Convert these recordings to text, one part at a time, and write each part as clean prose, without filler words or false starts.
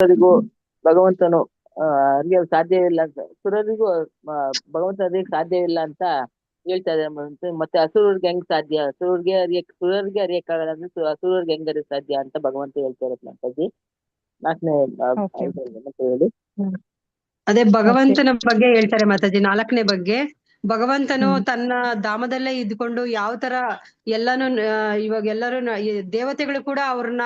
ಸುರರಿಗೂ ಭಗವಂತನು ಅರಿಯಲು ಸಾಧ್ಯವಿಲ್ಲ ಅಂತ ಸುರರಿಗೂ ಭಗವಂತ ಅರಿಯಕ್ಕೆ ಸಾಧ್ಯವಿಲ್ಲ ಅಂತ ಹೇಳ್ತಾ ಇದ್ದಾರೆ. ಮತ್ತೆ ಅಸುರರಿಗೆ ಹೆಂಗ್ ಸಾಧ್ಯ, ಸುರರಿಗೆ ಅರಿಯಕ್ಕಾಗಲ್ಲ ಅಂದ್ರೆ ಅಸುರರಿಗೆ ಹೆಂಗ್ ಅರಿಯಕ್ ಸಾಧ್ಯ ಅಂತ ಭಗವಂತ ಹೇಳ್ತಾ ಇರತ್ತೆ ಮಾತಾಜಿ. ನಾಲ್ಕನೇ ಓಕೆ. ಮತ್ತೆ ಹೇಳಿ. ಅದೇ ಭಗವಂತನ ಬಗ್ಗೆ ಹೇಳ್ತಾರೆ ಮಾತಾಜಿ. ನಾಲ್ಕನೇ ಬಗ್ಗೆ ಭಗವಂತನು ಹ್ಮ್. ತನ್ನ ಧಾಮದಲ್ಲೇ ಇದ್ಕೊಂಡು ಯಾವ ತರ ಎಲ್ಲಾನು ಇವಾಗ ಎಲ್ಲರೂ ದೇವತೆಗಳು ಕೂಡ ಅವ್ರನ್ನ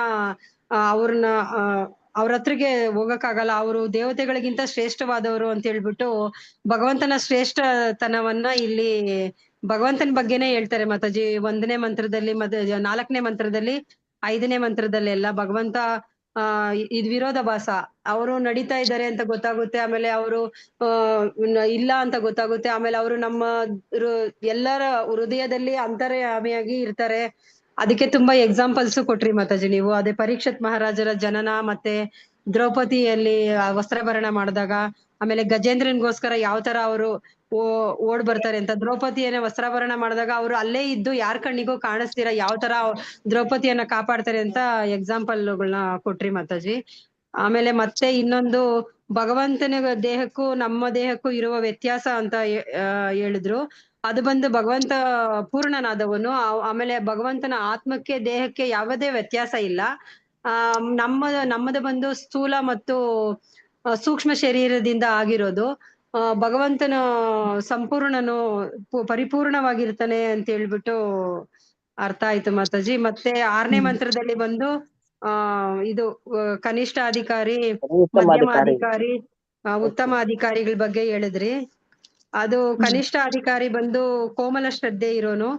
ಅವ್ರ ಹತ್ರಗೆ ಹೋಗಕ್ಕಾಗಲ್ಲ, ಅವರು ದೇವತೆಗಳಿಗಿಂತ ಶ್ರೇಷ್ಠವಾದವರು ಅಂತ ಹೇಳ್ಬಿಟ್ಟು ಭಗವಂತನ ಶ್ರೇಷ್ಠತನವನ್ನ ಇಲ್ಲಿ ಭಗವಂತನ ಬಗ್ಗೆನೇ ಹೇಳ್ತಾರೆ ಮಾತಾಜಿ. 1ನೇ ಮಂತ್ರದಲ್ಲಿ ಮತ್ತೆ 4ನೇ ಮಂತ್ರದಲ್ಲಿ 5ನೇ ಮಂತ್ರದಲ್ಲಿ ಎಲ್ಲ ಭಗವಂತ ಇದು ವಿರೋಧಾಭಾಸ, ಅವರು ನಡೀತಾ ಇದ್ದಾರೆ ಅಂತ ಗೊತ್ತಾಗುತ್ತೆ, ಆಮೇಲೆ ಅವರು ಇಲ್ಲ ಅಂತ ಗೊತ್ತಾಗುತ್ತೆ, ಆಮೇಲೆ ಅವರು ನಮ್ಮ ಎಲ್ಲರ ಹೃದಯದಲ್ಲಿ ಅಂತರ್ಯಾಮಿಯಾಗಿ ಇರ್ತಾರೆ. ಅದಕ್ಕೆ ತುಂಬಾ ಎಕ್ಸಾಂಪಲ್ಸ್ ಕೊಟ್ರಿ ಮಾತಾಜಿ ನೀವು. ಅದೇ ಪರೀಕ್ಷಿತ್ ಮಹಾರಾಜರ ಜನನ, ಮತ್ತೆ ದ್ರೌಪದಿಯಲ್ಲಿ ವಸ್ತ್ರಾಭರಣ ಮಾಡಿದಾಗ, ಆಮೇಲೆ ಗಜೇಂದ್ರನ್ಗೋಸ್ಕರ ಯಾವ ತರ ಅವರು ಓಡ್ ಬರ್ತಾರೆ ಅಂತ, ದ್ರೌಪದಿಯನ್ನ ವಸ್ತ್ರಾಭರಣ ಮಾಡಿದಾಗ ಅವರು ಅಲ್ಲೇ ಇದ್ದು ಯಾರ ಕಣ್ಣಿಗೂ ಕಾಣಿಸ್ತೀರ ಯಾವ ತರ ದ್ರೌಪದಿಯನ್ನ ಕಾಪಾಡ್ತಾರೆ ಅಂತ ಎಕ್ಸಾಂಪಲ್ಗಳನ್ನ ಕೊಟ್ರಿ ಮಾತಾಜಿ. ಆಮೇಲೆ ಮತ್ತೆ ಇನ್ನೊಂದು ಭಗವಂತನ ದೇಹಕ್ಕೂ ನಮ್ಮ ದೇಹಕ್ಕೂ ಇರುವ ವ್ಯತ್ಯಾಸ ಅಂತ ಹೇಳಿದ್ರು. ಅದು ಬಂದು ಭಗವಂತ ಪೂರ್ಣನಾದವನು, ಆಮೇಲೆ ಭಗವಂತನ ಆತ್ಮಕ್ಕೆ ದೇಹಕ್ಕೆ ಯಾವುದೇ ವ್ಯತ್ಯಾಸ ಇಲ್ಲ. ನಮ್ಮದು ಬಂದು ಸ್ಥೂಲ ಮತ್ತು ಸೂಕ್ಷ್ಮ ಶರೀರದಿಂದ ಆಗಿರೋದು. ಭಗವಂತನ ಸಂಪೂರ್ಣನು ಪರಿಪೂರ್ಣವಾಗಿರ್ತಾನೆ ಅಂತ ಹೇಳ್ಬಿಟ್ಟು ಅರ್ಥ ಆಯ್ತು ಮಾತಾಜಿ. ಮತ್ತೆ 6ನೇ ಮಂತ್ರದಲ್ಲಿ ಬಂದು ಇದು ಕನಿಷ್ಠ ಅಧಿಕಾರಿ, ಮಧ್ಯಮ ಅಧಿಕಾರಿ, ಉತ್ತಮ ಅಧಿಕಾರಿಗಳ ಬಗ್ಗೆ ಹೇಳಿದ್ರಿ. ಅದು ಕನಿಷ್ಠ ಅಧಿಕಾರಿ ಬಂದು ಕೋಮಲ ಶ್ರದ್ಧೆ ಇರೋನು.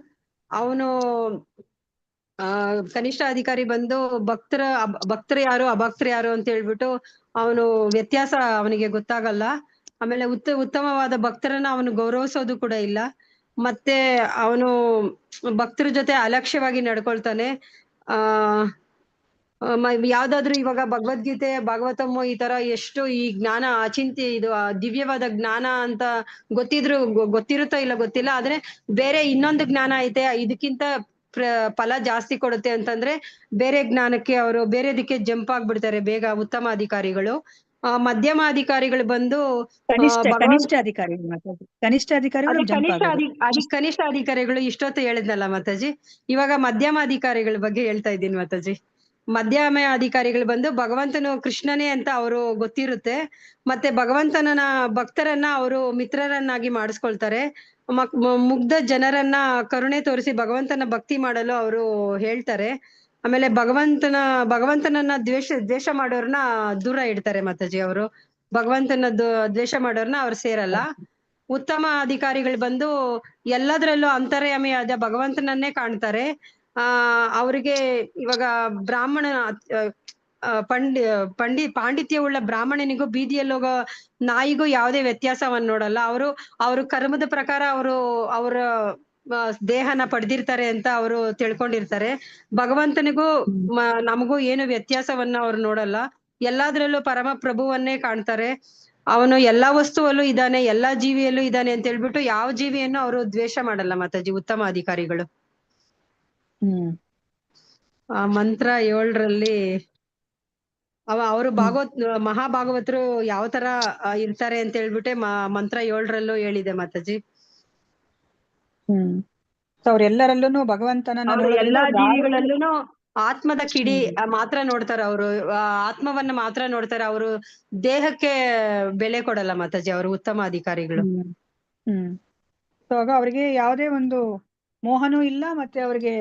ಅವನು ಕನಿಷ್ಠ ಅಧಿಕಾರಿ ಬಂದು ಭಕ್ತರು ಯಾರು ಅಭಕ್ತರು ಯಾರು ಅಂತ ಹೇಳ್ಬಿಟ್ಟು ಅವನು ವ್ಯತ್ಯಾಸ ಅವನಿಗೆ ಗೊತ್ತಾಗಲ್ಲ. ಆಮೇಲೆ ಉತ್ತಮವಾದ ಭಕ್ತರನ್ನ ಅವನು ಗೌರವಿಸೋದು ಕೂಡ ಇಲ್ಲ. ಮತ್ತೆ ಅವನು ಭಕ್ತರ ಜೊತೆ ಅಲಕ್ಷ್ಯವಾಗಿ ನಡ್ಕೊಳ್ತಾನೆ. ಯಾವ್ದಾದ್ರು ಇವಾಗ ಭಗವದ್ಗೀತೆ, ಭಾಗವತಮ್ಮ ಈ ತರ ಎಷ್ಟು ಈ ಜ್ಞಾನ ಅಚಿಂತ್ಯ, ಇದು ದಿವ್ಯವಾದ ಜ್ಞಾನ ಅಂತ ಗೊತ್ತಿರುತ್ತೋ ಇಲ್ಲ ಗೊತ್ತಿಲ್ಲ, ಆದ್ರೆ ಬೇರೆ ಇನ್ನೊಂದು ಜ್ಞಾನ ಐತೆ ಇದಕ್ಕಿಂತ ಫಲ ಜಾಸ್ತಿ ಕೊಡುತ್ತೆ ಅಂತಂದ್ರೆ ಬೇರೆ ಜ್ಞಾನಕ್ಕೆ ಅವರು ಬೇರೆದಕ್ಕೆ ಜಂಪ್ ಆಗ್ಬಿಡ್ತಾರೆ ಬೇಗ ಉತ್ತಮ ಅಧಿಕಾರಿಗಳು. ಮಧ್ಯಮ ಅಧಿಕಾರಿಗಳು ಬಂದು ಕನಿಷ್ಠ ಅಧಿಕಾರಿಗಳು ಇಷ್ಟೊತ್ತು ಹೇಳಿದ್ನಲ್ಲ ಮಾತಾಜಿ. ಇವಾಗ ಮಧ್ಯಮ ಅಧಿಕಾರಿಗಳ ಬಗ್ಗೆ ಹೇಳ್ತಾ ಇದ್ದೀನಿ ಮಾತಾಜಿ. ಮಧ್ಯಮ ಅಧಿಕಾರಿಗಳು ಬಂದು ಭಗವಂತನು ಕೃಷ್ಣನೇ ಅಂತ ಅವರು ಗೊತ್ತಿರುತ್ತೆ, ಮತ್ತೆ ಭಗವಂತನ ಭಕ್ತರನ್ನ ಅವರು ಮಿತ್ರರನ್ನಾಗಿ ಮಾಡಿಸ್ಕೊಳ್ತಾರೆ. ಮುಗ್ಧ ಜನರನ್ನ ಕರುಣೆ ತೋರಿಸಿ ಭಗವಂತನ ಭಕ್ತಿ ಮಾಡಲು ಅವರು ಹೇಳ್ತಾರೆ. ಆಮೇಲೆ ಭಗವಂತನನ್ನ ದ್ವೇಷ ಮಾಡೋರ್ನ ದೂರ ಇಡ್ತಾರೆ ಮಾತಾಜಿ. ಅವರು ಭಗವಂತನ ದ್ವೇಷ ಮಾಡೋರ್ನ ಅವ್ರು ಸೇರಲ್ಲ. ಉತ್ತಮ ಅಧಿಕಾರಿಗಳು ಬಂದು ಎಲ್ಲದ್ರಲ್ಲೂ ಅಂತರ್ಯಾಮಿಯಾದ ಭಗವಂತನನ್ನೇ ಕಾಣ್ತಾರೆ. ಅವ್ರಿಗೆ ಇವಾಗ ಬ್ರಾಹ್ಮಣ ಪಾಂಡಿತ್ಯವುಳ್ಳ ಬ್ರಾಹ್ಮಣನಿಗೂ ಬೀದಿಯಲ್ಲೋಗ ನಾಯಿಗೂ ಯಾವುದೇ ವ್ಯತ್ಯಾಸವನ್ನ ನೋಡಲ್ಲ. ಅವರು ಕರ್ಮದ ಪ್ರಕಾರ ಅವರ ದೇಹನ ಪಡೆದಿರ್ತಾರೆ ಅಂತ ಅವರು ತಿಳ್ಕೊಂಡಿರ್ತಾರೆ. ಭಗವಂತನಿಗೂ ನಮಗೂ ಏನು ವ್ಯತ್ಯಾಸವನ್ನ ಅವ್ರು ನೋಡಲ್ಲ. ಎಲ್ಲಾದ್ರಲ್ಲೂ ಪರಮ ಪ್ರಭುವನ್ನೇ ಕಾಣ್ತಾರೆ. ಅವನು ಎಲ್ಲಾ ವಸ್ತುವಲ್ಲೂ ಇದ್ದಾನೆ, ಎಲ್ಲಾ ಜೀವಿಯಲ್ಲೂ ಇದ್ದಾನೆ ಅಂತ ಹೇಳ್ಬಿಟ್ಟು ಯಾವ ಜೀವಿಯನ್ನು ಅವರು ದ್ವೇಷ ಮಾಡಲ್ಲ ಮಾತಾಜಿ ಉತ್ತಮ ಅಧಿಕಾರಿಗಳು. ಮಂತ್ರ 7ರಲ್ಲಿ ಅವರು ಮಹಾಭಾಗವತರು ಯಾವ ತರ ಇರ್ತಾರೆ ಅಂತ ಹೇಳ್ಬಿಟ್ಟೆ ಮಂತ್ರ 7ರಲ್ಲೂ ಹೇಳಿದೆ ಮಾತಾಜಿ. ಅವ್ರೆಲ್ಲರಲ್ಲೂ ಭಗವಂತನ ಎಲ್ಲಾ ಜೀವಿಗಳಲ್ಲೂ ಆತ್ಮದ ಕಿಡಿ ಮಾತ್ರ ನೋಡ್ತಾರೆ. ಅವರು ಆತ್ಮವನ್ನ ಮಾತ್ರ ನೋಡ್ತಾರೆ. ಅವರು ದೇಹಕ್ಕೆ ಬೆಲೆ ಕೊಡಲ್ಲ ಮಾತಾಜಿ ಅವರು ಉತ್ತಮ ಅಧಿಕಾರಿಗಳು. ಆಗ ಅವ್ರಿಗೆ ಯಾವುದೇ ಒಂದು ಮೋಹನೂ ಇಲ್ಲ, ಮತ್ತೆ ಅವ್ರಿಗೆ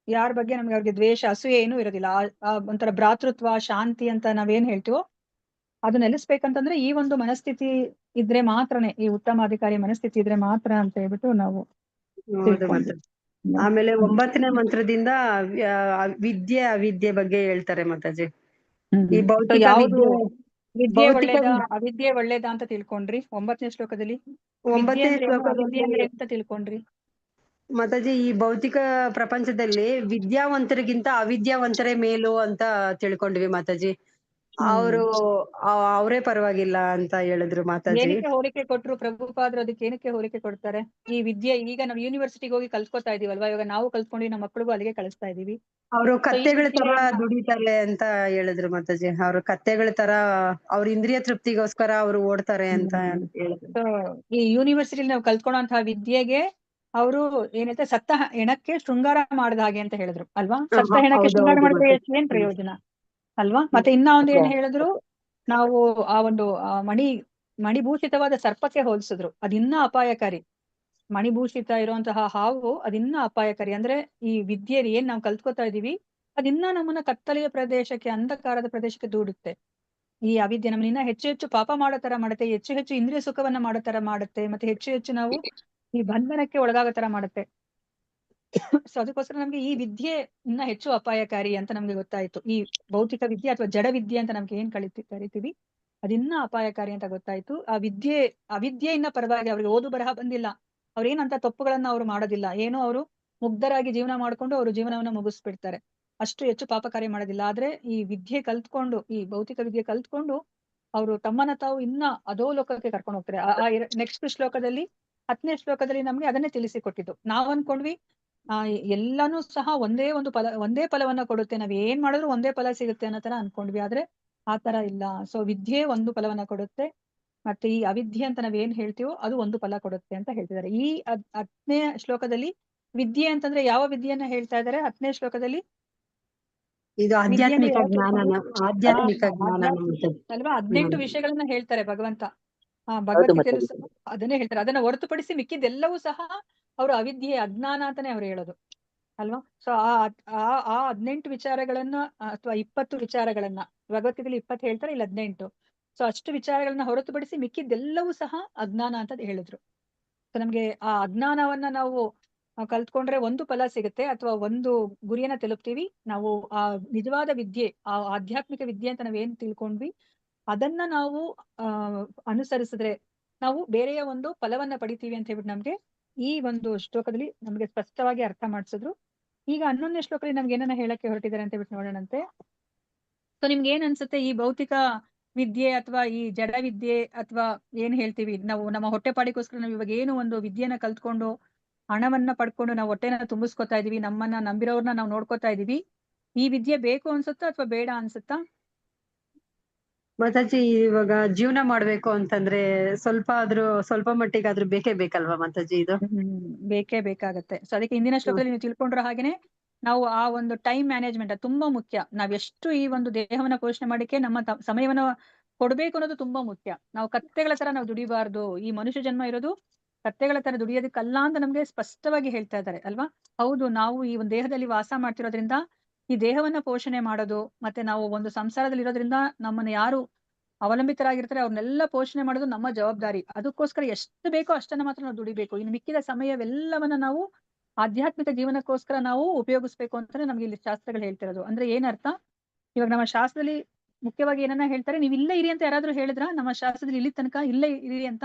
ಯಾರ ಬಗ್ಗೆ ಅವ್ರಿಗೆ ದ್ವೇಷ ಅಸೂಯೆ ಏನೂ ಇರೋದಿಲ್ಲ. ಒಂಥರ ಭ್ರಾತೃತ್ವ ಶಾಂತಿ ಅಂತ ನಾವೇನ್ ಹೇಳ್ತೀವೋ ಅದು ನೆಲೆಸ್ಬೇಕಂತಂದ್ರೆ ಈ ಒಂದು ಮನಸ್ಥಿತಿ ಇದ್ರೆ ಮಾತ್ರನೇ, ಈ ಉತ್ತಮ ಅಧಿಕಾರಿ ಮನಸ್ಥಿತಿ ಇದ್ರೆ ಮಾತ್ರ ಅಂತ ಹೇಳ್ಬಿಟ್ಟು ನಾವು. ಆಮೇಲೆ 9ನೇ ಮಂತ್ರದಿಂದ ಅವಿದ್ಯೆ ಬಗ್ಗೆ ಹೇಳ್ತಾರೆ ಮಾತಾಜಿ. ಈ ಭೌತಿಕ ವಿದ್ಯೆ ಅವಿದ್ಯೆ ಒಳ್ಳೇದ ಅಂತ ತಿಳ್ಕೊಂಡ್ರಿ 9ನೇ ಶ್ಲೋಕದಲ್ಲಿ. 9ನೇ ಶ್ಲೋಕದಲ್ಲಿ ಅಂತ ತಿಳ್ಕೊಂಡ್ರಿ ಮಾತಾಜಿ. ಈ ಭೌತಿಕ ಪ್ರಪಂಚದಲ್ಲಿ ವಿದ್ಯಾವಂತರಿಗಿಂತ ಅವಿದ್ಯಾವಂತರೇ ಮೇಲು ಅಂತ ತಿಳ್ಕೊಂಡ್ವಿ ಮಾತಾಜಿ. ಅವರು ಅವರೇ ಪರವಾಗಿಲ್ಲ ಅಂತ ಹೇಳಿದ್ರು ಮಾತಾಜಿ. ಏನಕ್ಕೆ ಹೋಲಿಕೆ ಕೊಟ್ರು ಪ್ರಭುಪಾದ್ರು? ಅದಕ್ಕೆ ಏನಕ್ಕೆ ಹೋಲಿಕೆ ಕೊಡ್ತಾರೆ? ಈ ವಿದ್ಯೆ ಈಗ ನಾವು ಯೂನಿವರ್ಸಿಟಿಗೆ ಹೋಗಿ ಕಲ್ತ್ಕೊತಾ ಇದೀವಲ್ವಾ, ಇವಾಗ ನಾವು ಕಲ್ತ್ಕೊಂಡು ನಮ್ಮ ಮಕ್ಳಿಗೂ ಅಲ್ಲಿಗೆ ಕಳಿಸ್ತಾ ಇದೀವಿ. ಅವರು So ಈ ಕತ್ತೆಗಳ ತರ ವಿದ್ಯೆಯನ್ನ ದುಡಿತಾರೆ ಅಂತ ಹೇಳಿದ್ರು ಮಾತಾಜಿ. ಅವ್ರು ಕತ್ತೆಗಳ ತರ ಅವ್ರ ಇಂದ್ರಿಯ ತೃಪ್ತಿಗೋಸ್ಕರ ಅವ್ರು ಓಡ್ತಾರೆ ಅಂತ ಹೇಳಿದ್ರು. So ಈ ಯೂನಿವರ್ಸಿಟಿ ನಾವು ಕಲ್ತ್ಕೊಳ್ಳೋಂತಹ ವಿದ್ಯೆಗೆ ಅವರು ಏನೈತೆ ಸತ್ತ ಹೆಣಕ್ಕೆ ಶೃಂಗಾರ ಮಾಡಿದ ಹಾಗೆ ಅಂತ ಹೇಳಿದ್ರು ಅಲ್ವಾ? ಸತ್ತ ಹೆಣಕ್ಕೆ ಹೌದು ಶೃಂಗಾರ ಹೌದು ಮಾಡಿದ್ರೆ ಮಾತಾಜಿ. ಏನ್ ಪ್ರಯೋಜನ ಅಲ್ವಾ? ಮತ್ತೆ ಇನ್ನ ಒಂದು ಏನ್ ಹೇಳಿದ್ರು, ನಾವು ಆ ಒಂದು ಮಣಿಭೂಷಿತವಾದ ಸರ್ಪಕ್ಕೆ ಹೋಲಿಸಿದ್ರು. ಅದಿನ್ನ ಅಪಾಯಕಾರಿ. ಮಣಿಭೂಷಿತ ಇರುವಂತಹ ಹಾವು ಅದಿನ್ನ ಅಪಾಯಕಾರಿ. ಅಂದ್ರೆ ಈ ವಿದ್ಯೆಯಲ್ಲಿ ಏನ್ ನಾವು ಕಲ್ತ್ಕೊತಾ ಇದೀವಿ ಅದಿನ್ನ ನಮ್ಮನ್ನ ಕತ್ತಲೆಯ ಪ್ರದೇಶಕ್ಕೆ, ಅಂಧಕಾರದ ಪ್ರದೇಶಕ್ಕೆ ದೂಡುತ್ತೆ. ಈ ಅವಿದ್ಯೆ ನಮ್ಮನ್ನ ಇನ್ನ ಹೆಚ್ಚು ಹೆಚ್ಚು ಪಾಪ ಮಾಡೋ ತರ ಮಾಡುತ್ತೆ, ಹೆಚ್ಚು ಹೆಚ್ಚು ಇಂದ್ರಿಯ ಸುಖವನ್ನ ಮಾಡೋ ತರ ಮಾಡುತ್ತೆ, ಮತ್ತೆ ಹೆಚ್ಚು ಹೆಚ್ಚು ನಾವು ಈ ಬಂಧನಕ್ಕೆ ಒಳಗಾಗೋ ತರ ಮಾಡುತ್ತೆ. ಸೊ ಅದಕ್ಕೋಸ್ಕರ ನಮ್ಗೆ ಈ ವಿದ್ಯೆ ಇನ್ನ ಹೆಚ್ಚು ಅಪಾಯಕಾರಿ ಅಂತ ನಮ್ಗೆ ಗೊತ್ತಾಯ್ತು. ಈ ಭೌತಿಕ ವಿದ್ಯೆ ಅಥವಾ ಜಡ ವಿದ್ಯೆ ಅಂತ ನಮ್ಗೆ ಏನ್ ಕರಿತೀವಿ ಅದಿನ್ನ ಅಪಾಯಕಾರಿ ಅಂತ ಗೊತ್ತಾಯ್ತು. ಆ ವಿದ್ಯೆ ಅವಿದ್ಯೆಯಿಂದ ಪರವಾಗಿ ಅವ್ರಿಗೆ ಓದು ಬರಹ ಬಂದಿಲ್ಲ, ಅವ್ರೇನಂತ ತಪ್ಪುಗಳನ್ನ ಅವ್ರು ಮಾಡೋದಿಲ್ಲ, ಏನೋ ಅವರು ಮುಗ್ಧರಾಗಿ ಜೀವನ ಮಾಡ್ಕೊಂಡು ಅವ್ರು ಜೀವನವನ್ನ ಮುಗಿಸ್ಬಿಡ್ತಾರೆ, ಅಷ್ಟು ಹೆಚ್ಚು ಪಾಪ ಕಾರ್ಯ ಮಾಡೋದಿಲ್ಲ. ಆದ್ರೆ ಈ ವಿದ್ಯೆ ಕಲ್ತ್ಕೊಂಡು, ಈ ಭೌತಿಕ ವಿದ್ಯೆ ಕಲ್ತ್ಕೊಂಡು ಅವರು ತಮ್ಮನ್ನ ತಾವು ಇನ್ನ ಅಧೋಲೋಕಕ್ಕೆ ಕರ್ಕೊಂಡು ಹೋಗ್ತಾರೆ. ನೆಕ್ಸ್ಟ್ ಶ್ಲೋಕದಲ್ಲಿ 10ನೇ ಶ್ಲೋಕದಲ್ಲಿ ನಮ್ಗೆ ಅದನ್ನೇ ತಿಳಿಸಿಕೊಟ್ಟಿದ್ದು. ನಾವ್ ಅನ್ಕೊಂಡ್ವಿ ಎಲ್ಲಾನು ಸಹ ಒಂದೇ ಫಲವನ್ನ ಕೊಡುತ್ತೆ, ನಾವ್ ಏನ್ ಮಾಡಿದ್ರು ಒಂದೇ ಫಲ ಸಿಗುತ್ತೆ ಅನ್ನೋ ತರ ಅನ್ಕೊಂಡ್ವಿ. ಆದ್ರೆ ಆ ತರ ಇಲ್ಲ. ಸೊ ವಿದ್ಯೆ ಒಂದು ಫಲವನ್ನ ಕೊಡುತ್ತೆ, ಮತ್ತೆ ಈ ಅವಿದ್ಯೆ ಅಂತ ನಾವ್ ಏನ್ ಹೇಳ್ತೀವೋ ಅದು ಒಂದು ಫಲ ಕೊಡುತ್ತೆ ಅಂತ ಹೇಳ್ತಿದ್ದಾರೆ. ಈ 10ನೇ ಶ್ಲೋಕದಲ್ಲಿ ವಿದ್ಯೆ ಅಂತಂದ್ರೆ ಯಾವ ವಿದ್ಯೆಯನ್ನ ಹೇಳ್ತಾ ಇದ್ದಾರೆ 10ನೇ ಶ್ಲೋಕದಲ್ಲಿ? ಇದು ವಿದ್ಯೆ ಅಂದ್ರೆ ಆಧ್ಯಾತ್ಮಿಕ ಜ್ಞಾನನ ಆಧ್ಯಾತ್ಮಿಕ ಮಾತಾಜಿ. ಅಲ್ವಾ? 18 ವಿಷಯಗಳನ್ನ ಹೇಳ್ತಾರೆ ಭಗವಂತ. ಹೌದು ಭಗವದ್ಗೀತೆಯಲ್ಲೂ ಮಾತಾಜಿ. ಸಹ ಅದನ್ನೇ ಹೇಳ್ತಾರೆ. ಅದನ್ನ ಹೊರತುಪಡಿಸಿ ಮಿಕ್ಕಿದ್ದೆಲ್ಲವೂ ಸಹ ಅವರು ಅವಿದ್ಯೆ, ಅಜ್ಞಾನ ಅಂತಾನೆ ಅವ್ರು ಹೇಳೋದು ಅಲ್ವಾ? ಸೊ ಆ 18 ವಿಚಾರಗಳನ್ನ ಅಥವಾ 20 ವಿಚಾರಗಳನ್ನ ಭಗವದ್ಗೀತೆಯಲ್ಲಿ 20 ಹೇಳ್ತಾರೆ, ಇಲ್ಲಿ 18. ಸೊ ಅಷ್ಟು ವಿಚಾರಗಳನ್ನ ಹೊರತುಪಡಿಸಿ ಮಿಕ್ಕಿದ್ದೆಲ್ಲವೂ ಸಹ ಅಜ್ಞಾನ ಅಂತ ಹೇಳಿದ್ರು. ಸೊ ನಮ್ಗೆ ಆ ಅಜ್ಞಾನವನ್ನ ನಾವು ಕಲ್ತ್ಕೊಂಡ್ರೆ ಒಂದು ಫಲ ಸಿಗುತ್ತೆ ಅಥವಾ ಒಂದು ಗುರಿಯನ್ನ ತಲುಪ್ತೀವಿ. ನಾವು ಆ ನಿಜವಾದ ವಿದ್ಯೆ, ಆ ಆಧ್ಯಾತ್ಮಿಕ ವಿದ್ಯೆ ಅಂತ ನಾವೇನ್ ತಿಳ್ಕೊಂಡ್ವಿ ಅದನ್ನ ನಾವು ಅನುಸರಿಸಿದ್ರೆ ನಾವು ಬೇರೆಯ ಒಂದು ಫಲವನ್ನ ಪಡಿತೀವಿ ಅಂತ ಹೇಳ್ಬಿಟ್ಟು ನಮ್ಗೆ ಈ ಒಂದು ಶ್ಲೋಕದಲ್ಲಿ ನಮ್ಗೆ ಸ್ಪಷ್ಟವಾಗಿ ಅರ್ಥ ಮಾಡಿಸಿದ್ರು. ಈಗ 11ನೇ ಶ್ಲೋಕದಲ್ಲಿ ನಮ್ಗೆ ಏನನ್ನ ಹೇಳಕ್ಕೆ ಹೊರಟಿದ್ದಾರೆ ಅಂತ ಹೇಳ್ಬಿಟ್ಟು ನೋಡೋಣಂತೆ. ಸೊ ನಿಮ್ಗೆ ಏನ್ ಅನ್ಸುತ್ತೆ ಈ ಭೌತಿಕ ವಿದ್ಯೆ ಅಥವಾ ಈ ಜಡ ವಿದ್ಯೆ ಅಥವಾ ಏನ್ ಹೇಳ್ತೀವಿ ನಾವು ನಮ್ಮ ಹೊಟ್ಟೆಪಾಡಿಗೋಸ್ಕರ ನಾವು ಇವಾಗ ಏನು ಒಂದು ವಿದ್ಯೆನ ಕಲ್ತ್ಕೊಂಡು ಹಣವನ್ನ ಪಡ್ಕೊಂಡು ನಾವು ಹೊಟ್ಟೆನ ತುಂಬಿಸ್ಕೊತಾ ಇದೀವಿ, ನಮ್ಮನ್ನ ನಂಬಿರೋರ್ನ ನಾವು ನೋಡ್ಕೊತಾ ಇದೀವಿ, ಈ ವಿದ್ಯೆ ಬೇಕು ಅನ್ಸುತ್ತಾ ಅಥವಾ ಬೇಡ ಅನ್ಸುತ್ತಾ? ಮಾತಾಜಿ ಇವಾಗ ಜೀವನ ಮಾಡ್ಬೇಕು ಅಂತಂದ್ರೆ ಸ್ವಲ್ಪ ಮಟ್ಟಿಗಾದ್ರೂ ಬೇಕೇ ಬೇಕಲ್ವಾ ಮಾತಾಜಿ ಇದು? ಬೇಕೇ ಬೇಕಾಗತ್ತೆ. ಸೊ ಅದಕ್ಕೆ ಇಂದಿನ ಶ್ಲೋಕದಲ್ಲಿ ನೀವು ತಿಳ್ಕೊಂಡ್ರ ಹಾಗೇನೆ ನಾವು ಆ ಒಂದು ಟೈಮ್ ಮ್ಯಾನೇಜ್ಮೆಂಟ್ ತುಂಬಾ ಮುಖ್ಯ. ನಾವ್ ಎಷ್ಟು ಈ ಒಂದು ದೇಹವನ್ನ ಪೋಷಣೆ ಮಾಡಿಕೆ ನಮ್ಮ ಸಮಯವನ್ನ ಕೊಡ್ಬೇಕು ಅನ್ನೋದು ತುಂಬಾ ಮುಖ್ಯ. ನಾವು ಕತ್ತೆಗಳ ತರ ನಾವು ದುಡಿಬಾರ್ದು. ಈ ಮನುಷ್ಯ ಜನ್ಮ ಇರೋದು ಕತ್ತೆಗಳ ತರ ದುಡಿಯೋದಕ್ಕಲ್ಲ ಅಂತ ನಮ್ಗೆ ಸ್ಪಷ್ಟವಾಗಿ ಹೇಳ್ತಾ ಇದ್ದಾರೆ ಅಲ್ವಾ? ಹೌದು, ನಾವು ಈ ಒಂದು ದೇಹದಲ್ಲಿ ವಾಸ ಮಾಡ್ತಿರೋದ್ರಿಂದ ಈ ದೇಹವನ್ನ ಪೋಷಣೆ ಮಾಡೋದು, ಮತ್ತೆ ನಾವು ಒಂದು ಸಂಸಾರದಲ್ಲಿ ಇರೋದ್ರಿಂದ ನಮ್ಮನ್ನ ಯಾರು ಅವಲಂಬಿತರಾಗಿರ್ತಾರೆ ಅವ್ರನ್ನೆಲ್ಲ ಪೋಷಣೆ ಮಾಡೋದು ನಮ್ಮ ಜವಾಬ್ದಾರಿ. ಅದಕ್ಕೋಸ್ಕರ ಎಷ್ಟು ಬೇಕೋ ಅಷ್ಟನ್ನ ಮಾತ್ರ ನಾವು ದುಡಿಬೇಕು. ಇನ್ನು ಮಿಕ್ಕಿದ ಸಮಯವೆಲ್ಲವನ್ನ ನಾವು ಆಧ್ಯಾತ್ಮಿಕ ಜೀವನಕ್ಕೋಸ್ಕರ ನಾವು ಉಪಯೋಗಿಸ್ಬೇಕು ಅಂತಾನೆ ನಮ್ಗೆ ಇಲ್ಲಿ ಶಾಸ್ತ್ರಗಳು ಹೇಳ್ತಿರೋದು. ಅಂದ್ರೆ ಏನರ್ಥ? ಇವಾಗ ನಮ್ಮ ಶಾಸ್ತ್ರದಲ್ಲಿ ಮುಖ್ಯವಾಗಿ ಏನನ್ನ ಹೇಳ್ತಾರೆ, ನೀವ್ ಇಲ್ಲೇ ಇರಿ ಅಂತ ಯಾರಾದ್ರೂ ಹೇಳಿದ್ರ ನಮ್ಮ ಶಾಸ್ತ್ರದಲ್ಲಿ ಇಲ್ಲಿ ತನಕ ಇಲ್ಲೇ ಇರಿ ಅಂತ?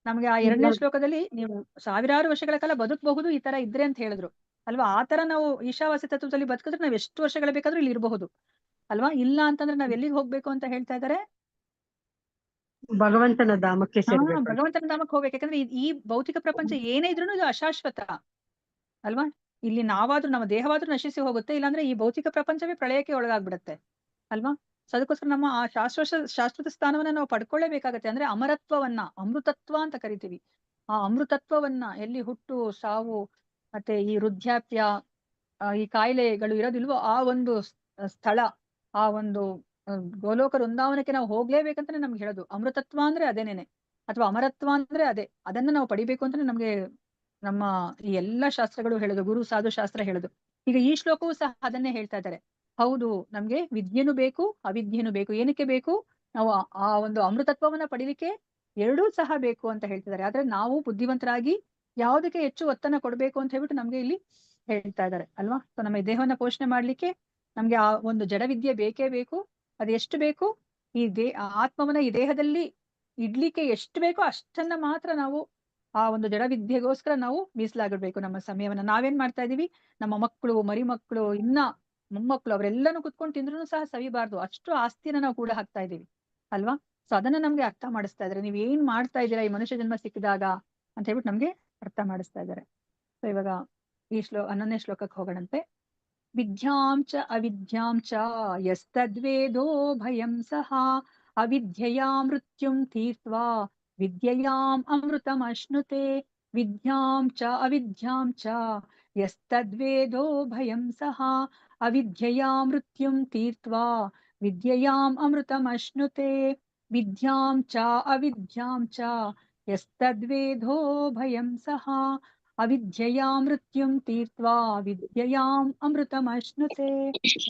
ನಮ್ಗೆ ಆ 2ನೇ ಶ್ಲೋಕದಲ್ಲಿ ನೀವು ಸಾವಿರಾರು ವರ್ಷಗಳ ಕಾಲ ಬದುಕಬಹುದು ಈ ತರ ಇದ್ರೆ ಅಂತ ಹೇಳಿದ್ರು ಅಲ್ವಾ? ಆ ತರ ನಾವು ಈಶಾವಾಸ್ಯ ತತ್ವದಲ್ಲಿ ಬದುಕಿದ್ರೆ ನಾವ್ ಎಷ್ಟು ವರ್ಷಗಳ ಬೇಕಾದ್ರೂ ಇಲ್ಲಿ ಇರಬಹುದು ಅಲ್ವಾ? ಇಲ್ಲ ಅಂತಂದ್ರೆ ನಾವ್ ಎಲ್ಲಿಗೆ ಹೋಗ್ಬೇಕು ಅಂತ ಹೇಳ್ತಾ ಇದಾರೆ? ಭಗವಂತನ ಧಾಮಕ್ಕೆ ಸೇರ್ಬೇಕು. ಭಗವಂತನ ಧಾಮಕ್ಕೆ ಹೋಗ್ಬೇಕು. ಯಾಕಂದ್ರೆ ಈ ಭೌತಿಕ ಪ್ರಪಂಚ ಏನೇ ಇದ್ರೂ ಇದು ಅಶಾಶ್ವತ ಅಲ್ವಾ? ಇಲ್ಲಿ ನಾವಾದ್ರೂ ನಮ್ಮ ದೇಹವಾದ್ರೂ ನಶಿಸಿ ಹೋಗುತ್ತೆ, ಇಲ್ಲಾಂದ್ರೆ ಈ ಭೌತಿಕ ಪ್ರಪಂಚವೇ ಪ್ರಳಯಕ್ಕೆ ಒಳಗಾಗ್ಬಿಡತ್ತೆ ಅಲ್ವಾ? ಸೊ ಅದಕ್ಕೋಸ್ಕರ ನಮ್ಮ ಆ ಶಾಶ್ವತ ಸ್ಥಾನವನ್ನ ನಾವು ಪಡ್ಕೊಳ್ಳೇಬೇಕಾಗತ್ತೆ. ಅಂದ್ರೆ ಅಮರತ್ವವನ್ನ, ಅಮೃತತ್ವ ಅಂತ ಕರಿತೀವಿ. ಆ ಅಮೃತತ್ವವನ್ನ, ಎಲ್ಲಿ ಹುಟ್ಟು ಸಾವು ಮತ್ತೆ ಈ ವೃದ್ಧಾಪ್ಯ ಈ ಕಾಯಿಲೆಗಳು ಇರೋದಿಲ್ವೋ ಆ ಒಂದು ಸ್ಥಳ, ಆ ಒಂದು ಗೋಲೋಕ ವೃಂದಾವನಕ್ಕೆ ನಾವು ಹೋಗ್ಲೇಬೇಕಂತಾನೆ ನಮ್ಗೆ ಹೇಳೋದು. ಅಮೃತತ್ವ ಅಂದ್ರೆ ಅದೇನೇನೆ, ಅಥವಾ ಅಮರತ್ವ ಅಂದ್ರೆ ಅದೇ. ಅದನ್ನ ನಾವು ಪಡಿಬೇಕು ಅಂತಾನೆ ನಮ್ಗೆ ನಮ್ಮ ಈ ಎಲ್ಲಾ ಶಾಸ್ತ್ರಗಳು ಹೇಳೋದು, ಗುರು ಸಾಧು ಶಾಸ್ತ್ರ ಹೇಳೋದು. ಈಗ ಈ ಶ್ಲೋಕವೂ ಸಹ ಅದನ್ನೇ ಹೇಳ್ತಾ ಇದ್ದಾರೆ. ಹೌದು, ನಮ್ಗೆ ವಿದ್ಯೆನೂ ಬೇಕು ಅವಿದ್ಯೆನೂ ಬೇಕು. ಏನಕ್ಕೆ ಬೇಕು? ನಾವು ಆ ಒಂದು ಅಮೃತತ್ವವನ್ನ ಪಡಿಲಿಕ್ಕೆ ಎರಡೂ ಸಹ ಬೇಕು ಅಂತ ಹೇಳ್ತಿದ್ದಾರೆ. ಆದ್ರೆ ನಾವು ಬುದ್ಧಿವಂತರಾಗಿ ಯಾವುದಕ್ಕೆ ಹೆಚ್ಚು ಒತ್ತನ್ನ ಕೊಡ್ಬೇಕು ಅಂತ ಹೇಳ್ಬಿಟ್ಟು ನಮ್ಗೆ ಇಲ್ಲಿ ಹೇಳ್ತಾ ಇದ್ದಾರೆ ಅಲ್ವಾ? ಸೊ ನಮ್ಮ ಈ ದೇಹವನ್ನ ಪೋಷಣೆ ಮಾಡ್ಲಿಕ್ಕೆ ನಮ್ಗೆ ಆ ಒಂದು ಜಡ ವಿದ್ಯೆ ಬೇಕೇ ಬೇಕು. ಅದು ಎಷ್ಟು ಬೇಕು? ಈ ಆತ್ಮವನ್ನ ಈ ದೇಹದಲ್ಲಿ ಇಡ್ಲಿಕ್ಕೆ ಎಷ್ಟು ಬೇಕೋ ಅಷ್ಟನ್ನ ಮಾತ್ರ ನಾವು ಆ ಒಂದು ಜಡ ವಿದ್ಯೆಗೋಸ್ಕರ ನಾವು ಮೀಸಲಾಗಿರ್ಬೇಕು ನಮ್ಮ ಸಮಯವನ್ನ. ನಾವೇನ್ ಮಾಡ್ತಾ ಇದೀವಿ, ನಮ್ಮ ಮಕ್ಕಳು ಮರಿ ಮಕ್ಕಳು ಇನ್ನ ಮೊಮ್ಮಕ್ಕಳು ಅವರೆಲ್ಲಾನು ಕುತ್ಕೊಂಡು ತಿಂದ್ರು ಸಹ ಸವಿಬಾರ್ದು, ಅಷ್ಟು ಆಸ್ತಿನ ನಾವು ಕೂಡ ಹಾಕ್ತಾ ಇದೀವಿ ಅಲ್ವಾ. ಸೊ ಅದನ್ನ ನಮ್ಗೆ ಅರ್ಥ ಮಾಡಿಸ್ತಾ ಇದಾರೆ. ನೀವ್ ಏನ್ ಮಾಡ್ತಾ ಇದ್ದೀರಾ ಈ ಮನುಷ್ಯ ಜನ್ಮ ಸಿಕ್ಕಿದಾಗ ಅಂತ ಹೇಳ್ಬಿಟ್ಟು ನಮ್ಗೆ ಅರ್ಥ ಮಾಡಿಸ್ತಾ ಇದ್ದಾರೆ. ಸೊ ಇವಾಗ ಈ 11ನೇ ಶ್ಲೋಕಕ್ಕೆ ಹೋಗೋಣಂತೆ. ವಿದ್ಯಾಂ ಚ ಅವಿದ್ಯಾಂ ಚ ಯಸ್ತದ್ವೇದೋ ಭಯಂ ಸಹ ಅವಿದ್ಯೆಯಾ ಮೃತ್ಯುಂ ತೀರ್ತ್ವಾ ವಿದ್ಯೆಯಾಂ ಅಮೃತಮಶ್ನುತೆ. ವಿದ್ಯಾಂ ಚ ಅವಿದ್ಯಾಂ ಚ ಯಸ್ತದ್ವೇದೋ ಭಯಂ ಸಹ ಅವಿದ್ಯೆಯಾ ಮೃತ್ಯುಂ ತೀರ್ತ್ವಾ ವಿದ್ಯೆಯಾಂ ಅಮೃತಮಶ್ನುತೆ. ವಿದ್ಯಾಂ ಚ ಅವಿದ್ಯಾಂ ಚ ಯಸ್ತದ್ವೇದೋ ಭಯಂ ಸಹ ಅವಿದ್ಯೆಯಾ ಮೃತ್ಯುಂ ತೀರ್ತ್ವಾ ವಿದ್ಯೆಯಾಂ ಅಮೃತಮಶ್ನುತೆ.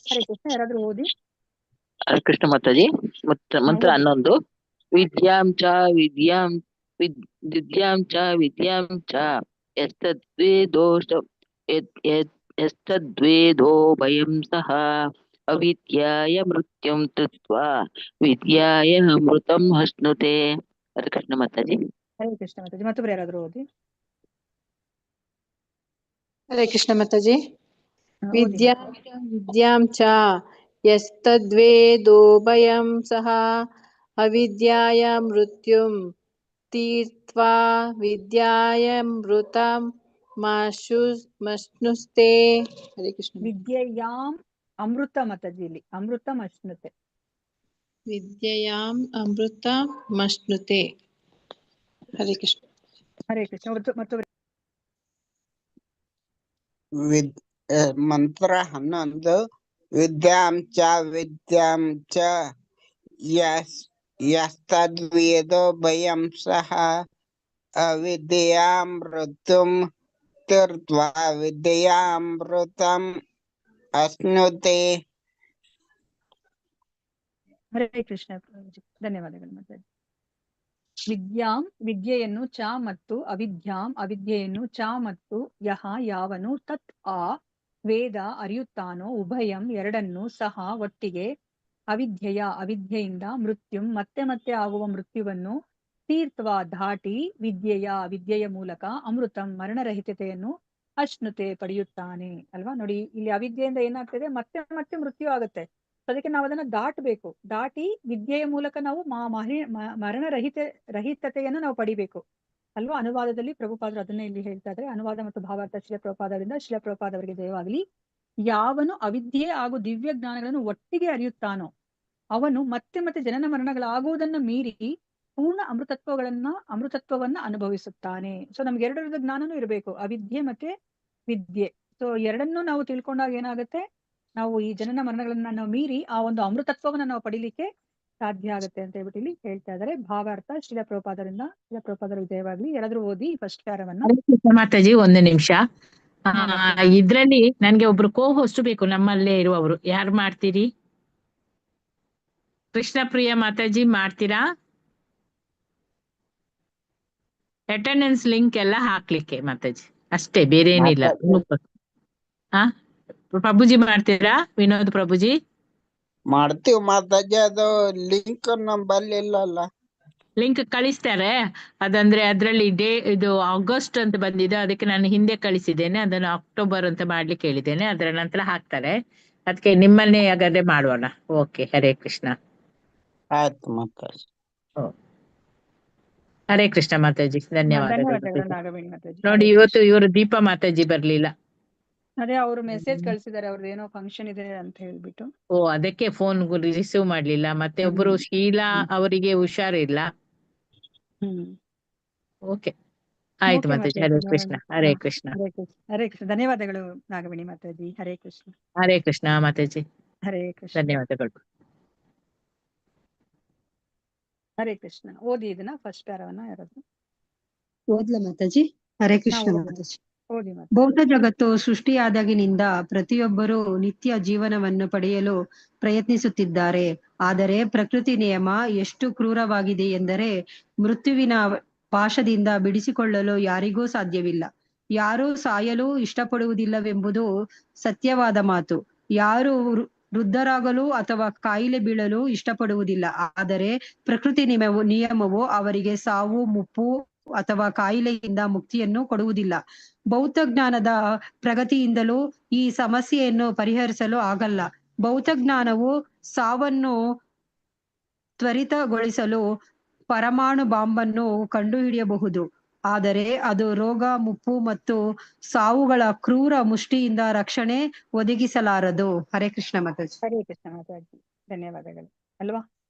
ಹರೇ ಕೃಷ್ಣ. ಯಾರಾದ್ರೂ ಓದಿ. ಹರೇ ಕೃಷ್ಣ ಮಾತಾಜಿ. ಮಂತ್ರ ಓದಿ. 11. ವಿದ್ಯಾಂ ಚ ವಿದ್ಯಾಂ ವಿದ್ಯಾಂ ಚ ವಿದ್ಯಾಂ ಚ ಯಸ್ತದ್ವೇದೋ ಭಯಂ ಸಹ ಅವಿದ್ಯಾಯ ಮೃತ್ಯುಂ ತೀರ್ತ್ವಾ ವಿದ್ಯಾಯ ಅಮೃತಂ ಅಶ್ನುತೆ. ಹರೇ ಕೃಷ್ಣ ಮಾತಾಜಿ. ಹರೇ ಕೃಷ್ಣ ಮಾತಾಜಿ. ಮತ್ತೊಬ್ರು ಯಾರಾದ್ರೂ ಓದಿ. ಹರೇ ಕೃಷ್ಣ ಮಾತಾಜಿ. ಓದಿ ವಿದ್ಯಾಂ ಚ ಯಸ್ತದ್ವೇದೋ ಭಯಂ ಸಹ ಅವಿದ್ಯಾಯ ಮೃತ್ಯುಂ ತೀರ್ತ್ವಾ ವಿದ್ಯಾಯಾಮೃತಂ ಮಶ್ನುತೆ. ಹರೇ ಕೃಷ್ಣ. ವಿದ್ಯೆಯಾಂ ಅಮೃತ ಮಾತಾಜಿ, ಇಲ್ಲಿ ಅಮೃತಂ ಅಶ್ನುತೆ. ವಿದ್ಯೆಯಾಂ ಅಮೃತಮಶ್ನುತೆ. ಹರೇ ಕೃಷ್ಣ. ಹರೇ ಕೃಷ್ಣ. ಮತ್ತೊಬ್ರು. ಮಂತ್ರ 11. ವಿದ್ಯಾಂ ಚ ಯಸ್ತದ್ವೇದೋ ಭಯಂ ಸಹ ಅವಿದ್ಯಾಮೃತಂ ತೀರ್ತ್ವಾ ವಿದ್ಯಾಮೃತಂ ಅಶ್ನುತೆ. ಹರೇ ಕೃಷ್ಣ. ಧನ್ಯವಾದಗಳು ಮಾತಾಜಿ. ವಿದ್ಯಾಂ ವಿದ್ಯೆಯನ್ನು ಚ ಮತ್ತು ಅವಿದ್ಯಾಂ ಅವಿದ್ಯೆಯನ್ನು ಚ ಮತ್ತು ಯಹ ಯಾವನು ತತ್ ಆ ವೇದ ಅರಿಯುತ್ತಾನೋ ಉಭಯಂ ಎರಡನ್ನೂ ಸಹ ಒಟ್ಟಿಗೆ ಅವಿದ್ಯೆಯಿಂದ ಮೃತ್ಯುಂ ಮತ್ತೆ ಮತ್ತೆ ಆಗುವ ಮೃತ್ಯುವನ್ನು ತೀರ್ತ್ವ ದಾಟಿ ವಿದ್ಯೆಯ ಮೂಲಕ ಅಮೃತಂ ಮರಣರಹಿತತೆಯನ್ನು ಅಶ್ನುತೆ ಪಡೆಯುತ್ತಾನೆ ಅಲ್ವಾ. ನೋಡಿ ಇಲ್ಲಿ ಅವಿದ್ಯೆಯಿಂದ ಏನಾಗ್ತದೆ, ಮತ್ತೆ ಮತ್ತೆ ಮೃತ್ಯು ಆಗುತ್ತೆ. ಅದಕ್ಕೆ ನಾವು ಅದನ್ನ ದಾಟಬೇಕು. ದಾಟಿ ವಿದ್ಯೆಯ ಮೂಲಕ ನಾವು ರಹಿತತೆಯನ್ನು ನಾವು ಪಡಿಬೇಕು ಅಲ್ವಾ. ಅನುವಾದದಲ್ಲಿ ಪ್ರಭುಪಾದರು ಅದನ್ನೇ ಇಲ್ಲಿ ಹೇಳ್ತಾ ಇದ್ದಾರೆ. ಅನುವಾದ ಮತ್ತು ಭಾವಾರ್ಥ ಶಿಲಪ್ರಭುಪಾದರಿಂದ. ಶಿಲಪ್ರಭುಪಾದವರಿಗೆ ಜಯವಾಗಲಿ. ಯಾವನು ಅವಿದ್ಯೆ ಹಾಗೂ ದಿವ್ಯ ಜ್ಞಾನಗಳನ್ನು ಒಟ್ಟಿಗೆ ಅರಿಯುತ್ತಾನೋ ಅವನು ಮತ್ತೆ ಮತ್ತೆ ಜನನ ಮರಣಗಳಾಗುವುದನ್ನ ಮೀರಿ ಪೂರ್ಣ ಅಮೃತತ್ವವನ್ನ ಅನುಭವಿಸುತ್ತಾನೆ. ಸೊ ನಮ್ಗೆ ಎರಡರದ ಜ್ಞಾನನೂ ಇರಬೇಕು, ಅವಿದ್ಯೆ ಮತ್ತೆ ವಿದ್ಯೆ. ಸೊ ಎರಡನ್ನೂ ನಾವು ತಿಳ್ಕೊಂಡಾಗ ಏನಾಗುತ್ತೆ, ನಾವು ಈ ಜನನ ಮರಣಗಳನ್ನ ನಾವು ಮೀರಿ ಆ ಒಂದು ಅಮೃತತ್ವವನ್ನ ನಾವು ಪಡಿಲಿಕ್ಕೆ ಸಾಧ್ಯ ಆಗುತ್ತೆ ಅಂತ ಹೇಳ್ಬಿಟ್ಟು ಇಲ್ಲಿ ಹೇಳ್ತಾ ಇದ್ದಾರೆ. ಭಾವಾರ್ಥ ಶಿಲಪ್ರಭುಪಾದರ ವಿಜಯವಾಗ್ಲಿ. ಯಾರಾದ್ರೂ ಓದಿ ಫಸ್ಟ್ ಪ್ಯಾರವನ್ನು. ಮಾತಾಜಿ ಒಂದು ನಿಮಿಷ. ಇದ್ರಲ್ಲಿ ನನ್ಗೆ ಒಬ್ರು ಹೋಸ್ಟ್ ಬೇಕು, ನಮ್ಮಲ್ಲೇ ಇರುವವರು. ಯಾರು ಮಾಡ್ತೀರಿ? ಕೃಷ್ಣ ಪ್ರಿಯ ಮಾತಾಜಿ ಮಾಡ್ತೀರಾ? ಅಟೆಂಡೆನ್ಸ್ ಲಿಂಕ್ ಎಲ್ಲ ಹಾಕ್ಲಿಕ್ಕೆ ಮಾತಾಜಿ ಅಷ್ಟೇ, ಬೇರೆ ಏನಿಲ್ಲ. ಹಾ ಪ್ರಭುಜಿ ಮಾಡ್ತೀರಾ? ವಿನೋದ್ ಪ್ರಭುಜಿ ಮಾಡ್ತೀವಿ ಮಾತಾಜಿ. ಅದು ಲಿಂಕ್ ನಮ್ಮಲ್ಲಿ ಇಲ್ಲಲ್ಲ. ಲಿಂಕ್ ಕಳಿಸ್ತಾರೆ. ಅದಂದ್ರೆ ಅದ್ರಲ್ಲಿ ಇದು ಆಗಸ್ಟ್ ಅಂತ ಬಂದಿದೆ, ಅದಕ್ಕೆ ನಾನು ಹಿಂದೆ ಕಳಿಸಿದ್ದೇನೆ. ಅದನ್ನು ಅಕ್ಟೋಬರ್ ಅಂತ ಮಾಡ್ಲಿಕ್ಕೆ ಹೇಳಿದ್ದೇನೆ. ಅದರ ನಂತರ ಹಾಕ್ತಾರೆ. ಅದಕ್ಕೆ ನಿಮ್ಮನ್ನೇ ಹಾಗಾದ್ರೆ ಮಾಡೋಣ. ಓಕೆ. ಹರೇ ಕೃಷ್ಣ. ಆಯ್ತು ಮಾತಾಜಿ. ಹರೇ ಕೃಷ್ಣ ಮಾತಾಜಿ. ಧನ್ಯವಾದಗಳು. ನಾಗವೇಣಿ ಮಾತಾಜಿ. ನೋಡಿ ಇವತ್ತು ಇವರು ದೀಪಾ ಮಾತಾಜಿ ಬರ್ಲಿಲ್ಲ. ಅದೇ ಅವರು ಮೆಸೇಜ್ ಕಳ್ಸಿದ್ದಾರೆ, ಅವ್ರದ್ದು ಏನೋ ಫಂಕ್ಷನ್ ಇದೆ ಅಂತ ಹೇಳ್ಬಿಟ್ಟು. ಓ, ಅದಕ್ಕೆ ಫೋನ್ ರಿಸೀವ್ ಮಾಡ್ಲಿಲ್ಲ. ಮತ್ತೆ ಒಬ್ರು ಶೀಲಾ ಅವರಿಗೆ ಹುಷಾರಿಲ್ಲ. ಓಕೆ, ಆಯ್ತು ಮಾತಾಜಿ. ಹರೇ ಕೃಷ್ಣ. ಹರೇ ಕೃಷ್ಣ. ಹರೇ ಕೃಷ್ಣ. ಧನ್ಯವಾದಗಳು ನಾಗವೇಣಿ ಮಾತಾಜಿ. ಹರೇ ಕೃಷ್ಣ. ಹರೇ ಕೃಷ್ಣ ಮಾತಾಜಿ. ಹರೇ ಕೃಷ್ಣ. ಧನ್ಯವಾದಗಳು. ಹರೇ ಕೃಷ್ಣ. ಓದಿ ಇದನ್ನ ಫಸ್ಟ್ ಪ್ಯಾರವನ್ನ ಯಾರಾದ್ರು ಓದ್ಲ ಮಾತಾಜಿ? ಹರೇ ಕೃಷ್ಣ ಮಾತಾಜಿ. ಓದಿ. ಬೌದ್ಧ ಜಗತ್ತು ಸೃಷ್ಟಿಯಾದಾಗಿನಿಂದ ಪ್ರತಿಯೊಬ್ಬರೂ ನಿತ್ಯ ಜೀವನವನ್ನು ಪಡೆಯಲು ಪ್ರಯತ್ನಿಸುತ್ತಿದ್ದಾರೆ. ಆದರೆ ಪ್ರಕೃತಿ ನಿಯಮ ಎಷ್ಟು ಕ್ರೂರವಾಗಿದೆ ಎಂದರೆ ಮೃತ್ಯುವಿನ ಪಾಶದಿಂದ ಬಿಡಿಸಿಕೊಳ್ಳಲು ಯಾರಿಗೂ ಸಾಧ್ಯವಿಲ್ಲ. ಯಾರೂ ಸಾಯಲು ಇಷ್ಟಪಡುವುದಿಲ್ಲವೆಂಬುದು ಸತ್ಯವಾದ ಮಾತು. ಯಾರು ವೃದ್ಧರಾಗಲು ಅಥವಾ ಕಾಯಿಲೆ ಬೀಳಲು ಇಷ್ಟಪಡುವುದಿಲ್ಲ. ಆದರೆ ಪ್ರಕೃತಿ ನಿಯಮವು ಅವರಿಗೆ ಸಾವು, ಮುಪ್ಪು ಅಥವಾ ಕಾಯಿಲೆಯಿಂದ ಮುಕ್ತಿಯನ್ನು ಕೊಡುವುದಿಲ್ಲ. ಭೌತ ಜ್ಞಾನದ ಪ್ರಗತಿಯಿಂದಲೂ ಈ ಸಮಸ್ಯೆಯನ್ನು ಪರಿಹರಿಸಲು ಆಗಲ್ಲ. ಭೌತ ಜ್ಞಾನವು ಸಾವನ್ನು ತ್ವರಿತಗೊಳಿಸಲು ಪರಮಾಣು ಬಾಂಬನ್ನು ಕಂಡುಹಿಡಿಯಬಹುದು, ಆದರೆ ಅದು ರೋಗ, ಮುಪ್ಪು ಮತ್ತು ಸಾವುಗಳ ಕ್ರೂರ ಮುಷ್ಟಿಯಿಂದ ರಕ್ಷಣೆ ಒದಗಿಸಲಾರದು. ಹರೇ ಕೃಷ್ಣ ಮಾತಾಜಿ. ಹರೇ ಕೃಷ್ಣ ಮಾತಾಜಿ, ಧನ್ಯವಾದಗಳು. ಅಲ್ವಾ?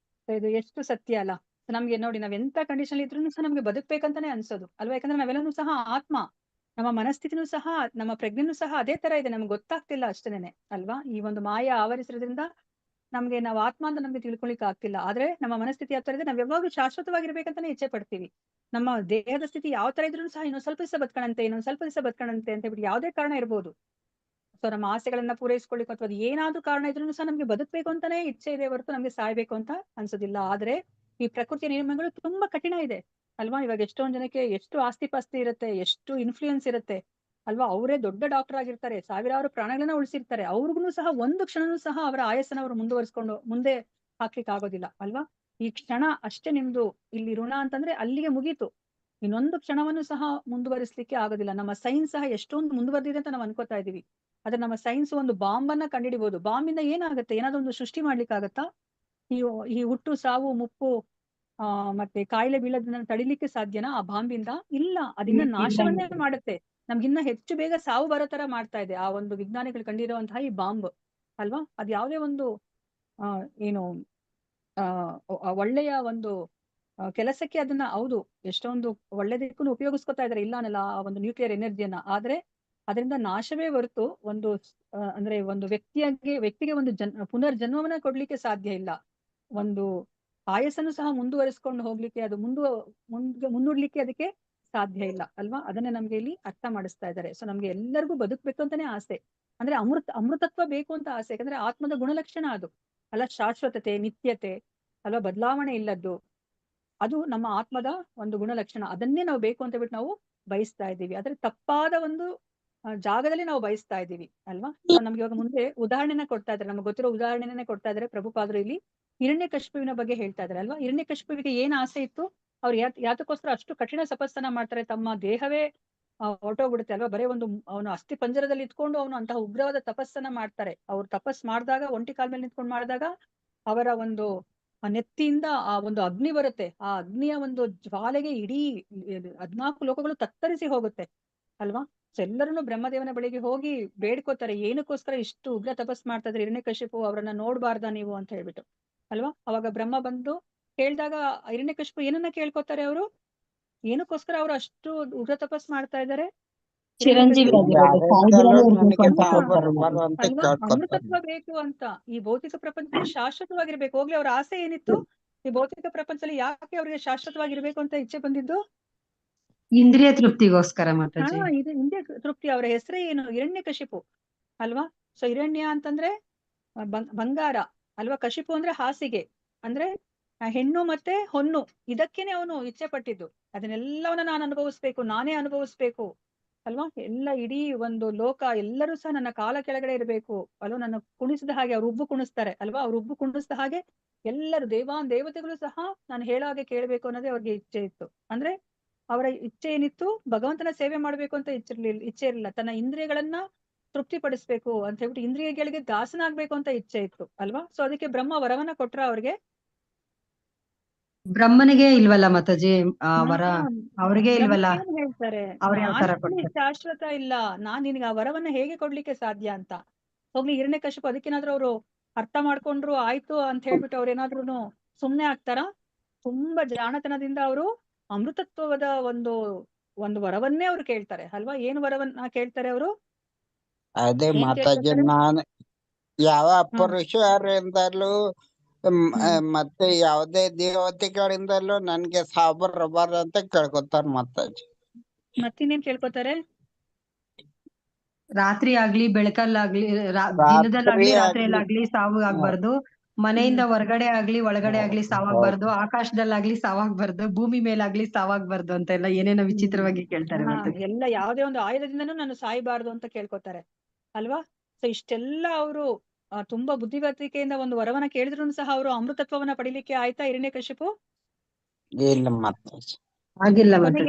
So ಇದು ಎಷ್ಟು ಸತ್ಯ ಅಲ್ಲ. So ನಮ್ಗೆ ನೋಡಿ, ನಾವ್ ಎಂತ ಕಂಡೀಷನ್ ಇದ್ರೂ ಸಹ ನಮ್ಗೆ ಬದುಕ್ಬೇಕಂತಾನೆ ಅನ್ಸೋದು ಅಲ್ವಾ? ಯಾಕಂದ್ರೆ ನಾವೆಲ್ಲನೂ ಸಹ ಆತ್ಮ, ನಮ್ಮ ಮನಸ್ಥಿತಿನೂ ಸಹ, ನಮ್ಮ ಪ್ರಜ್ಞೆನೂ ಸಹ ಅದೇ ತರ ಇದೆ, ನಮ್ಗೆ ಗೊತ್ತಾಗ್ತಿಲ್ಲ ಅಷ್ಟೇನೆ ಅಲ್ವಾ? ಈ ಒಂದು ಮಾಯ ಆವರಿಸಿರೋದ್ರಿಂದ ನಮ್ಗೆ ನಾವು ಆತ್ಮ ಅಂತ ನಮ್ಗೆ ತಿಳ್ಕೊಳಿಕ್ ಆಗ್ತಿಲ್ಲ. ಆದ್ರೆ ನಮ್ಮ ಮನಸ್ಥಿತಿ ಯಾವ ತರ ಇದೆ, ನಾವ್ ಯಾವಾಗ್ಲೂ ಶಾಶ್ವತವಾಗಿರ್ಬೇಕಂತಾನೆ ಇಚ್ಛೆ ಪಡ್ತೀವಿ. ನಮ್ಮ ದೇಹದ ಸ್ಥಿತಿ ಯಾವ ತರ ಇದ್ರೂ ಸಹ ಇನ್ನೊಂದ್ ಸ್ವಲ್ಪ ದಿವಸ ಬದುಕಣಂತೆ, ಇನ್ನೊಂದ್ ಸ್ವಲ್ಪ ದಿವಸ ಬದುಕಣಂತೆ ಅಂತ ಹೇಳ್ಬಿಟ್ಟು ಯಾವುದೇ ಕಾರಣ ಇರ್ಬೋದು. ಸೊ ನಮ್ಮ ಆಸೆಗಳನ್ನ ಪೂರೈಸ್ಕೊಳ್ಳಿಕ್ ಅಥವಾ ಅದು ಏನಾದ್ರೂ ಕಾರಣ ಇದ್ರೂ ಸಹ ನಮ್ಗೆ ಬದುಕ್ಬೇಕು ಅಂತಾನೆ ಇಚ್ಛೆ ಇದೆ ಹೊರತು ನಮ್ಗೆ ಸಾಯ್ಬೇಕು ಅಂತ ಅನ್ಸೋದಿಲ್ಲ. ಆದ್ರೆ ಈ ಪ್ರಕೃತಿಯ ನಿಯಮಗಳು ತುಂಬಾ ಕಠಿಣ ಇದೆ ಅಲ್ವಾ? ಇವಾಗ ಎಷ್ಟೊಂದ್ ಜನಕ್ಕೆ ಎಷ್ಟು ಆಸ್ತಿ ಪಾಸ್ತಿ ಇರುತ್ತೆ, ಎಷ್ಟು ಇನ್ಫ್ಲೂಯೆನ್ಸ್ ಇರುತ್ತೆ ಅಲ್ವಾ? ಅವರೇ ದೊಡ್ಡ ಡಾಕ್ಟರ್ ಆಗಿರ್ತಾರೆ, ಸಾವಿರಾರು ಪ್ರಾಣಗಳನ್ನ ಉಳಿಸಿರ್ತಾರೆ, ಅವ್ರಿಗೂ ಸಹ ಒಂದು ಕ್ಷಣನೂ ಸಹ ಅವರ ಆಯಸ್ಸನ್ನ ಅವರು ಮುಂದುವರಿಸ್ಕೊಂಡು ಮುಂದೆ ಹಾಕ್ಲಿಕ್ಕೆ ಆಗೋದಿಲ್ಲ ಅಲ್ವಾ? ಈ ಕ್ಷಣ ಅಷ್ಟೇ ನಿಮ್ದು ಇಲ್ಲಿ ಋಣ ಅಂತಂದ್ರೆ ಅಲ್ಲಿಗೆ ಮುಗೀತು. ಇನ್ನೊಂದು ಕ್ಷಣವನ್ನು ಸಹ ಮುಂದುವರಿಸ್ಲಿಕ್ಕೆ ಆಗೋದಿಲ್ಲ. ನಮ್ಮ ಸೈನ್ಸ್ ಸಹ ಎಷ್ಟೊಂದು ಮುಂದುವರೆದಿದೆ ಅಂತ ನಾವು ಅನ್ಕೋತಾ ಇದೀವಿ. ಆದ್ರೆ ನಮ್ಮ ಸೈನ್ಸ್ ಒಂದು ಬಾಂಬ್ ಅನ್ನ ಕಂಡಿಡಿಬಹುದು. ಬಾಂಬಿಂದ ಏನಾಗುತ್ತೆ? ಏನಾದ್ರು ಒಂದು ಸೃಷ್ಟಿ ಮಾಡ್ಲಿಕ್ಕೆ ಆಗತ್ತಾ? ಈ ಹುಟ್ಟು, ಸಾವು, ಮುಪ್ಪು ಮತ್ತೆ ಕಾಯಿಲೆ ಬೀಳೋದನ್ನ ತಡಿಲಿಕ್ಕೆ ಸಾಧ್ಯನಾ ಆ ಬಾಂಬಿಂದ? ಇಲ್ಲ. ಅದಿನ್ನ ನಾಶವನ್ನೇ ಮಾಡುತ್ತೆ. ನಮ್ಗಿನ್ನ ಹೆಚ್ಚು ಬೇಗ ಸಾವು ಬರೋ ತರ ಮಾಡ್ತಾ ಇದೆ ಆ ಒಂದು ವಿಜ್ಞಾನಿಗಳು ಕಂಡಿರುವಂತಹ ಈ ಬಾಂಬ್ ಅಲ್ವಾ? ಅದ್ ಯಾವುದೇ ಒಂದು ಏನು ಒಳ್ಳೆಯ ಒಂದು ಕೆಲಸಕ್ಕೆ ಅದನ್ನ ಹೌದು ಎಷ್ಟೊಂದು ಒಳ್ಳೆದಕ್ಕೂ ಉಪಯೋಗಿಸ್ಕೊತಾ ಇದಾರೆ, ಇಲ್ಲ ಅನ್ನಲ್ಲ ಆ ಒಂದು ನ್ಯೂಕ್ಲಿಯರ್ ಎನರ್ಜಿಯನ್ನ. ಆದ್ರೆ ಅದರಿಂದ ನಾಶವೇ ಹೊರತು ಒಂದು ಅಂದ್ರೆ ಒಂದು ವ್ಯಕ್ತಿಗೆ ಒಂದು ಪುನರ್ಜನ್ಮವನ್ನ ಕೊಡ್ಲಿಕ್ಕೆ ಸಾಧ್ಯ ಇಲ್ಲ. ಒಂದು ಆಯಸ್ಸನ್ನು ಸಹ ಮುಂದುವರಿಸ್ಕೊಂಡು ಹೋಗ್ಲಿಕ್ಕೆ, ಅದು ಮುನ್ನುಡ್ಲಿಕ್ಕೆ ಅದಕ್ಕೆ ಸಾಧ್ಯ ಇಲ್ಲ ಅಲ್ವಾ? ಅದನ್ನೇ ನಮ್ಗೆ ಇಲ್ಲಿ ಅರ್ಥ ಮಾಡಿಸ್ತಾ ಇದ್ದಾರೆ. ಸೊ ನಮ್ಗೆ ಎಲ್ಲರಿಗೂ ಬದುಕ್ಬೇಕು ಅಂತಾನೆ ಆಸೆ, ಅಂದ್ರೆ ಅಮೃತತ್ವ ಬೇಕು ಅಂತ ಆಸೆ. ಯಾಕಂದ್ರೆ ಆತ್ಮದ ಗುಣಲಕ್ಷಣ ಅದು ಅಲ್ಲ, ಶಾಶ್ವತತೆ, ನಿತ್ಯತೆ ಅಲ್ವಾ, ಬದಲಾವಣೆ ಇಲ್ಲದ್ದು, ಅದು ನಮ್ಮ ಆತ್ಮದ ಒಂದು ಗುಣಲಕ್ಷಣ. ಅದನ್ನೇ ನಾವು ಬೇಕು ಅಂತ ಬಿಟ್ಟು ನಾವು ಬಯಸ್ತಾ ಇದ್ದೀವಿ. ಆದ್ರೆ ತಪ್ಪಾದ ಒಂದು ಜಾಗದಲ್ಲಿ ನಾವು ಬಯಸ್ತಾ ಇದ್ದೀವಿ ಅಲ್ವಾ? ಸೊ ನಮ್ಗೆ ಇವಾಗ ಮುಂದೆ ಉದಾಹರಣೆನ ಕೊಡ್ತಾ ಇದ್ದಾರೆ, ನಮ್ಗೆ ಗೊತ್ತಿರೋ ಉದಾಹರಣೆನೇ ಕೊಡ್ತಾ ಇದ್ದಾರೆ ಪ್ರಭುಪಾದರು ಇಲ್ಲಿ. ಹಿರಣ್ಯಕಶಿಪುವಿನ ಬಗ್ಗೆ ಹೇಳ್ತಾ ಇದ್ದಾರೆ ಅಲ್ವಾ? ಹಿರಣ್ಯಕಶಿಪುವಿಗೆ ಏನ್ ಆಸೆ ಇತ್ತು? ಅವ್ರು ಯಾತಕ್ಕೋಸ್ಕರ ಅಷ್ಟು ಕಠಿಣ ತಪಸ್ಸನ್ನ ಮಾಡ್ತಾರೆ? ತಮ್ಮ ದೇಹವೇ ಹೊರಟೋಗ್ಬಿಡುತ್ತೆ ಅಲ್ವಾ? ಬರೇ ಒಂದು ಅವನು ಅಸ್ಥಿ ಪಂಜರದಲ್ಲಿ ಇಟ್ಕೊಂಡು ಅವನು ಅಂತಹ ಉಗ್ರವಾದ ತಪಸ್ಸನ್ನ ಮಾಡ್ತಾರೆ. ಅವ್ರು ತಪಸ್ ಮಾಡಿದಾಗ, ಒಂಟಿ ಕಾಲ್ ಮೇಲೆ ನಿಂತ್ಕೊಂಡು ಮಾಡಿದಾಗ ಅವರ ಒಂದು ನೆತ್ತಿಯಿಂದ ಆ ಒಂದು ಅಗ್ನಿ ಬರುತ್ತೆ. ಆ ಅಗ್ನಿಯ ಒಂದು ಜ್ವಾಲೆಗೆ ಇಡೀ 14 ಲೋಕಗಳು ತತ್ತರಿಸಿ ಹೋಗುತ್ತೆ ಅಲ್ವಾ? ಸೊ ಎಲ್ಲರನ್ನು ಬ್ರಹ್ಮದೇವನ ಬಳಿಗೆ ಹೋಗಿ ಬೇಡ್ಕೋತಾರೆ, ಏನಕ್ಕೋಸ್ಕರ ಇಷ್ಟು ಉಗ್ರ ತಪಸ್ ಮಾಡ್ತಾ ಇದ್ರೆ ಹಿರಣ್ಯಕಶಿಪು, ಅವರನ್ನ ನೋಡ್ಬಾರ್ದಾ ನೀವು ಅಂತ ಹೇಳ್ಬಿಟ್ಟು ಅಲ್ವಾ? ಅವಾಗ ಬ್ರಹ್ಮ ಬಂದು ಕೇಳಿದಾಗ ಹಿರಣ್ಯಕಶಿಪು ಏನನ್ನ ಕೇಳ್ಕೊತಾರೆ? ಅವರು ಏನಕ್ಕೋಸ್ಕರ ಅವ್ರು ಅಷ್ಟು ಉಗ್ರ ತಪಸ್ ಮಾಡ್ತಾ ಇದ್ದಾರೆ? ನನಗೆ ಸಾವು ಬರಬಾರ್ದು ಅಂತ ಅಲ್ವಾ? ಅಮೃತತ್ವ ಬೇಕು ಅಂತ, ಈ ಭೌತಿಕ ಪ್ರಪಂಚದಲ್ಲಿ ಶಾಶ್ವತವಾಗಿರ್ಬೇಕು. ಹೋಗ್ಲಿ, ಅವ್ರ ಆಸೆ ಏನಿತ್ತು? ಈ ಭೌತಿಕ ಪ್ರಪಂಚದಲ್ಲಿ ಯಾಕೆ ಅವ್ರಿಗೆ ಶಾಶ್ವತವಾಗಿರ್ಬೇಕು ಅಂತ ಇಚ್ಛೆ ಬಂದಿದ್ದು? ಇಂದ್ರಿಯ ತೃಪ್ತಿಗೋಸ್ಕರ ಮಾತಾಜಿ. ಇದು ಇಂದ್ರಿಯ ತೃಪ್ತಿ. ಅವರ ಹೆಸರೇ ಏನು? ಹಿರಣ್ಯಕಶಿಪು ಅಲ್ವಾ? ಸೊ ಹಿರಣ್ಯ ಅಂತಂದ್ರೆ ಬಂಗಾರ ಅಲ್ವಾ? ಕಶಿಪು ಅಂದ್ರೆ ಹಾಸಿಗೆ, ಅಂದ್ರೆ ಹೆಣ್ಣು ಮತ್ತೆ ಹೊನ್ನು. ಇದಕ್ಕೇನೆ ಅವನು ಇಚ್ಛೆ ಪಟ್ಟಿದ್ದು. ಅದನ್ನೆಲ್ಲವನ್ನ ನಾನು ಅನುಭವಿಸ್ಬೇಕು, ನಾನೇ ಅನುಭವಿಸ್ಬೇಕು ಅಲ್ವಾ? ಎಲ್ಲ ಇಡೀ ಒಂದು ಲೋಕ ಎಲ್ಲರೂ ಸಹ ನನ್ನ ಕಾಲ ಕೆಳಗಡೆ ಇರಬೇಕು ಅಲ್ವಾ? ನನ್ನ ಕುಣಿಸಿದ ಹಾಗೆ ಅವ್ರು ಉಬ್ಬು ಕುಣಿಸ್ತಾರೆ ಅಲ್ವಾ? ಅವ್ರು ಉಬ್ಬು ಕುಣಿಸಿದ ಹಾಗೆ ಎಲ್ಲರೂ ದೇವತೆಗಳು ಸಹ ನಾನು ಹೇಳೋ ಹಾಗೆ ಕೇಳಬೇಕು ಅನ್ನೋದೇ ಅವ್ರಿಗೆ ಇಚ್ಛೆ ಇತ್ತು. ಅಂದ್ರೆ ಅವರ ಇಚ್ಛೆ ಏನಿತ್ತು? ಭಗವಂತನ ಸೇವೆ ಮಾಡ್ಬೇಕು ಅಂತ ಇಚ್ಛೆ ಇರಲಿಲ್ಲ. ತನ್ನ ಇಂದ್ರಿಯಗಳನ್ನ ತೃಪ್ತಿಪಡಿಸ್ಬೇಕು ಅಂತ ಹೇಳ್ಬಿಟ್ಟು ಇಂದ್ರಿಯಗಳಿಗೆ ದಾಸನಾಗ್ಬೇಕು ಅಂತ ಇಚ್ಛೆ ಇತ್ತು ಅಲ್ವಾ? ಸೊ ಅದಕ್ಕೆ ಬ್ರಹ್ಮ ವರವನ್ನ ಕೊಟ್ರ ಅವ್ರಿಗೆ? ಬ್ರಹ್ಮನಿಗೆ ಇಲ್ವಲ್ಲ ಮಾತಾಜಿ ವರ? ಅವ್ರಿಗೆ ಇಲ್ವಲ್ಲ? ಏನ್ ಹೇಳ್ತಾರೆ? ಅವ್ರ ಯಾವ ತರ ಕೊಡ್ತಾರೆ? ಶಾಶ್ವತ ಇಲ್ಲ, ನಾನ್ ನಿನ್ಗೆ ಆ ವರವನ್ನ ಹೇಗೆ ಕೊಡ್ಲಿಕ್ಕೆ ಸಾಧ್ಯ ಅಂತ. ಹೋಗ್ಲಿ, ಹಿರಣ್ಯಕಶಿಪು ಅದಕ್ಕೇನಾದ್ರೂ ಅವರು ಅರ್ಥ ಮಾಡ್ಕೊಂಡ್ರು ಆಯ್ತು ಅಂತ ಹೇಳ್ಬಿಟ್ಟು ಅವ್ರ ಏನಾದ್ರು ಸುಮ್ನೆ ಆಗ್ತಾರ? ತುಂಬಾ ಜಾಣತನದಿಂದ ಅವರು ಅಮೃತತ್ವದ ಒಂದು ವರವನ್ನೇ ಅವ್ರು ಕೇಳ್ತಾರೆ ಅಲ್ವಾ? ಏನು ವರವನ್ನ ಕೇಳ್ತಾರೆ ಅವರು? ಅದೇ ಮಾತಾಜಿ, ನಾನು ಯಾವ ಪುರುಷರಿಂದಲೂ ಮತ್ತೆ ಯಾವುದೇ ದೇವತೆಗಳಿಂದಲೂ ನನ್ಗೆ ಸಾವು ಬರಬಾರ್ದು ಅಂತ ಕೇಳ್ಕೊತಾರ ಮಾತಾಜಿ. ಮತ್ತಿನ್ನೇನ್ ಕೇಳ್ಕೊತಾರೆ? ರಾತ್ರಿ ಆಗ್ಲಿ ಬೆಳಕಲ್ಲಾಗ್ಲಿ, ದಿನದಲ್ಲಾಗ್ಲಿ ರಾತ್ರಿಯಲ್ಲಾಗ್ಲಿ ಸಾವು ಆಗ್ಬಾರ್ದು. ಮನೆಯಿಂದ ಹೊರಗಡೆ ಆಗ್ಲಿ ಒಳಗಡೆ ಆಗ್ಲಿ ಸಾವಾಗ್ಬಾರ್ದು. ಆಕಾಶದಲ್ಲಾಗ್ಲಿ ಸಾವಾಗ್ಬಾರ್ದು. ಭೂಮಿ ಮೇಲಾಗ್ಲಿ ಸಾವಾಗ್ಬಾರ್ದು ಅಂತ ಎಲ್ಲ ಏನೇನೋ ವಿಚಿತ್ರವಾಗಿ ಕೇಳ್ತಾರೆ. ಎಲ್ಲ ಯಾವುದೇ ಒಂದು ಆಯುಧದಿಂದನೂ ನಾನು ಸಾಯ್ಬಾರ್ದು ಅಂತ ಕೇಳ್ಕೊತಾರೆ ಅಲ್ವಾ? ಸೊ ಇಷ್ಟೆಲ್ಲ ಅವರು ತುಂಬಾ ಬುದ್ಧಿವರ್ತಿಕೆಯಿಂದ ಒಂದು ವರವನ್ನ ಕೇಳಿದ್ರು ಸಹ ಅವರು ಅಮೃತತ್ವವನ್ನ ಪಡಿಲಿಕ್ಕೆ ಆಯ್ತಾ ಹಿರಣ್ಯಕಶಿಪು? ಇಲ್ಲ ಮಾತಾಜಿ. ಆಗಿಲ್ಲ ಮತ್ತೆ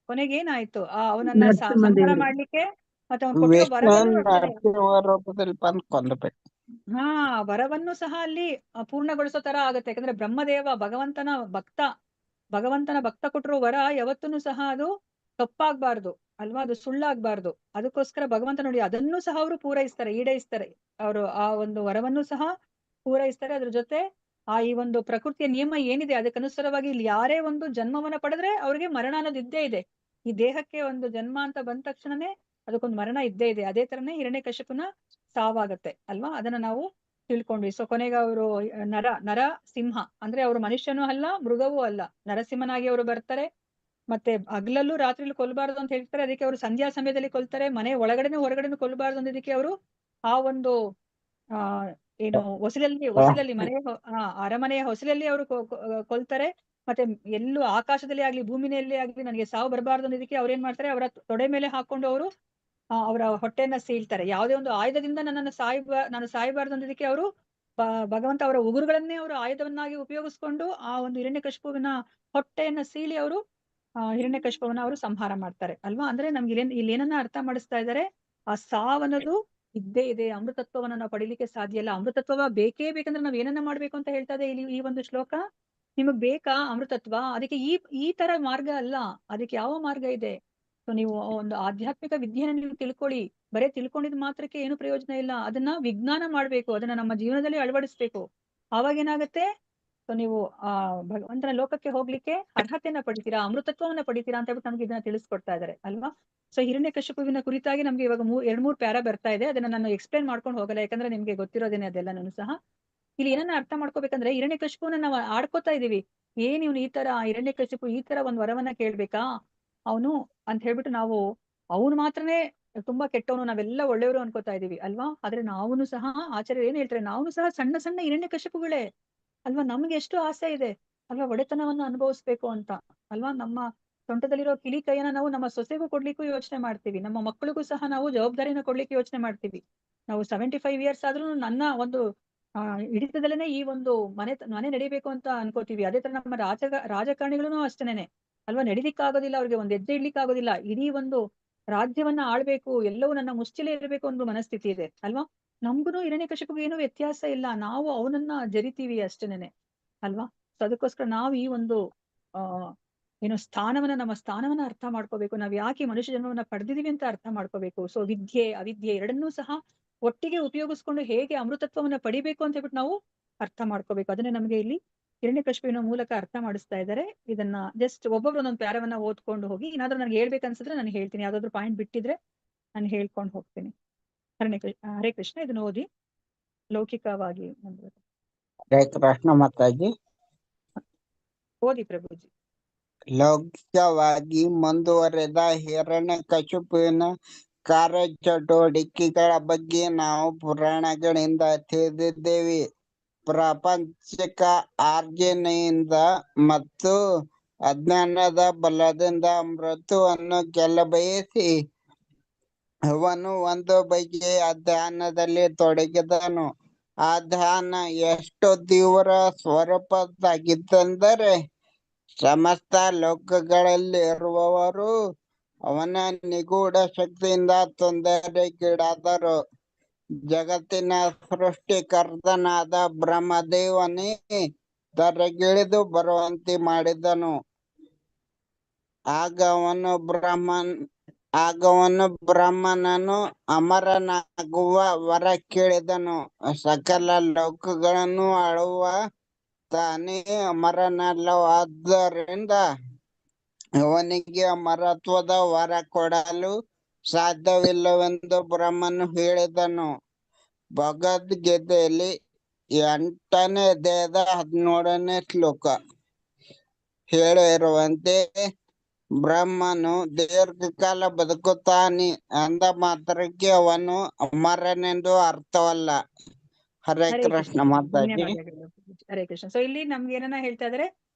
ಕೊನೆಗೇನಾಯ್ತು ಅವನನ್ನ ಸಂಹಾರ ನರಸಿಂಹದೇವರು ಮಾಡ್ಲಿಕ್ಕೆ ಮತ್ತೆ ಅವ್ನು ಕೊಟ್ಟಿರೋ ವಿಷ್ಣು ವರವನ್ನು ನೋಡ್ತಾರೆ. ನರಸಿಂಹ ರೂಪದಲ್ಲಿ ಬಂದು ಕೊಂದಬೇಕು. ಹಾ, ವರವನ್ನು ಸಹ ಅಲ್ಲಿ ಪೂರ್ಣಗೊಳಿಸೋ ತರ ಆಗತ್ತೆ. ಯಾಕಂದ್ರೆ ಬ್ರಹ್ಮದೇವ ಭಗವಂತನ ಭಕ್ತ ಕೊಟ್ಟಿರೋ ವರ ಯಾವತ್ತೂ ಸಹ ಅದು ತಪ್ಪಾಗ್ಬಾರ್ದು ಅಲ್ವಾ, ಅದು ಸುಳ್ಳಾಗ್ಬಾರ್ದು. ಅದಕ್ಕೋಸ್ಕರ ಭಗವಂತ ನೋಡಿ ಅದನ್ನು ಸಹ ಅವರು ಈಡೇರಿಸ್ತಾರೆ. ಅವರು ಆ ಒಂದು ವರವನ್ನು ಸಹ ಪೂರೈಸ್ತಾರೆ. ಅದ್ರ ಜೊತೆ ಈ ಒಂದು ಪ್ರಕೃತಿಯ ನಿಯಮ ಏನಿದೆ ಅದಕ್ಕನುಸಾರವಾಗಿ ಇಲ್ಲಿ ಯಾರೇ ಒಂದು ಜನ್ಮವನ್ನ ಪಡೆದ್ರೆ ಅವ್ರಿಗೆ ಮರಣ ಅನ್ನೋದು ಇದ್ದೇ ಇದೆ. ಈ ದೇಹಕ್ಕೆ ಒಂದು ಜನ್ಮ ಅಂತ ಬಂದ ತಕ್ಷಣನೇ ಅದಕ್ಕೊಂದು ಮರಣ ಇದ್ದೇ ಇದೆ. ಅದೇ ತರನೇ ಹಿರಣ್ಯಕಶಿಪುನ ಸಾವಾಗತ್ತೆ ಅಲ್ವಾ, ಅದನ್ನ ನಾವು ತಿಳ್ಕೊಂಡ್ವಿ. ಸೊ ಕೊನೆಗೆ ಅವರು ನರ ಸಿಂಹ ಅಂದ್ರೆ ಅವರು ಮನುಷ್ಯನೂ ಅಲ್ಲ ಮೃಗವೂ ಅಲ್ಲ, ನರಸಿಂಹನಾಗಿ ಅವರು ಬರ್ತಾರೆ. ಮತ್ತೆ ಹಗಲಲ್ಲೂ ರಾತ್ರಿಲೂ ಕೊಲ್ಲಬಾರದು ಅಂತ ಹೇಳ್ತಾರೆ. ಅದಕ್ಕೆ ಅವರು ಸಂಧ್ಯಾ ಸಮಯದಲ್ಲಿ ಕೊಲ್ತಾರೆ. ಮನೆ ಒಳಗಡೆನೂ ಹೊರಗಡೆನೂ ಕೊಲ್ಲಬಾರದು ಅನ್ನೋದಕ್ಕೆ ಅವರು ಆ ಒಂದು ಆ ಏನು ಹೊಸಿಲಲ್ಲಿ ಅರಮನೆಯ ಹೊಸಿಲಲ್ಲಿ ಅವರು ಕೊಲ್ತಾರೆ. ಮತ್ತೆ ಎಲ್ಲೂ ಆಕಾಶದಲ್ಲಿ ಆಗ್ಲಿ ಭೂಮಿನಲ್ಲಿ ಆಗ್ಲಿ ನನಗೆ ಸಾವು ಬರಬಾರದು ಅನ್ನೋದಕ್ಕೆ ಅವ್ರು ಏನ್ ಮಾಡ್ತಾರೆ, ಅವರ ತೊಡೆ ಮೇಲೆ ಹಾಕೊಂಡು ಅವರು ಅವರ ಹೊಟ್ಟೆಯನ್ನ ಸೀಳ್ತಾರೆ. ಯಾವುದೇ ಒಂದು ಆಯುಧದಿಂದ ನಾನು ಸಾಯಬಾರದು ಅನ್ನೋದಕ್ಕೆ ಅವರು ಭಗವಂತ ಅವರ ಉಗುರುಗಳನ್ನೇ ಅವರು ಆಯುಧವನ್ನಾಗಿ ಉಪಯೋಗಿಸ್ಕೊಂಡು ಆ ಒಂದು ಹಿರಣ್ಯಕಶಿಪುವಿನ ಹೊಟ್ಟೆಯನ್ನ ಸೀಳಿ ಅವರು ಹಿರಣ್ಯಕಶಿಪುವನ್ನ ಅವರು ಸಂಹಾರ ಮಾಡ್ತಾರೆ ಅಲ್ವಾ. ಅಂದ್ರೆ ನಮ್ಗೆ ಇಲ್ಲಿ ಏನನ್ನ ಅರ್ಥ ಮಾಡಿಸ್ತಾ ಇದ್ದಾರೆ, ಆ ಸಾವನ್ನೋದು ಇದ್ದೇ ಇದೆ. ಅಮೃತತ್ವವನ್ನ ನಾವು ಪಡಿಲಿಕ್ಕೆ ಸಾಧ್ಯ ಇಲ್ಲ. ಅಮೃತತ್ವ ಬೇಕೇ ಬೇಕಂದ್ರೆ ನಾವ್ ಏನನ್ನ ಮಾಡ್ಬೇಕು ಅಂತ ಹೇಳ್ತಾ ಇದೆ ಇಲ್ಲಿ ಈ ಒಂದು ಶ್ಲೋಕ. ನಿಮಗ್ ಬೇಕಾ ಅಮೃತತ್ವ? ಅದಕ್ಕೆ ಈ ತರ ಮಾರ್ಗ ಅಲ್ಲ, ಅದಕ್ಕೆ ಯಾವ ಮಾರ್ಗ ಇದೆ. ಸೊ ನೀವು ಒಂದು ಆಧ್ಯಾತ್ಮಿಕ ವಿದ್ಯೆಯನ್ನು ನೀವು ತಿಳ್ಕೊಳ್ಳಿ. ಬರೇ ತಿಳ್ಕೊಂಡಿದ್ ಮಾತ್ರಕ್ಕೆ ಏನು ಪ್ರಯೋಜನ ಇಲ್ಲ. ಅದನ್ನ ವಿಜ್ಞಾನ ಮಾಡ್ಬೇಕು, ಅದನ್ನ ನಮ್ಮ ಜೀವನದಲ್ಲಿ ಅಳವಡಿಸ್ಬೇಕು. ಆವಾಗ ಏನಾಗುತ್ತೆ, ಸೊ ನೀವು ಭಗವಂತನ ಲೋಕಕ್ಕೆ ಹೋಗ್ಲಿಕ್ಕೆ ಅರ್ಹತೆಯನ್ನ ಪಡಿತೀರಾ, ಅಮೃತತ್ವವನ್ನ ಪಡಿತೀರಾ ಅಂತ ಹೇಳ್ಬಿಟ್ಟು ನಮ್ಗೆ ಇದನ್ನ ತಿಳಿಸ್ಕೊಡ್ತಾ ಇದ್ದಾರೆ ಅಲ್ವಾ. ಸೊ ಹಿರಣ್ಯಕಶಿಪುವಿನ ಕುರಿತಾಗಿ ನಮ್ಗೆ ಇವಾಗ 2-3 ಪ್ಯಾರಾ ಬರ್ತಾ ಇದೆ. ಅದನ್ನ ನಾನು ಎಕ್ಸ್ಪ್ಲೇನ್ ಮಾಡ್ಕೊಂಡು ಹೋಗಲ್ಲ, ಯಾಕಂದ್ರೆ ನಿಮ್ಗೆ ಗೊತ್ತಿರೋದೇನೆ ಅದೆಲ್ಲನೂ ಸಹ. ಇಲ್ಲಿ ಏನನ್ನ ಅರ್ಥ ಮಾಡ್ಕೋಬೇಕಂದ್ರೆ ಹಿರಣ್ಯಕಶಿಪುವನ್ನ ನಾವು ಆಡ್ಕೋತಾ ಇದೀವಿ. ಏನ್ ಇವ್ನು ಈ ತರ ಹಿರಣ್ಯಕಶಿಪು ಈ ತರ ಒಂದ್ ವರವನ್ನ ಕೇಳ್ಬೇಕಾ ಅವನು ಅಂತ ಹೇಳ್ಬಿಟ್ಟು ನಾವು ಅವನು ಮಾತ್ರನೇ ತುಂಬಾ ಕೆಟ್ಟವನು, ನಾವೆಲ್ಲ ಒಳ್ಳೆಯವರು ಅನ್ಕೋತಾ ಇದೀವಿ ಅಲ್ವಾ. ಆದ್ರೆ ನಾವುನು ಸಹ ಆಚಾರ್ಯರು ಏನ್ ಹೇಳ್ತಾರೆ, ನಾವು ಸಹ ಸಣ್ಣ ಸಣ್ಣ ಹಿರಣ್ಯಕಶಿಪುಗಳೇ ಅಲ್ವಾ. ನಮ್ಗೆ ಎಷ್ಟು ಆಸೆ ಇದೆ ಅಲ್ವಾ ಒಡೆತನವನ್ನು ಅನುಭವಿಸ್ಬೇಕು ಅಂತ ಅಲ್ವಾ. ನಮ್ಮ ಸೊಂಟದಲ್ಲಿರೋ ಕಿಲಿ ಕೈಯನ್ನ ನಾವು ನಮ್ಮ ಸೊಸೆಗೂ ಕೊಡ್ಲಿಕ್ಕೂ ಯೋಚನೆ ಮಾಡ್ತೀವಿ, ನಮ್ಮ ಮಕ್ಕಳಿಗೂ ಸಹ ನಾವು ಜವಾಬ್ದಾರಿನ ಕೊಡ್ಲಿಕ್ಕೆ ಯೋಚನೆ ಮಾಡ್ತೀವಿ. ನಾವು 75 ಇಯರ್ಸ್ ಆದ್ರೂ ನನ್ನ ಒಂದು ಹಿಡಿತದಲ್ಲೇನೆ ಈ ಒಂದು ಮನೆ ನಡಿಬೇಕು ಅಂತ ಅನ್ಕೋತೀವಿ. ಅದೇ ತರ ನಮ್ಮ ರಾಜಕಾರಣಿಗಳೂ ಅಷ್ಟೇನೆ ಅಲ್ವಾ. ನಡಿಲಿಕ್ಕಾಗೋದಿಲ್ಲ, ಅವ್ರಿಗೆ ಒಂದ್ ಹೆಜ್ಜೆ ಇಡ್ಲಿಕ್ಕೆ ಆಗೋದಿಲ್ಲ. ಇಡೀ ಒಂದು ರಾಜ್ಯವನ್ನ ಆಳ್ಬೇಕು, ಎಲ್ಲವೂ ನನ್ನ ಮುಷ್ಟಿಲೇ ಇರಬೇಕು ಒಂದು ಮನಸ್ಥಿತಿ ಇದೆ ಅಲ್ವಾ. ನಮ್ಗುನು ಹಿರಣ್ಯಕಶಿಪುಗೂ ಏನು ವ್ಯತ್ಯಾಸ ಇಲ್ಲ, ನಾವು ಅವನನ್ನ ಜರಿತೀವಿ ಅಷ್ಟೇನೆ ಅಲ್ವಾ. ಸೊ ಅದಕ್ಕೋಸ್ಕರ ನಾವು ಈ ಒಂದು ಏನು ನಮ್ಮ ಸ್ಥಾನವನ್ನ ಅರ್ಥ ಮಾಡ್ಕೋಬೇಕು. ನಾವ್ ಯಾಕೆ ಮನುಷ್ಯ ಜನ್ಮವನ್ನ ಪಡೆದಿದೀವಿ ಅಂತ ಅರ್ಥ ಮಾಡ್ಕೋಬೇಕು. ಸೊ ವಿದ್ಯೆ ಅವಿದ್ಯೆ ಎರಡನ್ನೂ ಸಹ ಒಟ್ಟಿಗೆ ಉಪಯೋಗಿಸ್ಕೊಂಡು ಹೇಗೆ ಅಮೃತತ್ವವನ್ನ ಪಡಿಬೇಕು ಅಂತ ಹೇಳ್ಬಿಟ್ಟು ನಾವು ಅರ್ಥ ಮಾಡ್ಕೋಬೇಕು. ಅದನ್ನೇ ನಮ್ಗೆ ಇಲ್ಲಿ ಹಿರಣ್ಯಕಶಿಪುವಿನ ಮೂಲಕ ಅರ್ಥ ಮಾಡಿಸ್ತಾ ಇದ್ದಾರೆ. ಇದನ್ನ ಜಸ್ಟ್ ಒಬ್ಬೊಬ್ರು ಒಂದೊಂದು ಪ್ಯಾರವನ್ನ ಓದ್ಕೊಂಡು ಹೋಗಿ, ಏನಾದ್ರೂ ನನಗೆ ಹೇಳ್ಬೇಕನ್ಸಿದ್ರೆ ನಾನು ಹೇಳ್ತೀನಿ, ಯಾವ್ದಾದ್ರು ಪಾಯಿಂಟ್ ಬಿಟ್ಟಿದ್ರೆ ನಾನು ಹೇಳ್ಕೊಂಡು ಹೋಗ್ತೀನಿ. ಹರೇ ಕೃಷ್ಣ. ಇದನ್ನ ಓದಿ ಲೌಕಿಕವಾಗಿ ಹರೇ ಕೃಷ್ಣ ಮಾತಾಜಿ. ಓದಿ ಪ್ರಭುಜಿ. ಲೌಕಿಕವಾಗಿ ಮುಂದುವರೆದ ಹಿರಣ್ಯಕಶಿಪುವಿನ ಕಾರ್ಯಚಟುವಟಿಕೆಗಳ ಬಗ್ಗೆ ನಾವು ಪುರಾಣಗಳಿಂದ ತಿಳಿದಿದ್ದೇವೆ. ಪ್ರಾಪಂಚಿಕ ಆರ್ಜನೆಯಿಂದ ಮತ್ತು ಅಜ್ಞಾನದ ಬಲದಿಂದ ಮೃತ್ಯುವನ್ನು ಗೆಲ್ಲಬಯಸಿ ಅವನು ಒಂದು ಬಗೆಯ ಧ್ಯಾನದಲ್ಲಿ ತೊಡಗಿದನು. ಆ ಧ್ಯಾನ ಎಷ್ಟು ತೀವ್ರ ಸ್ವರೂಪದ್ದಾಗಿತ್ತೆಂದರೆ ಸಮಸ್ತ ಲೋಕಗಳಲ್ಲಿರುವವರು ಅವನ ನಿಗೂಢ ಶಕ್ತಿಯಿಂದ ತೊಂದರೆಗೀಡಾದರು. ಜಗತ್ತಿನ ಸೃಷ್ಟಿಕರ್ತನಾದ ಬ್ರಹ್ಮದೇವನೇ ಧರೆಗಿಳಿದು ಬರುವಂತೆ ಮಾಡಿದನು. ಆಗ ಅವನು ಬ್ರಹ್ಮನನ್ನು ಅಮರನಾಗುವ ವರ ಕೇಳಿದನು. ಸಕಲ ಲೋಕಗಳನ್ನು ಆಳುವ ತಾನೇ ಅಮರನಲ್ಲವಾದ್ದರಿಂದ ಅವನಿಗೆ ಅಮರತ್ವದ ವರ ಕೊಡಲು ಸಾಧ್ಯವಿಲ್ಲವೆಂದು ಬ್ರಹ್ಮನು ಹೇಳಿದನು. ಭಗವದ್ಗೀತೆಯಲ್ಲಿ 8ನೇ ಅಧ್ಯಾಯದ 17ನೇ ಶ್ಲೋಕ ಹೇಳಿರುವಂತೆ ಬ್ರಹ್ಮನು ದೀರ್ಘಕಾಲ ಬದುಕುತ್ತಾನೆ ಅಂದ ಮಾತ್ರಕ್ಕೆ ಅವನು ಅಮರನೆಂದು ಅರ್ಥವಲ್ಲ. ಹರೇ ಕೃಷ್ಣ ಮಾತಾಜಿ. ಹರೇ ಕೃಷ್ಣ. ಸೊ ಇಲ್ಲಿ ನಮ್ಗೆ ಏನನ್ನ ಹೇಳ್ತಾ ಇದಾರೆ,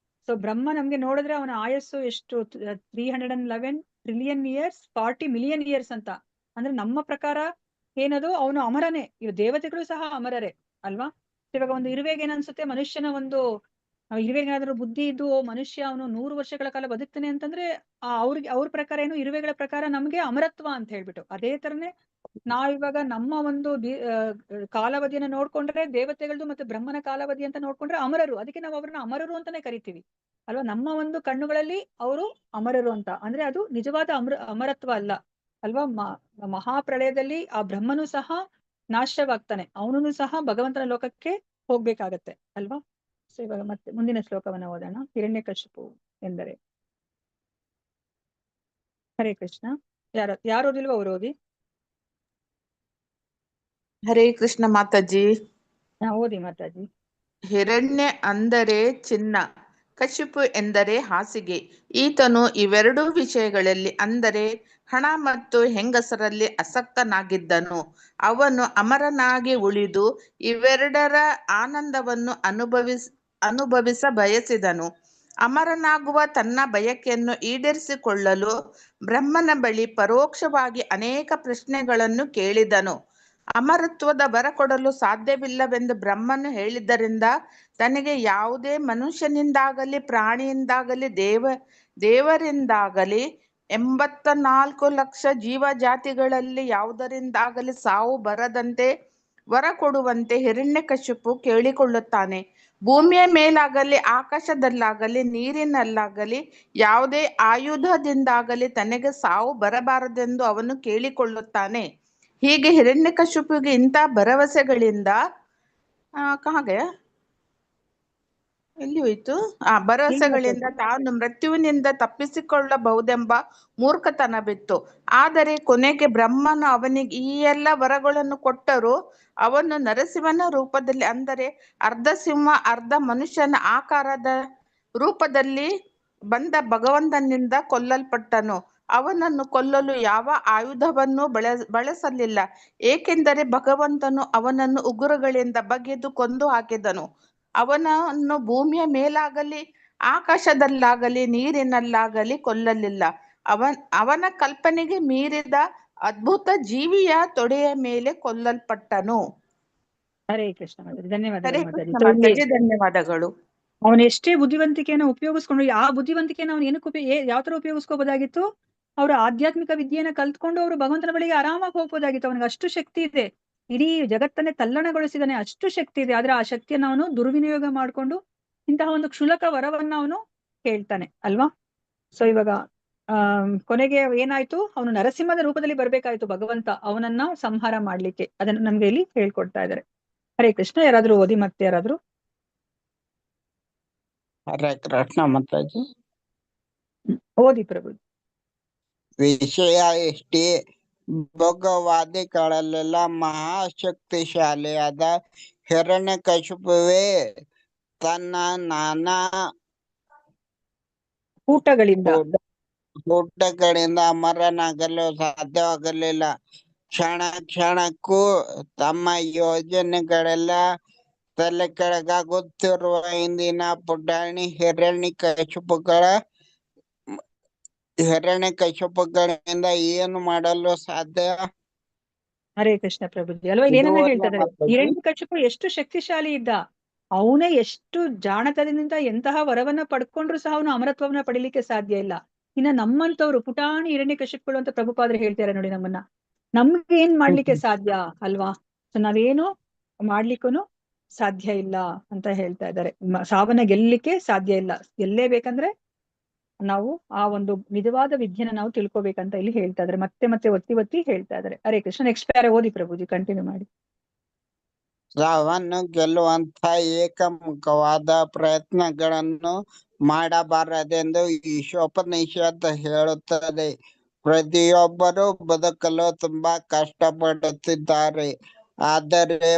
ಸೊ ಬ್ರಹ್ಮ ನಮ್ಗೆ ನೋಡಿದ್ರೆ ಅವನ ಆಯಸ್ಸು ಎಷ್ಟು 311 ಟ್ರಿಲಿಯನ್ ಇಯರ್ಸ್ 40 ಮಿಲಿಯನ್ ಇಯರ್ಸ್ ಅಂತ. ಅಂದ್ರೆ ನಮ್ಮ ಪ್ರಕಾರ ಏನದು ಅವನು ಅಮರನೇ. ಇವು ದೇವತೆಗಳು ಸಹ ಅಮರರೇ ಅಲ್ವಾ. ಇವಾಗ ಒಂದು ಇರುವೆಗೆ ಏನನ್ಸುತ್ತೆ, ಮನುಷ್ಯನ ಒಂದು ಇರುವೆಗೇನಾದ್ರೂ ಬುದ್ಧಿ ಇದ್ದು ಮನುಷ್ಯ ಅವನು 100 ವರ್ಷಗಳ ಕಾಲ ಬದುಕ್ತಾನೆ ಅಂತಂದ್ರೆ ಅವ್ರ ಪ್ರಕಾರ ಏನು, ಇರುವೆಗಳ ಪ್ರಕಾರ ನಮ್ಗೆ ಅಮರತ್ವ ಅಂತ ಹೇಳ್ಬಿಟ್ಟು. ಅದೇ ತರನೇ ನಾವಿವಾಗ ನಮ್ಮ ಒಂದು ಕಾಲಾವಧಿಯನ್ನ ನೋಡ್ಕೊಂಡ್ರೆ ದೇವತೆಗಳದ್ದು ಮತ್ತೆ ಬ್ರಹ್ಮನ ಕಾಲಾವಧಿ ಅಂತ ನೋಡ್ಕೊಂಡ್ರೆ ಅಮರರು. ಅದಕ್ಕೆ ನಾವು ಅವ್ರನ್ನ ಅಮರರು ಅಂತಾನೆ ಕರಿತೀವಿ ಅಲ್ವಾ. ನಮ್ಮ ಒಂದು ಕಣ್ಣುಗಳಲ್ಲಿ ಅವರು ಅಮರರು ಅಂತ ಅಂದ್ರೆ ಅದು ನಿಜವಾದ ಅಮರತ್ವ ಅಲ್ಲ ಅಲ್ವಾ. ಮಹಾಪ್ರಳಯದಲ್ಲಿ ಆ ಬ್ರಹ್ಮನು ಸಹ ನಾಶವಾಗ್ತಾನೆ, ಅವನನ್ನು ಸಹ ಭಗವಂತನ ಲೋಕಕ್ಕೆ ಹೋಗ್ಬೇಕಾಗತ್ತೆ ಅಲ್ವಾ. ಸೊ ಇವಾಗ ಮತ್ತೆ ಮುಂದಿನ ಶ್ಲೋಕವನ್ನ ಓದೋಣ. ಹಿರಣ್ಯಕಶಿಪು ಎಂದರೆ. ಹರೇ ಕೃಷ್ಣ. ಯಾರು ಓದಿಲ್ವ ಅವ್ರು ಓದಿ. ಹರೇ ಕೃಷ್ಣ ಮಾತಾಜಿ. ಓದಿ ಮಾತಾಜಿ. ಹಿರಣ್ಯ ಅಂದರೆ ಚಿನ್ನ, ಕಶಿಪು ಎಂದರೆ ಹಾಸಿಗೆ. ಈತನು ಇವೆರಡೂ ವಿಷಯಗಳಲ್ಲಿ ಅಂದರೆ ಹಣ ಮತ್ತು ಹೆಂಗಸರಲ್ಲಿ ಆಸಕ್ತನಾಗಿದ್ದನು. ಅವನು ಅಮರನಾಗಿ ಉಳಿದು ಇವೆರಡರ ಆನಂದವನ್ನು ಅನುಭವಿಸ ಬಯಸಿದನು. ಅಮರನಾಗುವ ತನ್ನ ಬಯಕೆಯನ್ನು ಈಡೇರಿಸಿಕೊಳ್ಳಲು ಬ್ರಹ್ಮನ ಬಳಿ ಪರೋಕ್ಷವಾಗಿ ಅನೇಕ ಪ್ರಶ್ನೆಗಳನ್ನು ಕೇಳಿದನು. ಅಮರತ್ವದ ವರ ಕೊಡಲು ಸಾಧ್ಯವಿಲ್ಲವೆಂದು ಬ್ರಹ್ಮನು ಹೇಳಿದ್ದರಿಂದ ತನಗೆ ಯಾವುದೇ ಮನುಷ್ಯನಿಂದಾಗಲಿ ಪ್ರಾಣಿಯಿಂದಾಗಲಿ ದೇವರಿಂದಾಗಲಿ 84 ಲಕ್ಷ ಜೀವಜಾತಿಗಳಲ್ಲಿ ಯಾವುದರಿಂದಾಗಲಿ ಸಾವು ಬರದಂತೆ ವರ ಕೊಡುವಂತೆ ಹಿರಣ್ಯಕಶಿಪು ಕೇಳಿಕೊಳ್ಳುತ್ತಾನೆ. ಭೂಮಿಯ ಮೇಲಾಗಲಿ ಆಕಾಶದಲ್ಲಾಗಲಿ ನೀರಿನಲ್ಲಾಗಲಿ ಯಾವುದೇ ಆಯುಧದಿಂದಾಗಲಿ ತನಗೆ ಸಾವು ಬರಬಾರದೆಂದು ಅವನು ಕೇಳಿಕೊಳ್ಳುತ್ತಾನೆ. ಹೀಗೆ ಹಿರಣ್ಯಕಶಿಪುವಿಗೆ ಇಂಥ ಭರವಸೆಗಳಿಂದ ಎಲ್ಲಿ ಹೋಯ್ತು ಭರವಸೆಗಳಿಂದ ತಾನು ಮೃತ್ಯುವಿನಿಂದ ತಪ್ಪಿಸಿಕೊಳ್ಳಬಹುದೆಂಬ ಮೂರ್ಖತನವಿತ್ತು. ಆದರೆ ಕೊನೆಗೆ ಬ್ರಹ್ಮನು ಅವನಿಗೆ ಈ ಎಲ್ಲ ವರಗಳನ್ನು ಕೊಟ್ಟರೂ ಅವನು ನರಸಿಂಹನ ರೂಪದಲ್ಲಿ ಅಂದರೆ ಅರ್ಧ ಸಿಂಹ ಅರ್ಧ ಮನುಷ್ಯನ ಆಕಾರದ ರೂಪದಲ್ಲಿ ಬಂದ ಭಗವಂತನಿಂದ ಕೊಲ್ಲಲ್ಪಟ್ಟನು. ಅವನನ್ನು ಕೊಲ್ಲಲು ಯಾವ ಆಯುಧವನ್ನೂ ಬಳಸಲಿಲ್ಲ, ಏಕೆಂದರೆ ಭಗವಂತನು ಅವನನ್ನು ಉಗುರುಗಳಿಂದ ಬಗೆದು ಕೊಂದು ಹಾಕಿದನು. ಅವನನ್ನು ಭೂಮಿಯ ಮೇಲಾಗಲಿ ಆಕಾಶದಲ್ಲಾಗಲಿ ನೀರಿನಲ್ಲಾಗಲಿ ಕೊಲ್ಲಲಿಲ್ಲ. ಅವನ ಕಲ್ಪನೆಗೆ ಮೀರಿದ ಅದ್ಭುತ ಜೀವಿಯ ತೊಡೆಯ ಮೇಲೆ ಕೊಲ್ಲಲ್ಪಟ್ಟನು. ಹರೇ ಕೃಷ್ಣ. ಹರೇ ಧನ್ಯವಾದಗಳು. ಕೃಷ್ಣ ಮಾತಾಜಿ, ಧನ್ಯವಾದಗಳು. ಅವನು ಎಷ್ಟೇ ಬುದ್ಧಿವಂತಿಕೆಯನ್ನು ಉಪಯೋಗಿಸ್ಕೊಂಡು ಆ ಬುದ್ಧಿವಂತಿಕೆಯನ್ನು ಅವನು ಏನಕ್ಕೆ ಯಾವ ತರ ಉಪಯೋಗಿಸ್ಕೋಬೋದಾಗಿತ್ತು. ಅವರು ಆಧ್ಯಾತ್ಮಿಕ ವಿದ್ಯೆಯನ್ನ ಕಲ್ತ್ಕೊಂಡು ಅವರು ಭಗವಂತನ ಬಳಿಗೆ ಆರಾಮಾಗಿ ಹೋಗ್ಬೋದಾಗಿತ್ತು. ಅವನಿಗೆ ಅಷ್ಟು ಶಕ್ತಿ ಇದೆ, ಇಡೀ ಜಗತ್ತನ್ನೇ ತಲ್ಲಣಗೊಳಿಸಿದಾನೆ, ಅಷ್ಟು ಶಕ್ತಿ ಇದೆ. ಆದ್ರೆ ಆ ಶಕ್ತಿಯನ್ನು ಅವನು ದುರ್ವಿನಿಯೋಗ ಮಾಡ್ಕೊಂಡು ಇಂತಹ ಒಂದು ಕ್ಷುಲಕ ವರವನ್ನ ಅವನು ಕೇಳ್ತಾನೆ ಅಲ್ವಾ. ಸೊ ಇವಾಗ ಕೊನೆಗೆ ಏನಾಯ್ತು, ಅವನು ನರಸಿಂಹದ ರೂಪದಲ್ಲಿ ಬರ್ಬೇಕಾಯ್ತು ಭಗವಂತ ಅವನನ್ನ ಸಂಹಾರ ಮಾಡ್ಲಿಕ್ಕೆ. ಅದನ್ನು ನಮ್ಗೆ ಇಲ್ಲಿ ಹೇಳ್ಕೊಡ್ತಾ ಇದ್ದಾರೆ. ಹರೇ ಕೃಷ್ಣ. ಯಾರಾದ್ರೂ ಓದಿ ಮತ್ತೆ ಯಾರಾದ್ರೂ. ಹರೇ ಕೃಷ್ಣ ಮಾತಾಜಿ. ಓದಿ ಪ್ರಭು. ವಿಷಯ ಎಷ್ಟೇ ಭೋಗವಾದಿಗಳಲ್ಲೆಲ್ಲ ಮಹಾಶಕ್ತಿಶಾಲಿಯಾದ ಹಿರಣ್ಯಕಶಿಪುವೇ ತನ್ನ ನಾನಾ ಊಟಗಳಿಂದ ಅಮರನಾಗಲು ಸಾಧ್ಯವಾಗಲಿಲ್ಲ. ಕ್ಷಣ ಕ್ಷಣಕ್ಕೂ ತಮ್ಮ ಯೋಜನೆಗಳೆಲ್ಲ ತಲೆ ಕೆಳಗಾಗುತ್ತಿರುವ ಇಂದಿನ ಪುಟಾಣಿ ಹಿರಣ್ಯಕಶಿಪುಗಳಿಂದ ಏನು ಮಾಡಲು ಸಾಧ್ಯ. ಹರೇ ಕೃಷ್ಣ ಪ್ರಭುಜಿ. ಅಲ್ವಾ ಇಲ್ಲಿ ಏನನ್ನ ಹೇಳ್ತಾ ಇದ್ದಾರೆ, ಹಿರಣ್ಯಕಶಿಪು ಎಷ್ಟು ಶಕ್ತಿಶಾಲಿ ಇದ್ದ, ಅವನೇ ಎಷ್ಟು ಜಾಣತನದಿಂದ ಎಂತಹ ವರವನ್ನ ಪಡ್ಕೊಂಡ್ರು ಸಹ ಅವನು ಅಮರತ್ವವನ್ನ ಪಡಿಲಿಕ್ಕೆ ಸಾಧ್ಯ ಇಲ್ಲ. ಇನ್ನ ನಮ್ಮಂತವ್ರು ಪುಟಾಣಿ ಹಿರಣ್ಯಕಶಿಪುಗಳು ಅಂತ ಪ್ರಭುಪಾದರು ಹೇಳ್ತಾರೆ ನೋಡಿ ನಮ್ಮನ್ನ. ನಮ್ಗೆ ಏನ್ ಮಾಡ್ಲಿಕ್ಕೆ ಸಾಧ್ಯ ಅಲ್ವಾ. ಸೊ ನಾವೇನು ಮಾಡ್ಲಿಕ್ಕೂ ಸಾಧ್ಯ ಇಲ್ಲ ಅಂತ ಹೇಳ್ತಾ ಇದ್ದಾರೆ. ಸಾವನ್ನ ಗೆಲ್ಲಲಿಕ್ಕೆ ಸಾಧ್ಯ ಇಲ್ಲ, ಗೆಲ್ಲೇಬೇಕಂದ್ರೆ ನಾವು ಆ ಒಂದು ನಿಜವಾದ ವಿದ್ಯೆನ ನಾವು ತಿಳ್ಕೊಬೇಕಂತ ಇಲ್ಲಿ ಹೇಳ್ತಾ ಇದ್ದಾರೆ. ಮತ್ತೆ ಮತ್ತೆ ಒತ್ತಿ ಹೇಳ್ತಾ ಇದ್ದಾರೆ. ಹರೇ ಕೃಷ್ಣ. ನೆಕ್ಸ್ಟ್ ಪ್ಯಾರ ಓದಿ ಪ್ರಭುಜಿ, ಕಂಟಿನ್ಯೂ ಮಾಡಿ. ಸಾವನ್ನು ಗೆಲ್ಲುವಂತ ಏಕಮುಖವಾದ ಪ್ರಯತ್ನಗಳನ್ನು ಮಾಡಬಾರದೆಂದು ಈಶೋಪನಿಷತ್ ಹೇಳುತ್ತದೆ. ಪ್ರತಿಯೊಬ್ಬರೂ ಬದುಕಲು ತುಂಬಾ ಕಷ್ಟಪಡುತ್ತಿದ್ದಾರೆ. ಆದರೆ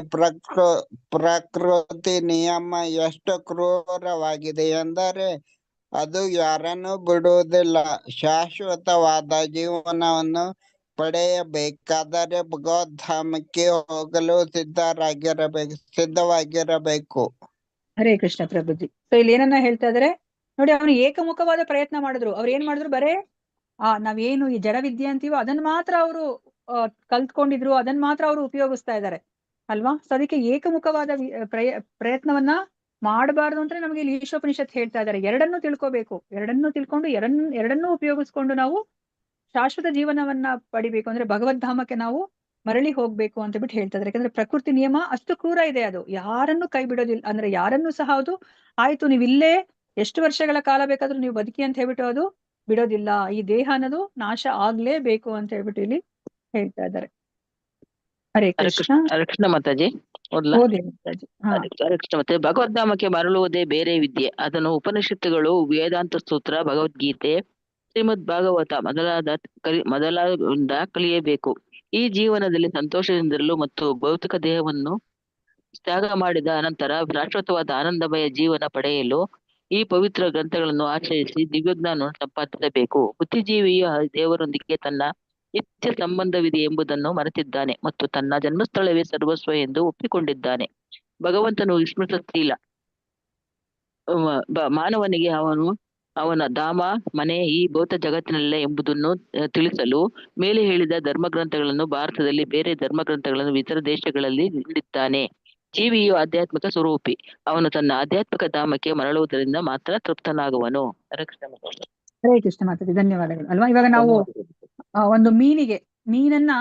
ಪ್ರಕೃತಿ ನಿಯಮ ಎಷ್ಟು ಕ್ರೂರವಾಗಿದೆ ಎಂದರೆ ಅದು ಯಾರನ್ನು ಬಿಡುವುದಿಲ್ಲ. ಶಾಶ್ವತವಾದ ಜೀವನವನ್ನು ಪಡೆಯಬೇಕಾದರೆ ಭಗವದ್ಧಾಮಕ್ಕೆ ಹೋಗಲು ಸಿದ್ಧವಾಗಿರಬೇಕು. ಹರೇ ಕೃಷ್ಣ ಪ್ರಭುಜಿ. ಸೊ ಇಲ್ಲಿ ಏನನ್ನ ಹೇಳ್ತಾ ಇದಾರೆ ನೋಡಿ, ಅವನು ಏಕಮುಖವಾದ ಪ್ರಯತ್ನ ಮಾಡಿದ್ರು. ಅವ್ರು ಏನ್ ಮಾಡಿದ್ರು, ಬರೇ ನಾವೇನು ಈ ಜಡ ವಿದ್ಯೆ ಅಂತೀವೋ ಅದನ್ನ ಮಾತ್ರ ಅವರು ಕಲ್ತ್ಕೊಂಡಿದ್ರು, ಅದನ್ನ ಮಾತ್ರ ಅವರು ಉಪಯೋಗಿಸ್ತಾ ಇದ್ದಾರೆ ಅಲ್ವಾ. ಸೊ ಅದಕ್ಕೆ ಏಕಮುಖವಾದ ಪ್ರಯತ್ನವನ್ನ ಮಾಡಬಾರ್ದು ಅಂದ್ರೆ ನಮಗೆ ಇಲ್ಲಿ ಈಶೋಪನಿಷತ್ ಹೇಳ್ತಾ ಇದ್ದಾರೆ. ಎರಡನ್ನೂ ತಿಳ್ಕೋಬೇಕು, ಎರಡನ್ನೂ ತಿಳ್ಕೊಂಡು ಎರಡನ್ನೂ ಉಪಯೋಗಿಸ್ಕೊಂಡು ನಾವು ಶಾಶ್ವತ ಜೀವನವನ್ನ ಪಡಿಬೇಕು, ಅಂದ್ರೆ ಭಗವದ್ಧಾಮಕ್ಕೆ ನಾವು ಮರಳಿ ಹೋಗ್ಬೇಕು ಅಂತ ಬಿಟ್ಟು ಹೇಳ್ತಾ ಇದ್ದಾರೆ. ಯಾಕಂದ್ರೆ ಪ್ರಕೃತಿ ನಿಯಮ ಅಷ್ಟು ಕ್ರೂರ ಇದೆ, ಅದು ಯಾರನ್ನು ಕೈ ಬಿಡೋದಿಲ್ಲ. ಅಂದ್ರೆ ಯಾರನ್ನು ಸಹ ಅದು ಆಯ್ತು ನೀವು ಇಲ್ಲೇ ಎಷ್ಟು ವರ್ಷಗಳ ಕಾಲ ಬೇಕಾದ್ರೂ ನೀವು ಬದುಕಿ ಅಂತ ಹೇಳ್ಬಿಟ್ಟು ಅದು ಬಿಡೋದಿಲ್ಲ. ಈ ದೇಹ ಅನ್ನೋದು ನಾಶ ಆಗ್ಲೇಬೇಕು ಅಂತ ಹೇಳ್ಬಿಟ್ಟು ಇಲ್ಲಿ ಹೇಳ್ತಾ ಇದ್ದಾರೆ. ಹರೇ ಕೃಷ್ಣ. ಹರೇ ಕೃಷ್ಣ ಮಾತಾಜಿ. ಓದ್ಲಾ? ಓದಿ ಮಾತಾಜಿ. ಹಾ. ಹರೇ ಕೃಷ್ಣ ಮತ್ತೆ ಭಗವದ್ಧಾಮಕ್ಕೆ ಮರಳುವುದೇ ಬೇರೆ ವಿದ್ಯೆ. ಅದನ್ನು ಉಪನಿಷತ್ತುಗಳು, ವೇದಾಂತ ಸೂತ್ರ, ಭಗವದ್ಗೀತೆ, ಶ್ರೀಮದ್ ಭಾಗವತ ಮೊದಲಾದ ಕಲಿಯಬೇಕು. ಈ ಜೀವನದಲ್ಲಿ ಸಂತೋಷದಿಂದಿರಲು ಮತ್ತು ಭೌತಿಕ ದೇಹವನ್ನು ತ್ಯಾಗ ಮಾಡಿದ ಅನಂತರ ಶಾಶ್ವತವಾದ ಆನಂದಮಯ ಜೀವನ ಪಡೆಯಲು ಈ ಪವಿತ್ರ ಗ್ರಂಥಗಳನ್ನು ಆಚರಿಸಿ ದಿವ್ಯಜ್ಞಾನವನ್ನು ಸಂಪಾದಿಸಬೇಕು. ಬುದ್ಧಿಜೀವಿಯು ದೇವರೊಂದಿಗೆ ತನ್ನ ನಿತ್ಯ ಸಂಬಂಧವಿದೆ ಎಂಬುದನ್ನು ಮರೆತಿದ್ದಾನೆ ಮತ್ತು ತನ್ನ ಜನ್ಮಸ್ಥಳವೇ ಸರ್ವಸ್ವ ಎಂದು ಒಪ್ಪಿಕೊಂಡಿದ್ದಾನೆ. ಭಗವಂತನು ವಿಸ್ಮೃತಿಲ್ಲ. ಮಾನವನಿಗೆ ಅವನ ಧಾಮ ಮನೆ ಈ ಭೌತ ಜಗತ್ತಿನಲ್ಲ ಎಂಬುದನ್ನು ತಿಳಿಸಲು ಮೇಲೆ ಹೇಳಿದ ಧರ್ಮಗ್ರಂಥಗಳನ್ನು ಭಾರತದಲ್ಲಿ, ಬೇರೆ ಧರ್ಮಗ್ರಂಥಗಳನ್ನು ಇತರ ದೇಶಗಳಲ್ಲಿ ನೀಡಿದ್ದಾನೆ. ಜೀವಿಯು ಆಧ್ಯಾತ್ಮಿಕ ಸ್ವರೂಪಿ. ಅವನು ತನ್ನ ಆಧ್ಯಾತ್ಮಿಕ ಧಾಮಕ್ಕೆ ಮರಳುವುದರಿಂದ ಮಾತ್ರ ತೃಪ್ತನಾಗುವನು. ಹರೇ ಕೃಷ್ಣ ಮಾತಾಜಿ. ಹರೇ ಕೃಷ್ಣ ಮಾತಾಜಿ. ಧನ್ಯವಾದಗಳು. ಅಲ್ವಾ, ಇವಾಗ ನಾವು ಒಂದು ಮೀನನ್ನ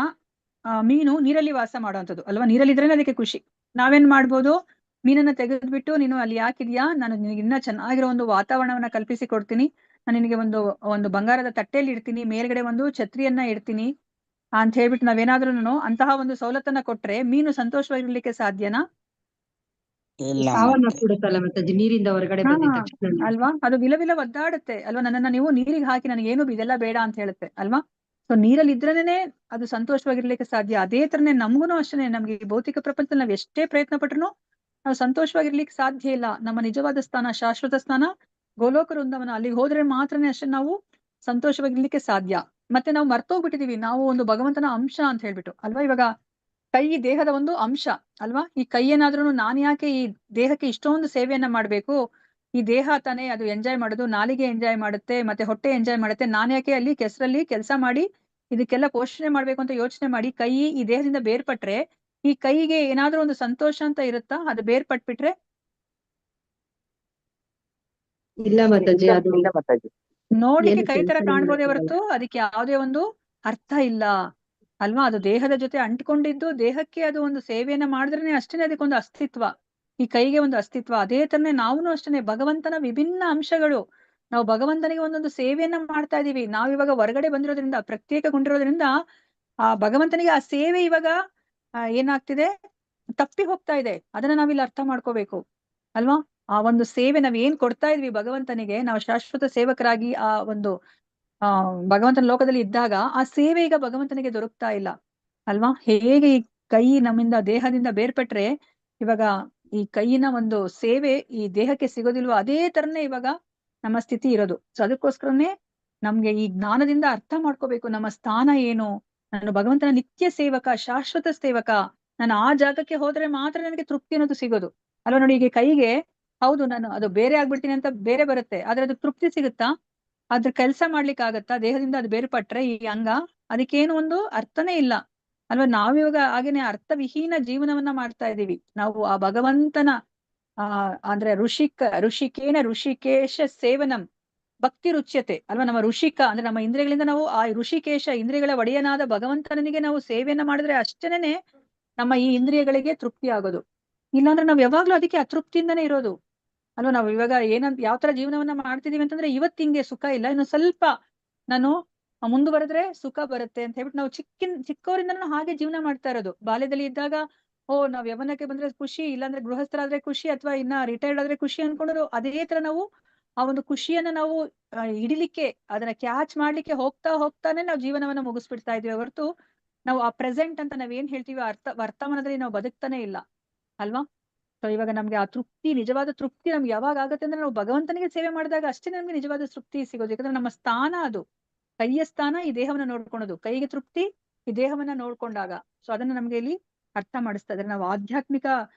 ಮೀನು ನೀರಲ್ಲಿ ವಾಸ ಮಾಡುವಂಥದ್ದು ಅಲ್ವಾ, ನೀರಲ್ಲಿದ್ರೇನೆ ಅದಕ್ಕೆ ಖುಷಿ. ನಾವೇನ್ ಮಾಡ್ಬೋದು, ಮೀನನ್ನ ತೆಗೆದ್ಬಿಟ್ಟು ನೀನು ಅಲ್ಲಿ ಯಾಕಿದ್ಯಾ, ನಾನು ನಿನಗೆ ಇನ್ನ ಚೆನ್ನಾಗಿರೋ ಒಂದು ವಾತಾವರಣವನ್ನ ಕಲ್ಪಿಸಿ ಕೊಡ್ತೀನಿ, ನಾನು ನಿನಗೆ ಒಂದು ಬಂಗಾರದ ತಟ್ಟೆಯಲ್ಲಿ ಇಡ್ತೀನಿ, ಮೇಲ್ಗಡೆ ಒಂದು ಛತ್ರಿಯನ್ನ ಇಡ್ತೀನಿ ಅಂತ ಹೇಳ್ಬಿಟ್ಟು ನಾವೇನಾದ್ರೂ ಅಂತಹ ಒಂದು ಸವಲತ್ತನ್ನ ಕೊಟ್ರೆ ಮೀನು ಸಂತೋಷವಾಗಿರ್ಲಿಕ್ಕೆ ಸಾಧ್ಯನಾ? ಇಲ್ಲ ಸಾವನ್ನ ಮತ್ತೆ. ಕೂಡುತ್ತಲ್ಲ ಮಾತಾಜಿ, ನೀರಿಂದ ಹೊರಗಡೆ ಬಂದಿದ ತಕ್ಷಣ. ಅಲ್ವಾ, ಅದು ವಿಲ ಒದ್ದಾಡುತ್ತೆ ಅಲ್ವಾ, ನನ್ನನ್ನ ನೀವು ನೀರಿಗೆ ಹಾಕಿ, ನನಗೇನು ಇದೆಲ್ಲ ಬೇಡ ಅಂತ ಹೇಳುತ್ತೆ ಅಲ್ವಾ. ಸೊ ನೀರಲ್ಲಿ ಇದ್ರೇನೆ ಅದು ಸಂತೋಷವಾಗಿರ್ಲಿಕ್ಕೆ ಸಾಧ್ಯ. ಅದೇ ತರನೇ ನಮ್ಗೂನು ಅಷ್ಟೇ, ನಮ್ಗೆ ಈ ಭೌತಿಕ ಪ್ರಪಂಚದಲ್ಲಿ ನಾವ್ ಎಷ್ಟೇ ಪ್ರಯತ್ನ ಪಟ್ರು ನಾವು ಸಂತೋಷವಾಗಿರ್ಲಿಕ್ಕೆ ಸಾಧ್ಯ ಇಲ್ಲ. ನಮ್ಮ ನಿಜವಾದ ಸ್ಥಾನ, ಶಾಶ್ವತ ಸ್ಥಾನ ಗೋಲೋಕ ವೃಂದಾವನ, ಅಲ್ಲಿಗೆ ಹೋದ್ರೆ ಮಾತ್ರನೇ ಅಷ್ಟೇ ನಾವು ಸಂತೋಷವಾಗಿರ್ಲಿಕ್ಕೆ ಸಾಧ್ಯ. ಮತ್ತೆ ನಾವು ಮರ್ತೋಗ್ಬಿಟ್ಟಿದೀವಿ ನಾವು ಒಂದು ಭಗವಂತನ ಅಂಶ ಅಂತ ಹೇಳ್ಬಿಟ್ಟು ಅಲ್ವಾ. ಇವಾಗ ಕೈ ದೇಹದ ಒಂದು ಅಂಶ ಅಲ್ವಾ. ಈ ಕೈ ಏನಾದ್ರೂ ನಾನ್ ಯಾಕೆ ಈ ದೇಹಕ್ಕೆ ಇಷ್ಟೊಂದು ಸೇವೆಯನ್ನ ಮಾಡ್ಬೇಕು, ಈ ದೇಹ ತಾನೇ ಅದು ಎಂಜಾಯ್ ಮಾಡೋದು, ನಾಲಿಗೆ ಎಂಜಾಯ್ ಮಾಡುತ್ತೆ, ಮತ್ತೆ ಹೊಟ್ಟೆ ಎಂಜಾಯ್ ಮಾಡುತ್ತೆ, ನಾನ್ ಯಾಕೆ ಅಲ್ಲಿ ಕೆಸರಲ್ಲಿ ಕೆಲಸ ಮಾಡಿ ಇದಕ್ಕೆಲ್ಲ ಪೋಷಣೆ ಮಾಡ್ಬೇಕು ಅಂತ ಯೋಚನೆ ಮಾಡಿ ಕೈ ಈ ದೇಹದಿಂದ ಬೇರ್ಪಟ್ರೆ ಈ ಕೈಗೆ ಏನಾದ್ರೂ ಒಂದು ಸಂತೋಷ ಅಂತ ಇರುತ್ತಾ? ಅದು ಬೇರ್ಪಟ್ಬಿಟ್ರೆ ಇಲ್ಲ ಮಾತಾಜಿ, ಅದು ಇಲ್ಲ ಮಾತಾಜಿ. ನೋಡ್ಲಿಕ್ಕೆ ಏನು ಕೈ ತರ ಕೆಲ್ಸನೇ ಕಾಣ್ಬೋದೇ ಮಾಡಕ್ಕಾಗಲ್ಲ. ಹೊರತು ಅದಕ್ಕೆ ಯಾವುದೇ ಒಂದು ಅರ್ಥ ಇಲ್ಲ ಅಲ್ವಾ. ಅದು ದೇಹದ ಜೊತೆ ಅಂಟ್ಕೊಂಡಿದ್ದು ದೇಹಕ್ಕೆ ಅದು ಒಂದು ಸೇವೆಯನ್ನ ಮಾಡಿದ್ರೇನೆ ಅಷ್ಟೇ ಅದಕ್ಕೊಂದು ಅಸ್ತಿತ್ವ, ಈ ಕೈಗೆ ಒಂದು ಅಸ್ತಿತ್ವ. ಅದೇ ತರನೇ ನಾವುನು ಅಷ್ಟೇ ಭಗವಂತನ ವಿಭಿನ್ನ ಅಂಶಗಳು. ನಾವು ಭಗವಂತನಿಗೆ ಒಂದೊಂದು ಸೇವೆಯನ್ನ ಮಾಡ್ತಾ ಇದೀವಿ. ನಾವ್ ಇವಾಗ ಹೊರಗಡೆ ಬಂದಿರೋದ್ರಿಂದ, ಪ್ರತ್ಯೇಕಗೊಂಡಿರೋದ್ರಿಂದ ಆ ಭಗವಂತನಿಗೆ ಆ ಸೇವೆ ಇವಾಗ ಏನಾಗ್ತಿದೆ, ತಪ್ಪಿ ಹೋಗ್ತಾ ಇದೆ. ಅದನ್ನ ನಾವಿಲ್ಲಿ ಅರ್ಥ ಮಾಡ್ಕೋಬೇಕು ಅಲ್ವಾ. ಆ ಒಂದು ಸೇವೆ ನಾವ್ ಏನ್ ಕೊಡ್ತಾ ಇದ್ವಿ ಭಗವಂತನಿಗೆ, ನಾವು ಶಾಶ್ವತ ಸೇವಕರಾಗಿ ಆ ಒಂದು ಭಗವಂತನ ಲೋಕದಲ್ಲಿ ಇದ್ದಾಗ ಆ ಸೇವೆ ಈಗ ಭಗವಂತನಿಗೆ ದೊರಕ್ತಾ ಇಲ್ಲ ಅಲ್ವಾ. ಹೇಗೆ ಈ ಕೈ ನಮ್ಮಿಂದ ದೇಹದಿಂದ ಬೇರ್ಪಟ್ರೆ ಇವಾಗ ಈ ಕೈಯಿನ ಒಂದು ಸೇವೆ ಈ ದೇಹಕ್ಕೆ ಸಿಗೋದಿಲ್ವೋ, ಅದೇ ತರನೇ ಇವಾಗ ನಮ್ಮ ಸ್ಥಿತಿ ಇರೋದು. ಸೊ ಅದಕ್ಕೋಸ್ಕರನೇ ನಮ್ಗೆ ಈ ಜ್ಞಾನದಿಂದ ಅರ್ಥ ಮಾಡ್ಕೋಬೇಕು ನಮ್ಮ ಸ್ಥಾನ ಏನು. ನಾನು ಭಗವಂತನ ನಿತ್ಯ ಸೇವಕ, ಶಾಶ್ವತ ಸೇವಕ. ನಾನು ಆ ಜಾಗಕ್ಕೆ ಹೋದ್ರೆ ಮಾತ್ರ ನನಗೆ ತೃಪ್ತಿ ಅನ್ನೋದು ಸಿಗೋದು ಅಲ್ವಾ. ನೋಡಿ, ಈಗ ಕೈಗೆ ಹೌದು ನಾನು ಅದು ಬೇರೆ ಆಗ್ಬಿಡ್ತೀನಿ ಅಂತ ಬೇರೆ ಬರುತ್ತೆ, ಆದ್ರೆ ಅದು ತೃಪ್ತಿ ಸಿಗುತ್ತಾ? ಅದ್ರ ಕೆಲಸ ಮಾಡ್ಲಿಕ್ಕೆ ಆಗತ್ತಾ? ದೇಹದಿಂದ ಅದು ಬೇರ್ಪಟ್ರೆ ಈ ಅಂಗ, ಅದಕ್ಕೇನು ಒಂದು ಅರ್ಥನೇ ಇಲ್ಲ ಅಲ್ವಾ. ನಾವಿವಾಗ ಹಾಗೇನೆ ಅರ್ಥವಿಹೀನ ಜೀವನವನ್ನ ಮಾಡ್ತಾ ಇದೀವಿ. ನಾವು ಆ ಭಗವಂತನ ಅಂದ್ರೆ ಋಷಿಕೇಶ ಸೇವನಂ ಭಕ್ತಿ ರುಚ್ಯತೆ ಅಲ್ವಾ. ನಮ್ಮ ಋಷಿಕ ಅಂದ್ರೆ ನಮ್ಮ ಇಂದ್ರಿಯಗಳಿಂದ ನಾವು ಆ ಋಷಿಕೇಶ ಇಂದ್ರಿಯಗಳ ಒಡೆಯನಾದ ಭಗವಂತನಿಗೆ ನಾವು ಸೇವೆಯನ್ನ ಮಾಡಿದ್ರೆ ಅಷ್ಟೇನೆ ನಮ್ಮ ಈ ಇಂದ್ರಿಯಗಳಿಗೆ ತೃಪ್ತಿ ಆಗೋದು. ಇಲ್ಲಾಂದ್ರೆ ನಾವ್ ಯಾವಾಗ್ಲೂ ಅದಕ್ಕೆ ಅತೃಪ್ತಿಯಿಂದನೇ ಇರೋದು ಅಲ್ವಾ. ನಾವು ಇವಾಗ ಯಾವ ತರ ಜೀವನವನ್ನ ಮಾಡ್ತಿದೀವಿ ಅಂತಂದ್ರೆ, ಇವತ್ತು ಹಿಂಗೆ ಸುಖ ಇಲ್ಲ, ಇನ್ನು ಸ್ವಲ್ಪ ನಾನು ಮುಂದುವರೆದ್ರೆ ಸುಖ ಬರುತ್ತೆ ಅಂತ ಹೇಳ್ಬಿಟ್ಟು ನಾವು ಚಿಕ್ಕವರಿಂದ ಹಾಗೆ ಜೀವನ ಮಾಡ್ತಾ ಇರೋದು. ಬಾಲ್ಯದಲ್ಲಿ ಇದ್ದಾಗ ನಾವ್ ಯೌವನಕ್ಕೆ ಬಂದ್ರೆ ಖುಷಿ, ಇಲ್ಲಾಂದ್ರೆ ಗೃಹಸ್ಥರಾದ್ರೆ ಖುಷಿ, ಅಥವಾ ಇನ್ನ ರಿಟೈರ್ಡ್ ಆದ್ರೆ ಖುಷಿ ಅನ್ಕೊಂಡ್ರು. ಅದೇ ತರ ನಾವು ಆ ಒಂದು ಖುಷಿಯನ್ನ ನಾವು ಹಿಡಿಲಿಕ್ಕೆ, ಅದನ್ನ ಕ್ಯಾಚ್ ಮಾಡ್ಲಿಕ್ಕೆ ಹೋಗ್ತಾನೆ ನಾವು ಜೀವನವನ್ನ ಮುಗಿಸ್ಬಿಡ್ತಾ ಇದೀವಿ ಹೊರತು ನಾವು ಆ ಪ್ರೆಸೆಂಟ್ ಅಂತ ನಾವ್ ಏನ್ ಹೇಳ್ತೀವಿ ವರ್ತಮಾನದಲ್ಲಿ ನಾವು ಬದುಕ್ತಾನೆ ಇಲ್ಲ ಅಲ್ವಾ. ಸೊ ಇವಾಗ ನಮ್ಗೆ ಆ ತೃಪ್ತಿ, ನಿಜವಾದ ತೃಪ್ತಿ ನಮ್ಗೆ ಯಾವಾಗ ಆಗತ್ತೆ ಅಂದ್ರೆ ನಾವು ಭಗವಂತನಿಗೆ ಸೇವೆ ಮಾಡಿದಾಗ ಅಷ್ಟೇ ನಮ್ಗೆ ನಿಜವಾದ ತೃಪ್ತಿ ಸಿಗೋದು. ಯಾಕಂದ್ರೆ ನಮ್ಮ ಸ್ಥಾನ ಅದು, ಕೈಯ ಸ್ಥಾನ ಈ ದೇಹವನ್ನ ನೋಡ್ಕೊಳೋದು, ಕೈಗೆ ತೃಪ್ತಿ ಈ ದೇಹವನ್ನ ನೋಡ್ಕೊಂಡಾಗ. ಸೊ ಅದನ್ನ ನಮ್ಗೆ ಇಲ್ಲಿ ಅರ್ಥ ಮಾಡಿಸ್ತಾ ಇದ್ರೆ, ನಾವು ಆಧ್ಯಾತ್ಮಿಕ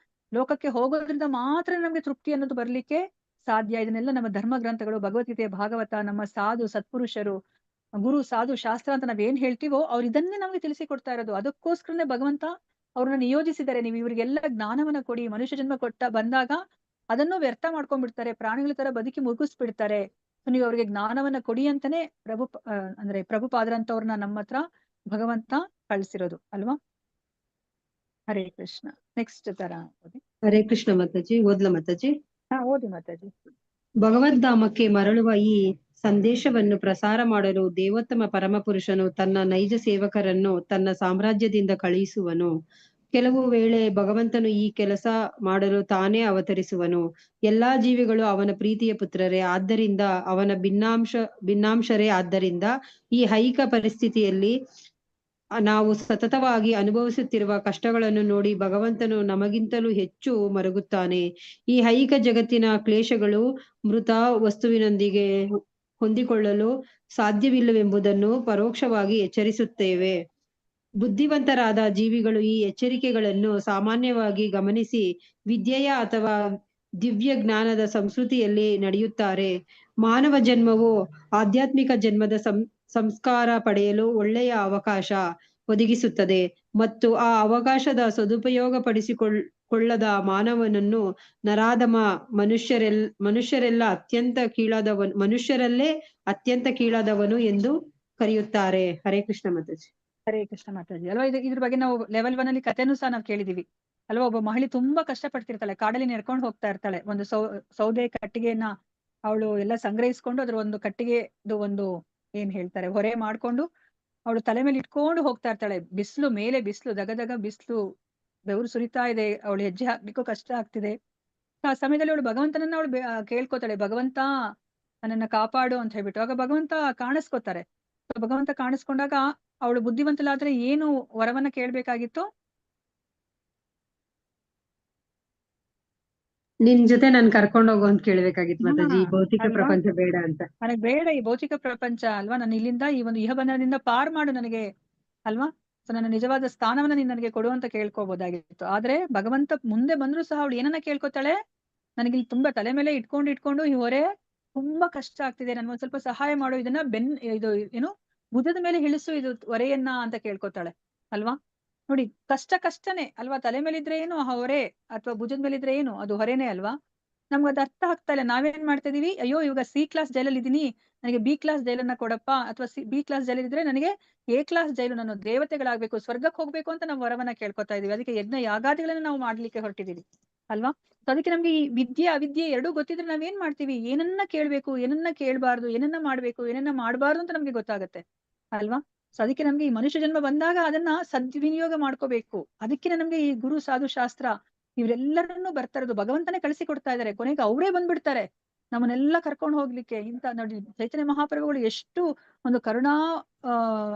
ಲೋಕಕ್ಕೆ ಹೋಗೋದ್ರಿಂದ ಮಾತ್ರ ನಮ್ಗೆ ತೃಪ್ತಿ ಅನ್ನೋದು ಬರ್ಲಿಕ್ಕೆ ಸಾಧ್ಯ. ಇದನ್ನೆಲ್ಲ ನಮ್ಮ ಧರ್ಮ ಗ್ರಂಥಗಳು, ಭಗವದ್ಗೀತೆ, ಭಾಗವತ, ನಮ್ಮ ಸಾಧು ಸತ್ಪುರುಷರು, ಗುರು ಸಾಧು ಶಾಸ್ತ್ರ ಅಂತ ನಾವ್ ಏನ್ ಹೇಳ್ತೀವೋ ಅವ್ರು ಇದನ್ನೇ ನಮ್ಗೆ ತಿಳಿಸಿ ಕೊಡ್ತಾ ಇರೋದು. ಅದಕ್ಕೋಸ್ಕರನೇ ಭಗವಂತ ಅವ್ರನ್ನ ನಿಯೋಜಿಸಿದ್ದಾರೆ. ನೀವು ಇವರಿಗೆಲ್ಲ ಜ್ಞಾನವನ್ನ ಕೊಡಿ, ಮನುಷ್ಯ ಜನ್ಮ ಬಂದಾಗ ಅದನ್ನು ವ್ಯರ್ಥ ಮಾಡ್ಕೊಂಡ್ಬಿಡ್ತಾರೆ, ಪ್ರಾಣಿಗಳ ತರ ಬದುಕಿ ಮುಗಿಸ್ಬಿಡ್ತಾರೆ. ನೀವು ಅವ್ರಿಗೆ ಜ್ಞಾನವನ್ನ ಕೊಡಿ ಅಂತಾನೆ ಅಂದ್ರೆ ಪ್ರಭುಪಾದರಂತವ್ರನ್ನ ನಮ್ಮ ಹತ್ರ ಭಗವಂತ ಕಳ್ಸಿರೋದು ಅಲ್ವಾ. ಹರೇ ಕೃಷ್ಣ. ನೆಕ್ಸ್ಟ್ ತರ ಓದಿ. ಹರೇ ಕೃಷ್ಣ ಮಾತಾಜಿ. ಓದ್ಲ ಮಾತಾಜಿ? ಓದಿ ಮಾತಾಜಿ. ಭಗವದ್ಧಾಮಕ್ಕೆ ಮರಳುವ ಈ ಸಂದೇಶವನ್ನು ಪ್ರಸಾರ ಮಾಡಲು ದೇವೋತ್ತಮ ಪರಮಪುರುಷನು ತನ್ನ ನೈಜ ಸೇವಕರನ್ನು ತನ್ನ ಸಾಮ್ರಾಜ್ಯದಿಂದ ಕಳುಹಿಸುವನು. ಕೆಲವು ವೇಳೆ ಭಗವಂತನು ಈ ಕೆಲಸ ಮಾಡಲು ತಾನೇ ಅವತರಿಸುವನು. ಎಲ್ಲಾ ಜೀವಿಗಳು ಅವನ ಪ್ರೀತಿಯ ಪುತ್ರರೇ, ಆದ್ದರಿಂದ ಅವನ ಭಿನ್ನಾಂಶರೇ. ಆದ್ದರಿಂದ ಈ ಐಹಿಕ ಪರಿಸ್ಥಿತಿಯಲ್ಲಿ ನಾವು ಸತತವಾಗಿ ಅನುಭವಿಸುತ್ತಿರುವ ಕಷ್ಟಗಳನ್ನು ನೋಡಿ ಭಗವಂತನು ನಮಗಿಂತಲೂ ಹೆಚ್ಚು ಮರುಗುತ್ತಾನೆ. ಈ ಐಹಿಕ ಜಗತ್ತಿನ ಕ್ಲೇಶಗಳು ಮೃತ ವಸ್ತುವಿನೊಂದಿಗೆ ಹೊಂದಿಕೊಳ್ಳಲು ಸಾಧ್ಯವಿಲ್ಲವೆಂಬುದನ್ನು ಪರೋಕ್ಷವಾಗಿ ಎಚ್ಚರಿಸುತ್ತೇವೆ. ಬುದ್ಧಿವಂತರಾದ ಜೀವಿಗಳು ಈ ಎಚ್ಚರಿಕೆಗಳನ್ನು ಸಾಮಾನ್ಯವಾಗಿ ಗಮನಿಸಿ ವಿದ್ಯೆಯ ಅಥವಾ ದಿವ್ಯ ಜ್ಞಾನದ ಸಂಸ್ಕೃತಿಯಲ್ಲಿ ನಡೆಯುತ್ತಾರೆ. ಮಾನವ ಜನ್ಮವು ಆಧ್ಯಾತ್ಮಿಕ ಜನ್ಮದ ಸಂಸ್ಕಾರ ಪಡೆಯಲು ಒಳ್ಳೆಯ ಅವಕಾಶ ಒದಗಿಸುತ್ತದೆ ಮತ್ತು ಆ ಅವಕಾಶದ ಸದುಪಯೋಗ ಪಡಿಸಿಕೊಳ್ಳದ ಮಾನವನನ್ನು ನರಾಧಮ, ಮನುಷ್ಯರಲ್ಲೇ ಅತ್ಯಂತ ಕೀಳಾದವನು ಎಂದು ಕರೆಯುತ್ತಾರೆ. ಹರೇ ಕೃಷ್ಣ ಮಾತಾಜಿ. ಹರೇ ಕೃಷ್ಣ ಮಾತಾಜಿ. ಅಲ್ವಾ, ಇದ್ರ ಬಗ್ಗೆ ನಾವು ಲೆವೆಲ್ 1 ಅಲ್ಲಿ ಕಥೆನೂ ಸಹ ನಾವು ಕೇಳಿದೀವಿ ಅಲ್ವಾ. ಒಬ್ಬ ಮಹಿಳೆ ತುಂಬಾ ಕಷ್ಟ ಪಡ್ತಿರ್ತಾಳೆ, ಕಾಡಲ್ಲಿ ನಡ್ಕೊಂಡು ಹೋಗ್ತಾ ಇರ್ತಾಳೆ. ಒಂದು ಸೌದೆ ಕಟ್ಟಿಗೆಯನ್ನ ಅವಳು ಎಲ್ಲ ಸಂಗ್ರಹಿಸ್ಕೊಂಡು ಅದ್ರ ಒಂದು ಕಟ್ಟಿಗೆದು ಒಂದು ಏನ್ ಹೇಳ್ತಾರೆ ಹೊರೆ ಮಾಡ್ಕೊಂಡು ಅವಳು ತಲೆ ಮೇಲೆ ಇಟ್ಕೊಂಡು ಹೋಗ್ತಾ ಇರ್ತಾಳೆ. ಬಿಸಿಲು ಮೇಲೆ ಬಿಸಿಲು, ದಗದಗ ಬಿಸಿಲು, ಬೆವರು ಸುರಿತಾ ಇದೆ, ಅವಳು ಹೆಜ್ಜೆ ಹಾಕ್ಲಿಕ್ಕೂ ಕಷ್ಟ ಆಗ್ತಿದೆ. ಆ ಸಮಯದಲ್ಲಿ ಅವಳು ಭಗವಂತನನ್ನ ಅವಳು ಕೇಳ್ಕೊತಾಳೆ, ಭಗವಂತ ನನ್ನನ್ನ ಕಾಪಾಡು ಅಂತ ಹೇಳ್ಬಿಟ್ಟು. ಆಗ ಭಗವಂತ ಕಾಣಿಸ್ಕೊತಾರೆ. ಭಗವಂತ ಕಾಣಿಸ್ಕೊಂಡಾಗ ಅವಳು ಬುದ್ಧಿವಂತಲಾದ್ರೆ ಏನು ವರವನ್ನ ಕೇಳ್ಬೇಕಾಗಿತ್ತು? ನಿನ್ ಜೊತೆ ನಾನ್ ಕರ್ಕೊಂಡು ಹೋಗು ಅಂತ ಕೇಳ್ಬೇಕಾಗಿತ್ತು ಮಾತಾಜಿ. ಈ ಭೌತಿಕ ಅಲ್ವಾ? ಪ್ರಪಂಚ ಬೇಡ ಅಂತ. ನನಗೆ ಬೇಡ ಈ ಭೌತಿಕ ಪ್ರಪಂಚ ಅಲ್ವಾ, ನಾನು ಇಲ್ಲಿಂದ ಈ ಒಂದು ಇಹಬಂಧನದಿಂದ ಪಾರ್ ಮಾಡು ನನಗೆ ಅಲ್ವಾ. ಸೊ ನನ್ನ ನಿಜವಾದ ಸ್ಥಾನವನ್ನ ನೀನ್ ನನಗೆ ಕೊಡು ಅಂತ ಕೇಳ್ಕೋಬಹುದಾಗಿತ್ತು. ಆದ್ರೆ ಭಗವಂತ ಮುಂದೆ ಬಂದ್ರು ಸಹ ಅವಳು ಏನನ್ನ ಕೇಳ್ಕೊತಾಳೆ, ನನಗೆ ಇಲ್ಲಿ ತುಂಬಾ ತಲೆ ಮೇಲೆ ಇಟ್ಕೊಂಡು ಈ ಹೊರೆ ತುಂಬಾ ಕಷ್ಟ ಆಗ್ತಿದೆ, ನನ್ಗೊಂದ್ ಸ್ವಲ್ಪ ಸಹಾಯ ಮಾಡು, ಇದನ್ನ ಇದು ಏನು ಭುಜದ ಮೇಲೆ ಇಳಿಸು ಇದು ಹೊರೆಯನ್ನ ಅಂತ ಕೇಳ್ಕೊತಾಳೆ ಅಲ್ವಾ. ನೋಡಿ, ಕಷ್ಟನೇ ಅಲ್ವಾ. ತಲೆ ಮೇಲಿದ್ರೆ ಏನು ಆ ಹೊರೆ, ಅಥವಾ ಭುಜದ ಮೇಲಿದ್ರೆ ಏನು ಅದು ಹೊರೆನೇ ಅಲ್ವಾ. ನಮ್ಗೆ ಅದು ಅರ್ಥ ಆಗ್ತಾ ಇಲ್ಲ. ನಾವೇನ್ ಮಾಡ್ತಾ ಇದೀವಿ, ಅಯ್ಯೋ ಇವಾಗ C ಕ್ಲಾಸ್ ಜೈಲಲ್ಲಿ ಇದೀನಿ, ನನಗೆ B ಕ್ಲಾಸ್ ಜೈಲನ್ನ ಕೊಡಪ್ಪ, ಅಥವಾ B ಕ್ಲಾಸ್ ಜೈಲ್ ಇದ್ರೆ ನನಗೆ A ಕ್ಲಾಸ್ ಜೈಲು, ನಾನು ದೇವತೆಗಳಾಗ್ಬೇಕು, ಸ್ವರ್ಗಕ್ಕೆ ಹೋಗ್ಬೇಕು ಅಂತ ನಾವು ವರವನ್ನ ಕೇಳ್ಕೊತಾ ಇದೀವಿ. ಅದಕ್ಕೆ ಯಜ್ಞ ಯಾಗಾದಿಗಳನ್ನ ನಾವು ಮಾಡ್ಲಿಕ್ಕೆ ಹೊರಟಿದೀವಿ ಅಲ್ವಾ. ಅದಕ್ಕೆ ನಮ್ಗೆ ಈ ವಿದ್ಯೆ ಅವಿದ್ಯೆ ಎರಡೂ ಗೊತ್ತಿದ್ರೆ ನಾವೇನ್ ಮಾಡ್ತೀವಿ, ಏನನ್ನ ಕೇಳ್ಬೇಕು, ಏನನ್ನ ಕೇಳ್ಬಾರ್ದು, ಏನನ್ನ ಮಾಡ್ಬೇಕು, ಏನನ್ನ ಮಾಡ್ಬಾರ್ದು ಅಂತ ನಮ್ಗೆ ಗೊತ್ತಾಗತ್ತೆ ಅಲ್ವಾ. ಸೊ ಅದಕ್ಕೆ ನಮ್ಗೆ ಈ ಮನುಷ್ಯ ಜನ್ಮ ಬಂದಾಗ ಅದನ್ನ ಸದ್ವಿನಿಯೋಗ ಮಾಡ್ಕೋಬೇಕು. ಅದಕ್ಕೆ ನಮ್ಗೆ ಈ ಗುರು ಸಾಧು ಶಾಸ್ತ್ರ ಇವರೆಲ್ಲರನ್ನೂ ಬರ್ತಾ ಇರೋದು, ಭಗವಂತನೇ ಕಳಿಸಿ ಕೊಡ್ತಾ ಇದಾರೆ. ಕೊನೆಗೆ ಅವರೇ ಬಂದ್ಬಿಡ್ತಾರೆ ನಮ್ಮನ್ನೆಲ್ಲ ಕರ್ಕೊಂಡು ಹೋಗ್ಲಿಕ್ಕೆ. ಇಂತ ನೋಡಿ, ಚೈತನ್ಯ ಮಹಾಪ್ರಭುಗಳು ಎಷ್ಟು ಒಂದು ಕರುಣಾ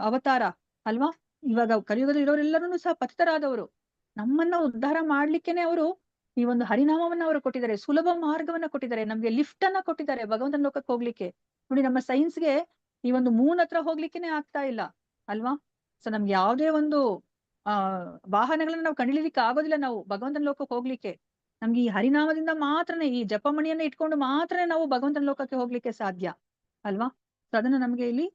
ಅವತಾರ ಅಲ್ವಾ. ಇವಾಗ ಕಲಿಯುಗದಲ್ಲಿ ಇರೋರೆಲ್ಲರೂ ಸಹ ಪತಿತರಾದವರು, ನಮ್ಮನ್ನ ಉದ್ಧಾರ ಮಾಡ್ಲಿಕ್ಕೆನೆ ಅವರು ಈ ಒಂದು ಹರಿನಾಮವನ್ನ ಅವರು ಕೊಟ್ಟಿದ್ದಾರೆ, ಸುಲಭ ಮಾರ್ಗವನ್ನ ಕೊಟ್ಟಿದ್ದಾರೆ, ನಮ್ಗೆ ಲಿಫ್ಟ್ ಅನ್ನ ಕೊಟ್ಟಿದ್ದಾರೆ ಭಗವಂತನ ಲೋಕಕ್ಕೆ ಹೋಗ್ಲಿಕ್ಕೆ. ನೋಡಿ, ನಮ್ಮ ಸೈನ್ಸ್ಗೆ ಈ ಒಂದು ಮೂನ್ ಹತ್ರ ಹೋಗ್ಲಿಕ್ಕೆನೆ ಆಗ್ತಾ ಇಲ್ಲ ಅಲ್ವಾ. ಸೊ ನಮ್ಗೆ ಯಾವುದೇ ಒಂದು ವಾಹನಗಳನ್ನ ನಾವು ಕಂಡಿಲಿಕ್ಕೆ ಆಗೋದಿಲ್ಲ ನಾವು ಭಗವಂತನ ಲೋಕಕ್ಕೆ ಹೋಗ್ಲಿಕ್ಕೆ. ನಮ್ಗೆ ಈ ಹರಿನಾಮದಿಂದ ಮಾತ್ರನೇ, ಈ ಜಪಮಣಿಯನ್ನ ಇಟ್ಕೊಂಡು ಮಾತ್ರನೇ ನಾವು ಭಗವಂತನ ಲೋಕಕ್ಕೆ ಹೋಗ್ಲಿಕ್ಕೆ ಸಾಧ್ಯ ಅಲ್ವಾ. ಸೊ ಅದನ್ನ ನಮ್ಗೆ ಇಲ್ಲಿ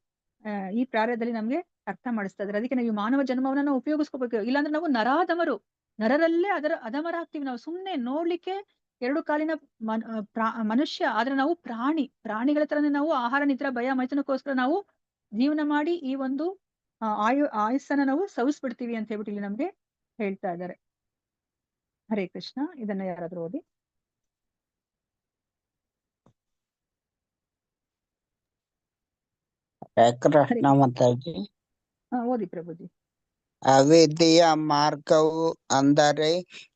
ಈ ಪ್ರಾರ್ಯದಲ್ಲಿ ನಮ್ಗೆ ಅರ್ಥ ಮಾಡಿಸ್ತಾ ಇದ್ದಾರೆ. ಅದಕ್ಕೆ ನಾವು ಈ ಮಾನವ ಜನ್ಮವನ್ನ ನಾವು ಉಪಯೋಗಿಸ್ಕೋಬೇಕು. ಇಲ್ಲಾಂದ್ರೆ ನಾವು ನರಾಧಮರು, ನರರಲ್ಲೇ ಅಧಮರಾಗ್ತೀವಿ. ನಾವು ಸುಮ್ನೆ ನೋಡ್ಲಿಕ್ಕೆ 2 ಕಾಲಿನ ಮನುಷ್ಯ, ಆದ್ರೆ ನಾವು ಪ್ರಾಣಿಗಳ ತರನೇ ನಾವು ಆಹಾರ ನಿದ್ರೆ ಭಯ ಮೈಥುನಕ್ಕೋಸ್ಕರ ನಾವು ಜೀವನ ಮಾಡಿ ಈ ಒಂದು ಆಯುಸ್ಸನ್ನ ನಾವು ಸವಿಸ್ಬಿಡ್ತೀವಿ ಅಂತ ಹೇಳ್ಬಿಟ್ಟು ಇಲ್ಲಿ ನಮ್ಗೆ ಹೇಳ್ತಾ ಇದ್ದಾರೆ. ಹರೇ ಕೃಷ್ಣ. ಇದನ್ನ ಯಾರಾದ್ರೂ ಓದಿ. ಕೃಷ್ಣ ಮಾತಾಜಿ. ಓದಿ ಪ್ರಭುಜಿ. ಅವಿದ್ಯೆಯ ಮಾರ್ಗವು ಅಂದರೆ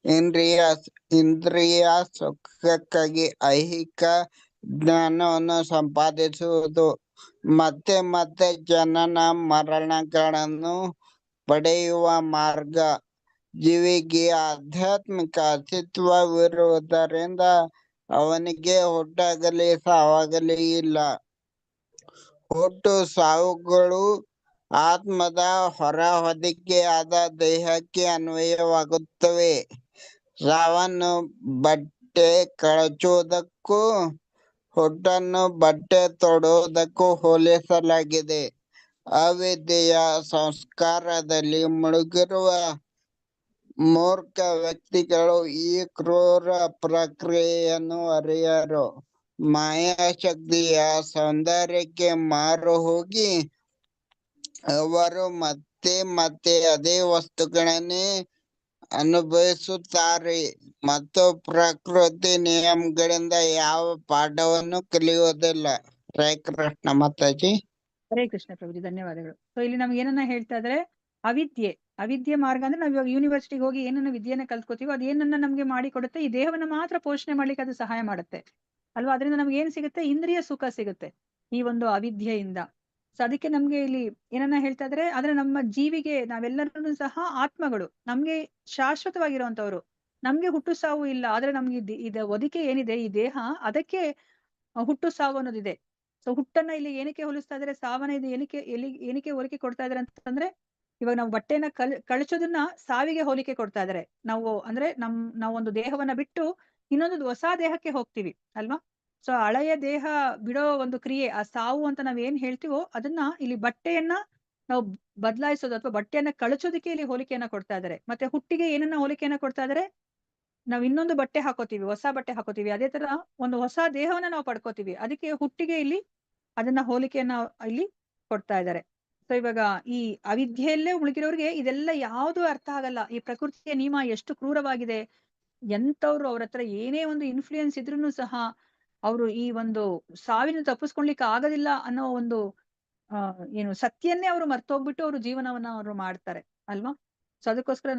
ಇಂದ್ರಿಯ ಸುಖಕ್ಕಾಗಿ ಐಹಿಕ ಜ್ಞಾನವನ್ನು ಸಂಪಾದಿಸುವುದು, ಮತ್ತೆ ಮತ್ತೆ ಜನನ ಮರಣಗಳನ್ನು ಪಡೆಯುವ ಮಾರ್ಗ. ಜೀವಿಗೆ ಆಧ್ಯಾತ್ಮಿಕ ಅಸ್ತಿತ್ವವಿರುವುದರಿಂದ ಅವನಿಗೆ ಹುಟ್ಟಾಗಲಿ ಸಾವಾಗಲಿ ಇಲ್ಲ. ಹುಟ್ಟು ಸಾವುಗಳು ಆತ್ಮದ ಹೊರ ಹೊದಿಕೆಯಾದ ದೇಹಕ್ಕೆ ಅನ್ವಯವಾಗುತ್ತವೆ. ಸಾವನ್ನು ಬಟ್ಟೆ ಕಳಚುವುದಕ್ಕೂ ಹುಟ್ಟನ್ನು ಬಟ್ಟೆ ತೊಡುವುದಕ್ಕೂ ಹೋಲಿಸಲಾಗಿದೆ. ಅವಿದ್ಯೆಯ ಸಂಸ್ಕಾರದಲ್ಲಿ ಮುಳುಗಿರುವ ಮೂರ್ಖ ವ್ಯಕ್ತಿಗಳು ಈ ಕ್ರೂರ ಪ್ರಕ್ರಿಯೆಯನ್ನು ಅರಿಯರು. ಮಾಯಾಶಕ್ತಿಯ ಸೌಂದರ್ಯಕ್ಕೆ ಮಾರು ಹೋಗಿ ಅವರು ಮತ್ತೆ ಮತ್ತೆ ಅದೇ ವಸ್ತುಗಳನ್ನೇ ಅನುಭವಿಸುತ್ತಾರೆ ಮತ್ತು ಪ್ರಕೃತಿ ನಿಯಮಗಳಿಂದ ಯಾವ ಪಾಠವನ್ನು ಕಲಿಯುವುದಿಲ್ಲ. ಹರೇ ಕೃಷ್ಣ ಮಾತಾಜಿ. ಹರೇ ಕೃಷ್ಣ ಪ್ರಭುಜಿ, ಧನ್ಯವಾದಗಳು. ಸೊ ಇಲ್ಲಿ ನಮ್ಗೆ ಏನನ್ನ ಹೇಳ್ತಾ ಇದ್ರೆ, ಅವಿದ್ಯೆ ಮಾರ್ಗ ಅಂದ್ರೆ ನಾವ್ ಇವಾಗ ಯೂನಿವರ್ಸಿಟಿಗೆ ಹೋಗಿ ಏನನ್ನ ವಿದ್ಯೆಯನ್ನ ಕಲ್ತ್ಕೋತೀವೋ ಅದು ಏನನ್ನ ನಮ್ಗೆ ಮಾಡಿ ಕೊಡುತ್ತೆ, ಈ ದೇಹವನ್ನ ಮಾತ್ರ ಪೋಷಣೆ ಮಾಡ್ಲಿಕ್ಕೆ ಅದು ಸಹಾಯ ಮಾಡುತ್ತೆ ಅಲ್ವಾ. ಅದರಿಂದ ನಮ್ಗೆ ಏನ್ ಸಿಗುತ್ತೆ? ಇಂದ್ರಿಯ ಸುಖ ಸಿಗುತ್ತೆ ಈ ಒಂದು ಅವಿದ್ಯೆಯಿಂದ. ಸೊ ಅದಕ್ಕೆ ನಮ್ಗೆ ಇಲ್ಲಿ ಏನನ್ನ ಹೇಳ್ತಾ ಇದ್ರೆ, ಆದ್ರೆ ನಮ್ಮ ಜೀವಿಗೆ ನಾವೆಲ್ಲರೂ ಸಹ ಆತ್ಮಗಳು, ನಮ್ಗೆ ಶಾಶ್ವತವಾಗಿರುವಂತವ್ರು, ನಮ್ಗೆ ಹುಟ್ಟು ಸಾವು ಇಲ್ಲ. ಆದ್ರೆ ನಮ್ಗೆ ಇದ ಒದಿಕೆ ಏನಿದೆ ಈ ದೇಹ, ಅದಕ್ಕೆ ಹುಟ್ಟು ಸಾವು ಅನ್ನೋದಿದೆ. ಸೊ ಹುಟ್ಟನ್ನ ಇಲ್ಲಿ ಏನಕ್ಕೆ ಹೋಲಿಸ್ತಾ ಇದಾರೆ, ಸಾವನ್ನ ಇದು ಏನಕ್ಕೆ ಹೋಲಿಕೆ ಕೊಡ್ತಾ ಇದಾರೆ ಅಂತಂದ್ರೆ, ಇವಾಗ ನಾವು ಬಟ್ಟೆನ ಕಳಚೋದನ್ನ ಸಾವಿಗೆ ಹೋಲಿಕೆ ಕೊಡ್ತಾ ಇದಾರೆ. ನಾವು ಒಂದು ದೇಹವನ್ನ ಬಿಟ್ಟು ಇನ್ನೊಂದು ಹೊಸ ದೇಹಕ್ಕೆ ಹೋಗ್ತೀವಿ ಅಲ್ವಾ. ಸೊ ಹಳೆಯ ದೇಹ ಬಿಡೋ ಒಂದು ಕ್ರಿಯೆ, ಆ ಸಾವು ಅಂತ ನಾವ್ ಏನ್ ಹೇಳ್ತೀವೋ ಅದನ್ನ ಇಲ್ಲಿ ಬಟ್ಟೆಯನ್ನ ನಾವು ಬದಲಾಯಿಸೋದು ಅಥವಾ ಬಟ್ಟೆಯನ್ನ ಕಳಚೋದಕ್ಕೆ ಇಲ್ಲಿ ಹೋಲಿಕೆಯನ್ನ ಕೊಡ್ತಾ ಇದಾರೆ. ಮತ್ತೆ ಹುಟ್ಟಿಗೆ ಏನನ್ನ ಹೋಲಿಕೆಯನ್ನ ಕೊಡ್ತಾ ಇದಾರೆ, ನಾವ್ ಇನ್ನೊಂದು ಬಟ್ಟೆ ಹಾಕೋತೀವಿ, ಹೊಸ ಬಟ್ಟೆ ಹಾಕೋತೀವಿ. ಅದೇ ತರ ಒಂದು ಹೊಸ ದೇಹವನ್ನ ನಾವು ಪಡ್ಕೋತೀವಿ. ಅದಕ್ಕೆ ಹುಟ್ಟಿಗೆ ಇಲ್ಲಿ ಅದನ್ನ ಹೋಲಿಕೆಯನ್ನ ಇಲ್ಲಿ ಕೊಡ್ತಾ ಇದ್ದಾರೆ. ಸೊ ಇವಾಗ ಈ ಅವಿದ್ಯೆಯಲ್ಲೇ ಮುಳುಗಿರೋರಿಗೆ ಇದೆಲ್ಲ ಯಾವ್ದು ಅರ್ಥ ಆಗಲ್ಲ. ಈ ಪ್ರಕೃತಿಯ ನಿಯಮ ಎಷ್ಟು ಕ್ರೂರವಾಗಿದೆ, ಎಂತವ್ರು ಅವ್ರ ಹತ್ರ ಏನೇ ಒಂದು ಇನ್ಫ್ಲೂಯೆನ್ಸ್ ಇದ್ರೂನು ಸಹ ಅವರು ಈ ಒಂದು ಸಾವಿನ ತಪ್ಪಿಸ್ಕೊಳ್ಲಿಕ್ಕೆ ಆಗೋದಿಲ್ಲ ಅನ್ನೋ ಒಂದು ಏನು ಸತ್ಯನ್ನೇ ಅವರು ಮರ್ತೋಗ್ಬಿಟ್ಟು ಅವರು ಜೀವನವನ್ನ ಅವರು ಮಾಡ್ತಾರೆ ಅಲ್ವಾ. ಸೊ ಅದಕ್ಕೋಸ್ಕರ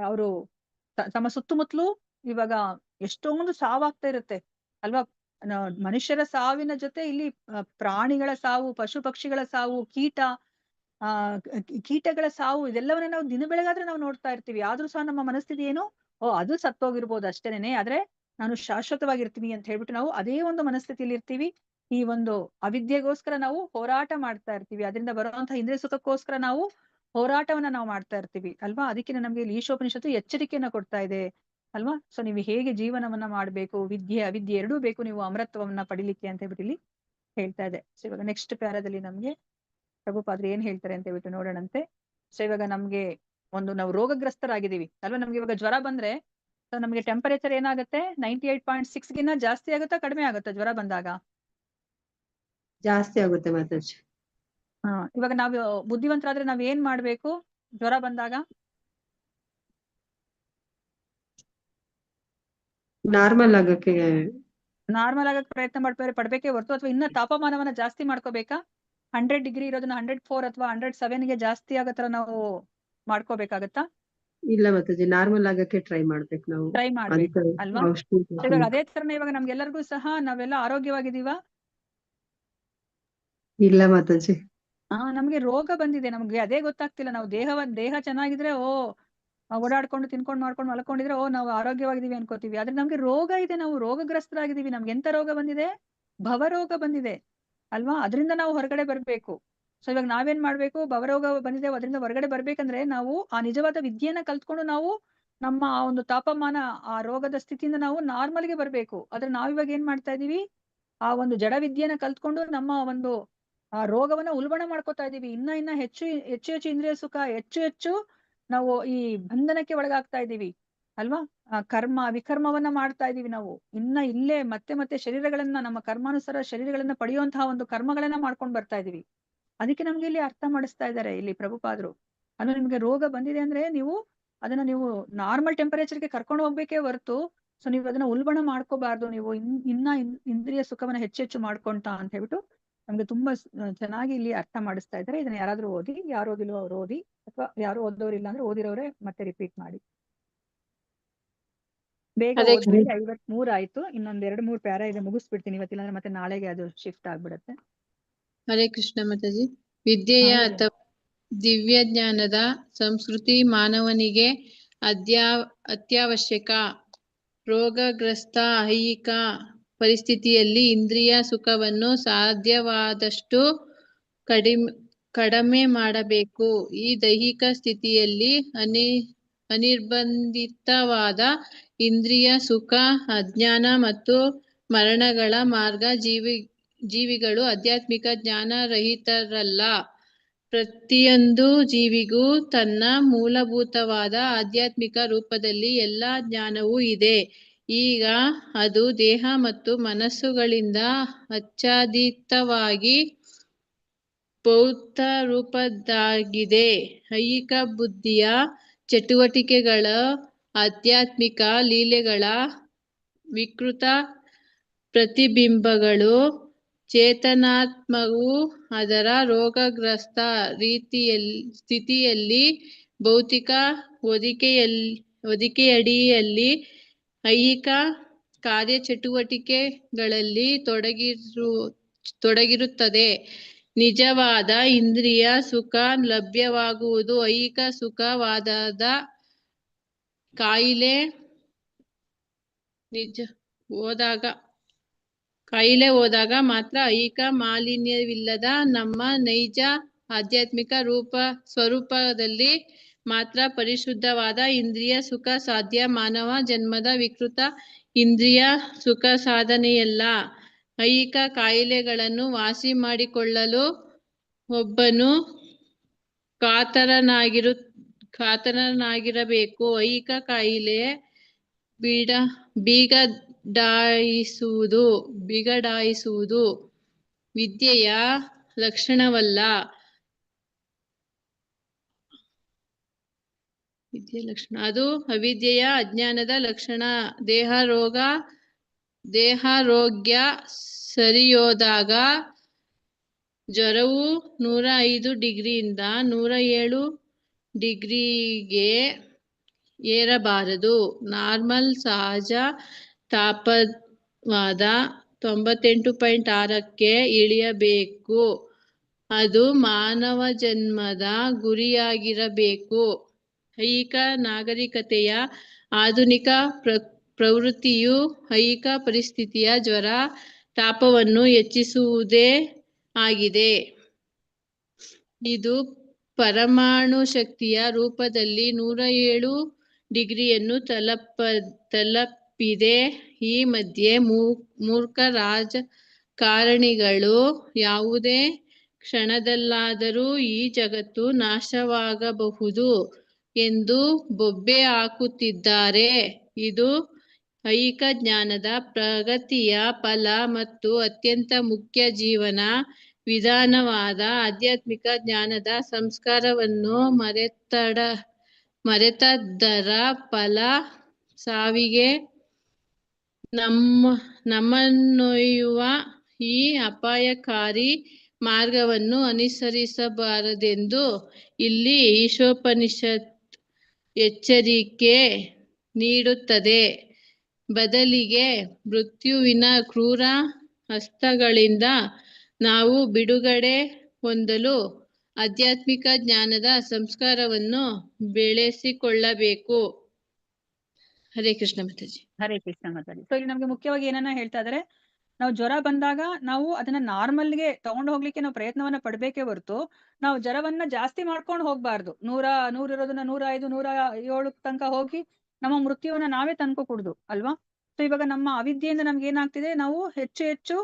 ಅವರು ತಮ್ಮ ಸುತ್ತಮುತ್ತಲು ಇವಾಗ ಎಷ್ಟೊಂದು ಸಾವಾಗ್ತಾ ಇರುತ್ತೆ ಅಲ್ವಾ. ಮನುಷ್ಯರ ಸಾವಿನ ಜೊತೆ ಇಲ್ಲಿ ಪ್ರಾಣಿಗಳ ಸಾವು, ಪಶು ಪಕ್ಷಿಗಳ ಸಾವು, ಕೀಟಗಳ ಸಾವು, ಇದೆಲ್ಲವನ್ನ ನಾವು ದಿನ ಬೆಳಗಾದ್ರೆ ನಾವು ನೋಡ್ತಾ ಇರ್ತೀವಿ. ಆದ್ರೂ ಸಹ ನಮ್ಮ ಮನಸ್ಥಿತಿ ಏನು, ಅದು ಸತ್ತೋಗಿರ್ಬೋದು ಅಷ್ಟೇನೆ, ಆದ್ರೆ ನಾನು ಶಾಶ್ವತವಾಗಿರ್ತೀನಿ ಅಂತ ಹೇಳ್ಬಿಟ್ಟು ನಾವು ಅದೇ ಒಂದು ಮನಸ್ಥಿತಿಯಲ್ಲಿ ಇರ್ತೀವಿ. ಈ ಒಂದು ಅವಿದ್ಯೆಗೋಸ್ಕರ ನಾವು ಹೋರಾಟ ಮಾಡ್ತಾ ಇರ್ತೀವಿ. ಅದರಿಂದ ಬರುವಂತಹ ಇಂದ್ರಿಯ ಸುಖಕ್ಕೋಸ್ಕರ ನಾವು ಹೋರಾಟವನ್ನ ನಾವು ಮಾಡ್ತಾ ಇರ್ತೀವಿ ಅಲ್ವಾ. ಅದಕ್ಕೆ ನಮ್ಗೆ ಇಲ್ಲಿ ಈಶೋಪನಿಷತ್ತು ಎಚ್ಚರಿಕೆಯನ್ನ ಕೊಡ್ತಾ ಇದೆ ಅಲ್ವಾ. ಸೊ ನೀವು ಹೇಗೆ ಜೀವನವನ್ನ ಮಾಡ್ಬೇಕು, ವಿದ್ಯೆ ಅವಿದ್ಯೆ ಎರಡೂ ಬೇಕು ನೀವು ಅಮರತ್ವವನ್ನ ಪಡಿಲಿಕ್ಕೆ ಅಂತ ಹೇಳ್ಬಿಟ್ಟು ಇಲ್ಲಿ ಹೇಳ್ತಾ ಇದೆ. ಸೊ ಇವಾಗ ನೆಕ್ಸ್ಟ್ ಪ್ಯಾರಾದಲ್ಲಿ ನಮ್ಗೆ ಪ್ರಭುಪಾದ್ರು ಏನ್ ಹೇಳ್ತಾರೆ ಅಂತ ಹೇಳ್ಬಿಟ್ಟು ನೋಡೋಣಂತೆ. ಸೊ ಇವಾಗ ನಮ್ಗೆ ನಾವು ರೋಗಗ್ರಸ್ತರಾಗಿದ್ದೀವಿ ಅಲ್ವಾ. ನಮ್ಗೆ ಇವಾಗ ಜ್ವರ ಬಂದ್ರೆ ನಮ್ಗೆ ಟೆಂಪರೇಚರ್ ಏನಾಗುತ್ತೆ, 98.6 ಗಿನ್ನ ಜಾಸ್ತಿ ಆಗುತ್ತಾ ಕಡಿಮೆ ಆಗುತ್ತಾ ಜ್ವರ ಬಂದಾಗ? ಜಾಸ್ತಿ ಆಗುತ್ತೆ ಮಾತಾಜಿ. ಇವಾಗ ನಾವು ಬುದ್ಧಿವಂತರಾದ್ರೆ ನಾವ್ ಏನ್ ಮಾಡ್ಬೇಕು ಜ್ವರ ಬಂದಾಗ? ನಾರ್ಮಲ್ ಆಗಕ್ಕೆ ಪ್ರಯತ್ನ ಪಡ್ಬೇಕೇ ಹೊರತು ಅಥವಾ ಇನ್ನ ತಾಪಮಾನವನ್ನ ಜಾಸ್ತಿ ಮಾಡ್ಕೋಬೇಕಾ? 100 ಡಿಗ್ರಿ ಇರೋದನ್ನ 104 ಅಥವಾ 107ಗೆ ಜಾಸ್ತಿ ಆಗೋ ತರ ನಾವು ಮಾಡ್ಕೋಬೇಕಾಗತ್ತಾ? ಇಲ್ಲ ಮಾತಾಜಿ, ನಾರ್ಮಲ್ ಆಗಕ್ಕೆ ಟ್ರೈ ಮಾಡ್ಬೇಕು ನಾವು. ಟ್ರೈ ಮಾಡ್ಬೇಕು ಅಲ್ವಾ. ಇವಾಗ ಅದೇ ತರನೇ ಇವಾಗ ನಮ್ಗೆಲ್ಲರಿಗೂ ಸಹ ನಾವೆಲ್ಲ ಆರೋಗ್ಯವಾಗಿದೀವಾ? ಇಲ್ಲ ಮಾತಾಜಿ. ನಮ್ಗೆ ರೋಗ ಬಂದಿದೆ, ನಮ್ಗೆ ಅದೇ ಗೊತ್ತಾಗ್ತಿಲ್ಲ. ನಾವು ದೇಹ ಚೆನ್ನಾಗಿದ್ರೆ ಓಡಾಡ್ಕೊಂಡು ತಿನ್ಕೊಂಡು ಮಾಡ್ಕೊಂಡು ಮಲ್ಕೊಂಡಿದ್ರೆ ನಾವು ಆರೋಗ್ಯವಾಗಿದೀವಿ ಅನ್ಕೋತೀವಿ. ಆದ್ರೆ ನಮ್ಗೆ ರೋಗ ಇದೆ, ನಾವು ರೋಗಗ್ರಸ್ತರಾಗಿದ್ದೀವಿ. ನಮ್ಗೆ ಎಂತ ರೋಗ ಬಂದಿದೆ? ಭವರೋಗ ಬಂದಿದೆ ಅಲ್ವಾ. ಅದರಿಂದ ನಾವು ಹೊರಗಡೆ ಬರ್ಬೇಕು. ಸೊ ಇವಾಗ ನಾವೇನ್ ಮಾಡ್ಬೇಕು, ಭವರೋಗ ಬಂದಿದೆ, ಅದರಿಂದ ಹೊರಗಡೆ ಬರ್ಬೇಕಂದ್ರೆ ನಾವು ಆ ನಿಜವಾದ ವಿದ್ಯೆಯನ್ನ ಕಲ್ತ್ಕೊಂಡು ನಾವು ನಮ್ಮ ಆ ಒಂದು ತಾಪಮಾನ, ಆ ರೋಗದ ಸ್ಥಿತಿಯಿಂದ ನಾವು ನಾರ್ಮಲ್ಗೆ ಬರ್ಬೇಕು. ಆದ್ರೆ ನಾವಿವಾಗ ಏನ್ ಮಾಡ್ತಾ ಇದೀವಿ, ಆ ಒಂದು ಜಡ ವಿದ್ಯೆಯನ್ನ ಕಲ್ತ್ಕೊಂಡು ನಮ್ಮ ಒಂದು ಆ ರೋಗವನ್ನ ಉಲ್ಬಣ ಮಾಡ್ಕೋತಾ ಇದೀವಿ. ಇನ್ನ ಹೆಚ್ಚು ಇಂದ್ರಿಯ ಸುಖ, ಹೆಚ್ಚು ನಾವು ಈ ಬಂಧನಕ್ಕೆ ಒಳಗಾಗ್ತಾ ಇದೀವಿ ಅಲ್ವಾ. ವಿಕರ್ಮವನ್ನ ಮಾಡ್ತಾ ಇದೀವಿ ನಾವು. ಇಲ್ಲೇ ಮತ್ತೆ ಶರೀರಗಳನ್ನ, ನಮ್ಮ ಕರ್ಮಾನುಸಾರ ಶರೀರಗಳನ್ನ ಪಡೆಯುವಂತಹ ಒಂದು ಕರ್ಮಗಳನ್ನ ಮಾಡ್ಕೊಂಡು ಬರ್ತಾ ಇದೀವಿ. ಅದಕ್ಕೆ ನಮ್ಗೆ ಇಲ್ಲಿ ಅರ್ಥ ಮಾಡಿಸ್ತಾ ಇದ್ದಾರೆ ಇಲ್ಲಿ ಪ್ರಭುಪಾದ್ರು. ಅಂದ್ರೆ ನಿಮ್ಗೆ ರೋಗ ಬಂದಿದೆ ಅಂದ್ರೆ ಅದನ್ನ ನೀವು ನಾರ್ಮಲ್ ಟೆಂಪರೇಚರ್ಗೆ ಕರ್ಕೊಂಡು ಹೋಗ್ಬೇಕೇ ಹೊರತು ಸೊ ನೀವು ಅದನ್ನ ಉಲ್ಬಣ ಮಾಡ್ಕೋಬಾರ್ದು. ನೀವು ಇಂದ್ರಿಯ ಸುಖವನ್ನ ಹೆಚ್ಚು ಮಾಡ್ಕೊಂತ ಅಂತ ಹೇಳ್ಬಿಟ್ಟು ನಮ್ಗೆ ತುಂಬಾ ಚೆನ್ನಾಗಿ ಇಲ್ಲಿ ಅರ್ಥ ಮಾಡಿಸ್ತಾ ಇದ್ದಾರೆ. ಇದನ್ನ ಯಾರಾದ್ರೂ ಓದಿ, ಯಾರು ಓದಿಲ್ವೋ ಅವ್ರು ಓದಿ, ಅಥವಾ ಯಾರು ಓದೋರಿಲ್ಲ ಅಂದ್ರೆ ಓದಿರೋರೆ ಮತ್ತೆ ರಿಪೀಟ್ ಮಾಡಿ. ಬೇಗ ಓದ್ರಿ. 53 ಆಯ್ತು, ಇನ್ನೊಂದ್ 2-3 ಪ್ಯಾರಾ ಇದೆ, ಮುಗಿಸ್ಬಿಡ್ತೀನಿ ಇವತ್ತಿಲ್ಲ ಅಂದ್ರೆ ಮತ್ತೆ ನಾಳೆಗೆ ಅದು ಶಿಫ್ಟ್ ಆಗ್ಬಿಡತ್ತೆ. ಹರೇ ಕೃಷ್ಣ ಮಾತಾಜಿ. ವಿದ್ಯೆಯ ಅಥವಾ ದಿವ್ಯ ಜ್ಞಾನದ ಸಂಸ್ಕೃತಿ ಮಾನವನಿಗೆ ಅತ್ಯವಶ್ಯಕ. ರೋಗಗ್ರಸ್ತ ಐಹಿಕ ಪರಿಸ್ಥಿತಿಯಲ್ಲಿ ಇಂದ್ರಿಯ ಸುಖವನ್ನು ಸಾಧ್ಯವಾದಷ್ಟು ಕಡಿಮೆ ಮಾಡಬೇಕು. ಈ ದೈಹಿಕ ಸ್ಥಿತಿಯಲ್ಲಿ ಅನಿರ್ಬಂಧಿತವಾದ ಇಂದ್ರಿಯ ಸುಖ, ಅಜ್ಞಾನ ಮತ್ತು ಮರಣಗಳ ಮಾರ್ಗ. ಜೀವಿಗಳು ಆಧ್ಯಾತ್ಮಿಕ ಜ್ಞಾನರಹಿತರಲ್ಲ. ಪ್ರತಿಯೊಂದು ಜೀವಿಗೂ ತನ್ನ ಮೂಲಭೂತವಾದ ಆಧ್ಯಾತ್ಮಿಕ ರೂಪದಲ್ಲಿ ಎಲ್ಲ ಜ್ಞಾನವೂ ಇದೆ. ಈಗ ಅದು ದೇಹ ಮತ್ತು ಮನಸ್ಸುಗಳಿಂದ ಆಚ್ಛಾದಿತವಾಗಿ ಭೌತ ರೂಪದ್ದಾಗಿದೆ. ಐಹಿಕ ಬುದ್ಧಿಯ ಚಟುವಟಿಕೆಗಳ ಆಧ್ಯಾತ್ಮಿಕ ಲೀಲೆಗಳ ವಿಕೃತ ಪ್ರತಿಬಿಂಬಗಳು. ಚೇತನಾತ್ಮವು ಅದರ ರೋಗಗ್ರಸ್ತ ಸ್ಥಿತಿಯಲ್ಲಿ ಭೌತಿಕ ಹೊದಿಕೆಯಡಿಯಲ್ಲಿ ಐಹಿಕ ಕಾರ್ಯಚಟುವಟಿಕೆಗಳಲ್ಲಿ ತೊಡಗಿರುತ್ತದೆ. ನಿಜವಾದ ಇಂದ್ರಿಯ ಸುಖ ಲಭ್ಯವಾಗುವುದು ಐಹಿಕ ಸುಖವಾದ ಕಾಯಿಲೆ ಹೋದಾಗ ಮಾತ್ರ. ಐಹಿಕ ಮಾಲಿನ್ಯವಿಲ್ಲದ ನಮ್ಮ ನೈಜ ಆಧ್ಯಾತ್ಮಿಕ ಸ್ವರೂಪದಲ್ಲಿ ಮಾತ್ರ ಪರಿಶುದ್ಧವಾದ ಇಂದ್ರಿಯ ಸುಖ ಸಾಧ್ಯ. ಮಾನವ ಜನ್ಮದ ವಿಕೃತ ಇಂದ್ರಿಯ ಸುಖ ಸಾಧನೆಯಲ್ಲ. ಐಹಿಕ ಕಾಯಿಲೆಗಳನ್ನು ವಾಸಿ ಮಾಡಿಕೊಳ್ಳಲು ಒಬ್ಬನು ಕಾತರನಾಗಿರಬೇಕು. ಐಹಿಕ ಕಾಯಿಲೆ ಬಿಗಡಾಯಿಸುವುದು ವಿದ್ಯೆಯ ಲಕ್ಷಣವಲ್ಲ. ಅದು ಅವಿದ್ಯೆಯ ಅಜ್ಞಾನದ ಲಕ್ಷಣ. ದೇಹಾರೋಗ್ಯ ಸರಿಯೋದಾಗ ಜ್ವರವು 105 ಡಿಗ್ರಿಯಿಂದ 107 ಡಿಗ್ರಿಗೆ ಏರಬಾರದು. ನಾರ್ಮಲ್ ಸಹಜ ತಾಪಮಾನ 98.6ಕ್ಕೆ ಇಳಿಯಬೇಕು. ಅದು ಮಾನವ ಜನ್ಮದ ಗುರಿಯಾಗಿರಬೇಕು. ಐಹಿಕ ನಾಗರಿಕತೆಯ ಆಧುನಿಕ ಪ್ರವೃತ್ತಿಯು ಐಹಿಕ ಪರಿಸ್ಥಿತಿಯ ಜ್ವರ ತಾಪವನ್ನು ಹೆಚ್ಚಿಸುವುದೇ ಆಗಿದೆ. ಇದು ಪರಮಾಣು ಶಕ್ತಿಯ ರೂಪದಲ್ಲಿ 107 ಡಿಗ್ರಿಯನ್ನು ತಲುಪಿದೆ. ಈ ಮಧ್ಯೆ ಮೂರ್ಖ ರಾಜಕಾರಣಿಗಳು ಯಾವುದೇ ಕ್ಷಣದಲ್ಲಾದರೂ ಈ ಜಗತ್ತು ನಾಶವಾಗಬಹುದು ಎಂದು ಬೊಬ್ಬೆ ಹಾಕುತ್ತಿದ್ದಾರೆ. ಇದು ಐಹಿಕ ಜ್ಞಾನದ ಪ್ರಗತಿಯ ಫಲ ಮತ್ತು ಅತ್ಯಂತ ಮುಖ್ಯ ಜೀವನ ವಿಧಾನವಾದ ಆಧ್ಯಾತ್ಮಿಕ ಜ್ಞಾನದ ಸಂಸ್ಕಾರವನ್ನು ಮರೆತದ್ದರ ಫಲ. ಸಾವಿಗೆ ನಮ್ಮನ್ನೊಯ್ಯುವ ಈ ಅಪಾಯಕಾರಿ ಮಾರ್ಗವನ್ನು ಅನುಸರಿಸಬಾರದೆಂದು ಇಲ್ಲಿ ಈಶೋಪನಿಷತ್ ಎಚ್ಚರಿಕೆ ನೀಡುತ್ತದೆ. ಬದಲಿಗೆ ಮೃತ್ಯುವಿನ ಕ್ರೂರ ಹಸ್ತಗಳಿಂದ ನಾವು ಬಿಡುಗಡೆ ಹೊಂದಲು ಆಧ್ಯಾತ್ಮಿಕ ಜ್ಞಾನದ ಸಂಸ್ಕಾರವನ್ನು ಬೆಳೆಸಿಕೊಳ್ಳಬೇಕು. ಹರೇ ಕೃಷ್ಣ ಮಾತಾಜಿ. ಹರೇ ಕೃಷ್ಣ ಮಾತಾಜಿ. ಸೊ ಇಲ್ಲಿ ನಮ್ಗೆ ಮುಖ್ಯವಾಗಿ ಏನನ್ನ ಹೇಳ್ತಾ ಇದಾರೆ, ನಾವು ಜ್ವರ ಬಂದಾಗ ನಾವು ಅದನ್ನ ನಾರ್ಮಲ್ಗೆ ತಗೊಂಡು ಹೋಗ್ಲಿಕ್ಕೆ ನಾವು ಪ್ರಯತ್ನವನ್ನ ಪಡ್ಬೇಕೇ ಹೊರತು ನಾವು ಜ್ವರವನ್ನ ಜಾಸ್ತಿ ಮಾಡ್ಕೊಂಡು ಹೋಗ್ಬಾರ್ದು. 100 ಇರೋದನ್ನ 105 107 ತನಕ ಹೋಗಿ ನಮ್ಮ ಮೃತ್ಯುವನ್ನ ನಾವೇ ತಂದ್ಕೊಡುದು ಅಲ್ವಾ. ಸೊ ಇವಾಗ ನಮ್ಮ ಅವಿದ್ಯೆಯಿಂದ ನಮ್ಗೆ ಏನಾಗ್ತಿದೆ, ನಾವು ಹೆಚ್ಚು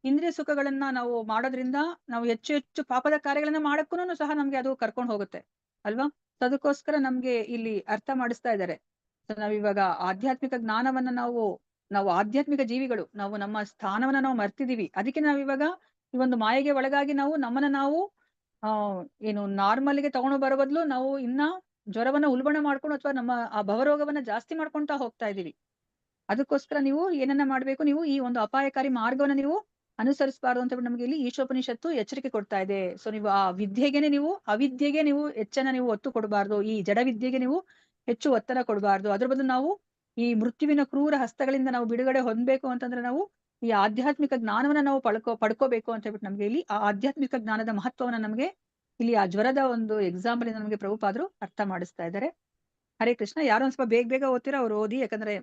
ಇಂದ್ರಿಯ ಸುಖಗಳನ್ನ ನಾವು ಮಾಡೋದ್ರಿಂದ ನಾವು ಹೆಚ್ಚು ಪಾಪದ ಕಾರ್ಯಗಳನ್ನ ಮಾಡಕ್ಕೂ ಸಹ ನಮ್ಗೆ ಅದು ಕರ್ಕೊಂಡು ಹೋಗುತ್ತೆ ಅಲ್ವಾ. ಸೊ ಅದಕ್ಕೋಸ್ಕರ ನಮ್ಗೆ ಇಲ್ಲಿ ಅರ್ಥ ಮಾಡಿಸ್ತಾ ಇದ್ದಾರೆ. ನಾವಿವಾಗ ಆಧ್ಯಾತ್ಮಿಕ ಜ್ಞಾನವನ್ನ ನಾವು ಆಧ್ಯಾತ್ಮಿಕ ಜೀವಿಗಳು, ನಾವು ನಮ್ಮ ಸ್ಥಾನವನ್ನ ನಾವು ಮರ್ತಿದೀವಿ. ಅದಕ್ಕೆ ನಾವಿವಾಗ ಈ ಒಂದು ಮಾಯೆಗೆ ಒಳಗಾಗಿ ನಮ್ಮನ್ನ ನಾವು ಏನು ನಾರ್ಮಲ್ಗೆ ತಗೊಂಡು ಬರೋ ಬದಲು ನಾವು ಇನ್ನ ಜ್ವರವನ್ನ ಉಲ್ಬಣ ಮಾಡ್ಕೊಂಡು ಅಥವಾ ನಮ್ಮ ಆ ಭವರೋಗವನ್ನ ಜಾಸ್ತಿ ಮಾಡ್ಕೊಂತಾ ಹೋಗ್ತಾ ಇದೀವಿ. ಅದಕ್ಕೋಸ್ಕರ ನೀವು ಏನನ್ನ ಮಾಡ್ಬೇಕು, ನೀವು ಈ ಒಂದು ಅಪಾಯಕಾರಿ ಮಾರ್ಗವನ್ನ ನೀವು ಅನುಸರಿಸಬಾರ್ದು ಅಂತ ನಮ್ಗೆ ಇಲ್ಲಿ ಈಶೋಪನಿಷತ್ತು ಎಚ್ಚರಿಕೆ ಕೊಡ್ತಾ ಇದೆ. ಸೊ ನೀವು ಆ ಅವಿದ್ಯೆಗೆ ನೀವು ಹೆಚ್ಚನ್ನ ನೀವು ಒತ್ತು ಕೊಡಬಾರ್ದು. ಈ ಜಡ ವಿದ್ಯೆಗೆ ನೀವು ಹೆಚ್ಚು ಒತ್ತಡ ಕೊಡಬಾರ್ದು. ಅದ್ರ ಬದಲು ನಾವು ಈ ಮೃತ್ಯುವಿನ ಕ್ರೂರ ಹಸ್ತಗಳಿಂದ ನಾವು ಬಿಡುಗಡೆ ಹೊಂದಬೇಕು ಅಂತಂದ್ರೆ ನಾವು ಈ ಆಧ್ಯಾತ್ಮಿಕ ಜ್ಞಾನವನ್ನ ನಾವು ಪಡ್ಕೋಬೇಕು ಅಂತ ಹೇಳ್ಬಿಟ್ಟು ನಮ್ಗೆ ಇಲ್ಲಿ ಆ ಆಧ್ಯಾತ್ಮಿಕ ಜ್ಞಾನದ ಮಹತ್ವವನ್ನ ನಮ್ಗೆ ಇಲ್ಲಿ ಆ ಜ್ವರದ ಒಂದು ಎಕ್ಸಾಂಪಲ್ ಇಂದ ನಮಗೆ ಪ್ರಭುಪಾದರು ಅರ್ಥ ಮಾಡಿಸ್ತಾ ಇದ್ದಾರೆ. ಹರೇ ಕೃಷ್ಣ. ಯಾರೋ ಒಂದ್ ಸ್ವಲ್ಪ ಬೇಗ ಓದ್ತೀರಾ? ಅವ್ರು ಓದಿ, ಯಾಕಂದ್ರೆ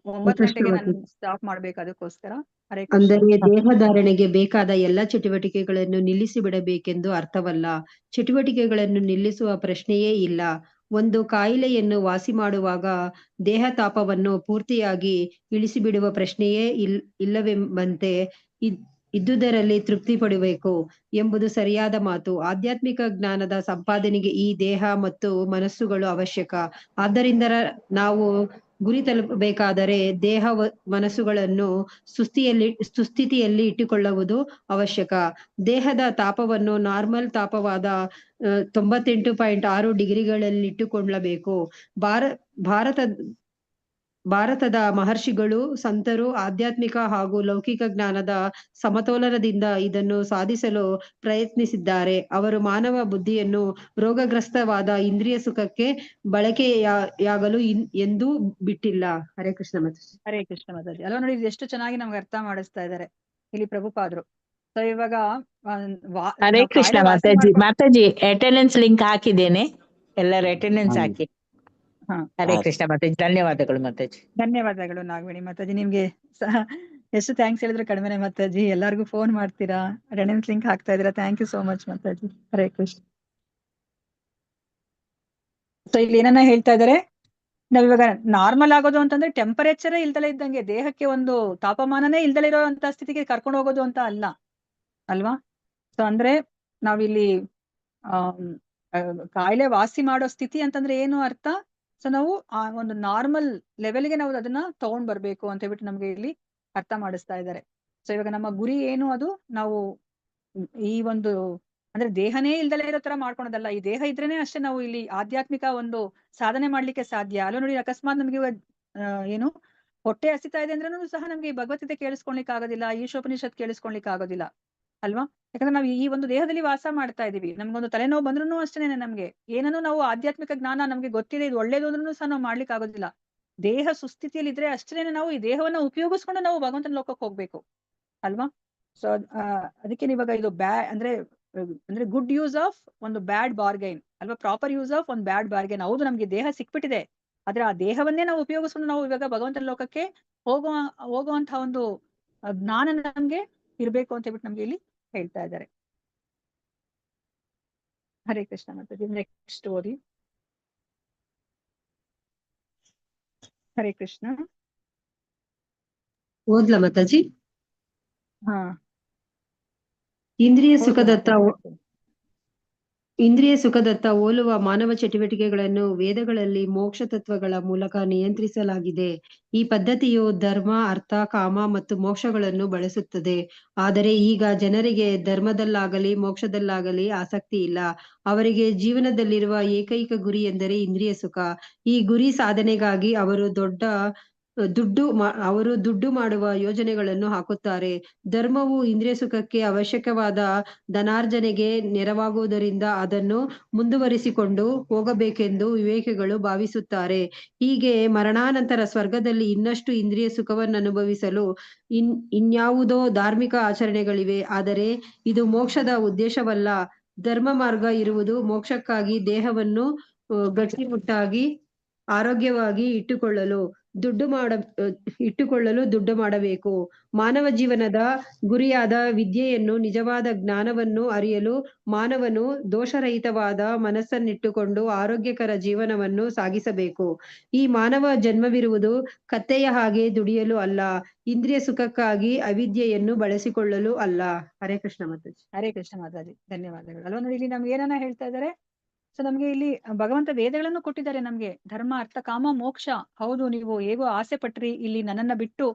9 ಗಂಟೆಗೆ ನಾನು ಸ್ಟಾಪ್ ಮಾಡ್ಬೇಕು. ಅದಕ್ಕೋಸ್ಕರ ಹರೇ ಕೃಷ್ಣ. ಅಂದರೆ ದೇಹಧಾರಣೆಗೆ ಬೇಕಾದ ಎಲ್ಲಾ ಚಟುವಟಿಕೆಗಳನ್ನು ನಿಲ್ಲಿಸಿ ಬಿಡಬೇಕೆಂದು ಅರ್ಥವಲ್ಲ. ಚಟುವಟಿಕೆಗಳನ್ನು ನಿಲ್ಲಿಸುವ ಪ್ರಶ್ನೆಯೇ ಇಲ್ಲ. ಒಂದು ಕಾಯಿಲೆಯನ್ನು ವಾಸಿ ಮಾಡುವಾಗ ದೇಹ ತಾಪವನ್ನು ಪೂರ್ತಿಯಾಗಿ ಇಳಿಸಿಬಿಡುವ ಪ್ರಶ್ನೆಯೇ ಇಲ್ಲವೆಂಬಂತೆ ಇದ್ದುದರಲ್ಲಿ ತೃಪ್ತಿ ಪಡಬೇಕು ಎಂಬುದು ಸರಿಯಾದ ಮಾತು. ಆಧ್ಯಾತ್ಮಿಕ ಜ್ಞಾನದ ಸಂಪಾದನೆಗೆ ಈ ದೇಹ ಮತ್ತು ಮನಸ್ಸುಗಳು ಅವಶ್ಯಕ. ಆದ್ದರಿಂದ ನಾವು ಗುರಿ ತಲುಪಬೇಕಾದರೆ ದೇಹ ಮನಸ್ಸುಗಳನ್ನು ಸುಸ್ಥಿತಿಯಲ್ಲಿ ಇಟ್ಟುಕೊಳ್ಳುವುದು ಅವಶ್ಯಕ. ದೇಹದ ತಾಪವನ್ನು ನಾರ್ಮಲ್ ತಾಪವಾದ 98.6 ಡಿಗ್ರಿಗಳಲ್ಲಿಟ್ಟುಕೊಳ್ಳಬೇಕು. ಭಾರತದ ಮಹರ್ಷಿಗಳು, ಸಂತರು ಆಧ್ಯಾತ್ಮಿಕ ಹಾಗೂ ಲೌಕಿಕ ಜ್ಞಾನದ ಸಮತೋಲನದಿಂದ ಇದನ್ನು ಸಾಧಿಸಲು ಪ್ರಯತ್ನಿಸಿದ್ದಾರೆ. ಅವರು ಮಾನವ ಬುದ್ಧಿಯನ್ನು ರೋಗಗ್ರಸ್ತವಾದ ಇಂದ್ರಿಯ ಸುಖಕ್ಕೆ ಬಳಕೆಯಾಗಲು ಎಂದೂ ಬಿಟ್ಟಿಲ್ಲ. ಹರೇ ಕೃಷ್ಣ ಮಾತಾಜಿ. ಹರೇ ಕೃಷ್ಣ ಮಾತಾಜಿ. ಅಲ್ವಾ ನೋಡಿ, ಇದು ಎಷ್ಟು ಚೆನ್ನಾಗಿ ನಮ್ಗೆ ಅರ್ಥ ಮಾಡಿಸ್ತಾ ಇದ್ದಾರೆ ಇಲ್ಲಿ ಪ್ರಭುಪಾದರು. ಸೊ ಇವಾಗ ಹರೇ ಕೃಷ್ಣ ಮಾತಾಜಿ. ಮಾತಾಜಿ ಅಟೆಂಡೆನ್ಸ್ ಲಿಂಕ್ ಹಾಕಿದ್ದೇನೆ, ಎಲ್ಲರ ಅಟೆಂಡೆನ್ಸ್ ಹಾಕಿ. ಹರೇ ಕೃಷ್ಣ ಮಾತಾಜಿ. ಧನ್ಯವಾದಗಳು ಮಾತಾಜಿ. ಧನ್ಯವಾದಗಳು ನಾಗವೇಣಿ ಮಾತಾಜಿ. ನಿಮ್ಗೆ ಎಷ್ಟು ಥ್ಯಾಂಕ್ಸ್ ಹೇಳಿದ್ರೆ ಕಡಿಮೆನೆ ಮಾತಾಜಿ. ಎಲ್ಲರಿಗೂ ಫೋನ್ ಮಾಡ್ತೀರಾ, ಅಟೆಂಡೆನ್ಸ್ ಲಿಂಕ್ ಹಾಕ್ತಾ ಇದೀರಾ. Thank you so much Mataji. Hare Krishna. So ಇಲ್ಲಿ ಏನನ್ನ ಹೇಳ್ತಾ ಇದಾರೆ, ನಾವ್ ಇವಾಗ ನಾರ್ಮಲ್ ಆಗೋದು ಅಂತಂದ್ರೆ ಟೆಂಪರೇಚರ್ ಇಲ್ದಲೇ ಇದ್ದಂಗೆ, ದೇಹಕ್ಕೆ ಒಂದು ತಾಪಮಾನನೇ ಇಲ್ದಲೇ ಇರೋಂತ ಸ್ಥಿತಿಗೆ ಕರ್ಕೊಂಡು ಹೋಗೋದು ಅಂತ ಅಲ್ಲ ಅಲ್ವಾ. ಸೊ ಅಂದ್ರೆ ನಾವಿಲ್ಲಿ ಕಾಯಿಲೆ ವಾಸಿ ಮಾಡೋ ಸ್ಥಿತಿ ಅಂತಂದ್ರೆ ಏನು ಅರ್ಥ. ಸೊ ನಾವು ಆ ಒಂದು ನಾರ್ಮಲ್ ಲೆವೆಲ್ಗೆ ನಾವು ಅದನ್ನ ತಗೊಂಡ್ ಬರ್ಬೇಕು ಅಂತ ಹೇಳ್ಬಿಟ್ಟು ನಮ್ಗೆ ಇಲ್ಲಿ ಅರ್ಥ ಮಾಡಿಸ್ತಾ ಇದ್ದಾರೆ. ಸೊ ಇವಾಗ ನಮ್ಮ ಗುರಿ ಏನು, ಅದು ನಾವು ಈ ಒಂದು ಅಂದ್ರೆ ದೇಹನೇ ಇಲ್ದಲೇ ಇರೋ ತರ ಮಾಡ್ಕೊಳೋದಲ್ಲ. ಈ ದೇಹ ಇದ್ರೇನೆ ಅಷ್ಟೇ ನಾವು ಇಲ್ಲಿ ಆಧ್ಯಾತ್ಮಿಕ ಒಂದು ಸಾಧನೆ ಮಾಡ್ಲಿಕ್ಕೆ ಸಾಧ್ಯ. ಅಲ್ಲ ನೋಡಿ, ಅಕಸ್ಮಾತ್ ನಮ್ಗೆ ಏನು ಹೊಟ್ಟೆ ಹಸಿತಾ ಇದೆ ಅಂದ್ರೂ ಸಹ ನಮ್ಗೆ ಈ ಭಗವದ್ಗೀತೆ ಕೇಳಿಸ್ಕೊಳ್ಲಿಕ್ಕೆ ಆಗೋದಿಲ್ಲ, ಈಶೋಪನಿಷತ್ ಕೇಳಿಸ್ಕೊಳ್ಲಿಕ್ಕೆ ಆಗೋದಿಲ್ಲ ಅಲ್ವಾ. ಯಾಕಂದ್ರೆ ನಾವು ಈ ಒಂದು ದೇಹದಲ್ಲಿ ವಾಸ ಮಾಡ್ತಾ ಇದೀವಿ. ನಮ್ಗೊಂದು ತಲೆನೋವು ಬಂದ್ರೂ ಅಷ್ಟೇನೆ, ನಮ್ಗೆ ಏನನ್ನು ನಾವು ಆಧ್ಯಾತ್ಮಿಕ ಜ್ಞಾನ ನಮ್ಗೆ ಗೊತ್ತಿದೆ ಇದು ಒಳ್ಳೇದು ಅಂದ್ರೂ ಸಹ ನಾವು ಮಾಡ್ಲಿಕ್ಕೆ ಆಗೋದಿಲ್ಲ. ದೇಹ ಸುಸ್ಥಿತಿಯಲ್ಲಿ ಇದ್ರೆ ಅಷ್ಟೇನೆ ನಾವು ಈ ದೇಹವನ್ನ ಉಪಯೋಗಿಸ್ಕೊಂಡು ನಾವು ಭಗವಂತನ ಲೋಕಕ್ಕೆ ಹೋಗ್ಬೇಕು ಅಲ್ವಾ. ಸೊ ಅದಕ್ಕೆ ಇವಾಗ ಇದು ಅಂದ್ರೆ ಗುಡ್ ಯೂಸ್ ಆಫ್ ಒಂದು ಬ್ಯಾಡ್ ಬಾರ್ಗೈನ್ ಅಲ್ವಾ, ಪ್ರಾಪರ್ ಯೂಸ್ ಆಫ್ ಒಂದು ಬ್ಯಾಡ್ ಬಾರ್ಗೈನ್. ಹೌದು, ನಮ್ಗೆ ದೇಹ ಸಿಕ್ಬಿಟ್ಟಿದೆ, ಆದ್ರೆ ಆ ದೇಹವನ್ನೇ ನಾವು ಉಪಯೋಗಿಸ್ಕೊಂಡು ನಾವು ಇವಾಗ ಭಗವಂತನ ಲೋಕಕ್ಕೆ ಹೋಗುವಂತಹ ಒಂದು ಜ್ಞಾನ ನಮ್ಗೆ ಇರ್ಬೇಕು ಅಂತ ಹೇಳ್ಬಿಟ್ಟು ನಮ್ಗೆ ಇಲ್ಲಿ ಹೇಳ್ತಾ ಇದ್ದಾರೆ. ಹರೇ ಕೃಷ್ಣ ಮಾತಾಜಿ. ನೆಕ್ಸ್ಟ್ ಓದಿ. ಹರೇ ಕೃಷ್ಣ. ಓದ್ಲಾ ಮಾತಾಜಿ? ಹಾ, ಇಂದ್ರಿಯ ಸುಖದತ್ತ ಹೋಲುವ ಮಾನವ ಚಟುವಟಿಕೆಗಳನ್ನು ವೇದಗಳಲ್ಲಿ ಮೋಕ್ಷ ತತ್ವಗಳ ಮೂಲಕ ನಿಯಂತ್ರಿಸಲಾಗಿದೆ. ಈ ಪದ್ಧತಿಯು ಧರ್ಮ, ಅರ್ಥ, ಕಾಮ ಮತ್ತು ಮೋಕ್ಷಗಳನ್ನು ಬಳಸುತ್ತದೆ. ಆದರೆ ಈಗ ಜನರಿಗೆ ಧರ್ಮದಲ್ಲಾಗಲಿ ಮೋಕ್ಷದಲ್ಲಾಗಲಿ ಆಸಕ್ತಿ ಇಲ್ಲ. ಅವರಿಗೆ ಜೀವನದಲ್ಲಿರುವ ಏಕೈಕ ಗುರಿ ಎಂದರೆ ಇಂದ್ರಿಯ ಸುಖ. ಈ ಗುರಿ ಸಾಧನೆಗಾಗಿ ಅವರು ದುಡ್ಡು ಮಾಡುವ ಯೋಜನೆಗಳನ್ನು ಹಾಕುತ್ತಾರೆ. ಧರ್ಮವು ಇಂದ್ರಿಯ ಸುಖಕ್ಕೆ ಅವಶ್ಯಕವಾದ ಧನಾರ್ಜನೆಗೆ ನೆರವಾಗುವುದರಿಂದ ಅದನ್ನು ಮುಂದುವರಿಸಿಕೊಂಡು ಹೋಗಬೇಕೆಂದು ವಿವೇಕಿಗಳು ಭಾವಿಸುತ್ತಾರೆ. ಹೀಗೆ ಮರಣಾನಂತರ ಸ್ವರ್ಗದಲ್ಲಿ ಇನ್ನಷ್ಟು ಇಂದ್ರಿಯ ಸುಖವನ್ನು ಅನುಭವಿಸಲು ಇನ್ಯಾವುದೋ ಧಾರ್ಮಿಕ ಆಚರಣೆಗಳಿವೆ. ಆದರೆ ಇದು ಮೋಕ್ಷದ ಉದ್ದೇಶವಲ್ಲ. ಧರ್ಮ ಮಾರ್ಗ ಇರುವುದು ಮೋಕ್ಷಕ್ಕಾಗಿ. ದೇಹವನ್ನು ಗಟ್ಟಿಮುಟ್ಟಾಗಿ ಆರೋಗ್ಯವಾಗಿ ಇಟ್ಟುಕೊಳ್ಳಲು ದುಡ್ಡು ಮಾಡಬೇಕು. ಮಾನವ ಜೀವನದ ಗುರಿಯಾದ ವಿದ್ಯೆಯನ್ನು, ನಿಜವಾದ ಜ್ಞಾನವನ್ನು ಅರಿಯಲು ಮಾನವನು ದೋಷರಹಿತವಾದ ಮನಸ್ಸನ್ನಿಟ್ಟುಕೊಂಡು ಆರೋಗ್ಯಕರ ಜೀವನವನ್ನು ಸಾಗಿಸಬೇಕು. ಈ ಮಾನವ ಜನ್ಮವಿರುವುದು ಕತ್ತೆಯ ಹಾಗೆ ದುಡಿಯಲು ಅಲ್ಲ, ಇಂದ್ರಿಯ ಸುಖಕ್ಕಾಗಿ ಅವಿದ್ಯೆಯನ್ನು ಬಳಸಿಕೊಳ್ಳಲು ಅಲ್ಲ. ಹರೇ ಕೃಷ್ಣ ಮಾತಾಜಿ. ಹರೇ ಕೃಷ್ಣ ಮಾತಾಜಿ. ಧನ್ಯವಾದಗಳು. ಅಲ್ವಾ ನೋಡಿ, ಇಲ್ಲಿ ನಮ್ಗೆ ಏನನ್ನ ಹೇಳ್ತಾ ಇದ್ದಾರೆ. ಸೊ ನಮ್ಗೆ ಇಲ್ಲಿ ಭಗವಂತ ವೇದಗಳನ್ನು ಕೊಟ್ಟಿದ್ದಾರೆ ನಮ್ಗೆ. ಧರ್ಮ, ಅರ್ಥ, ಕಾಮ, ಮೋಕ್ಷ. ಹೌದು, ನೀವು ಹೇಗೋ ಆಸೆ ಪಟ್ರಿ, ಇಲ್ಲಿ ನನ್ನನ್ನ ಬಿಟ್ಟು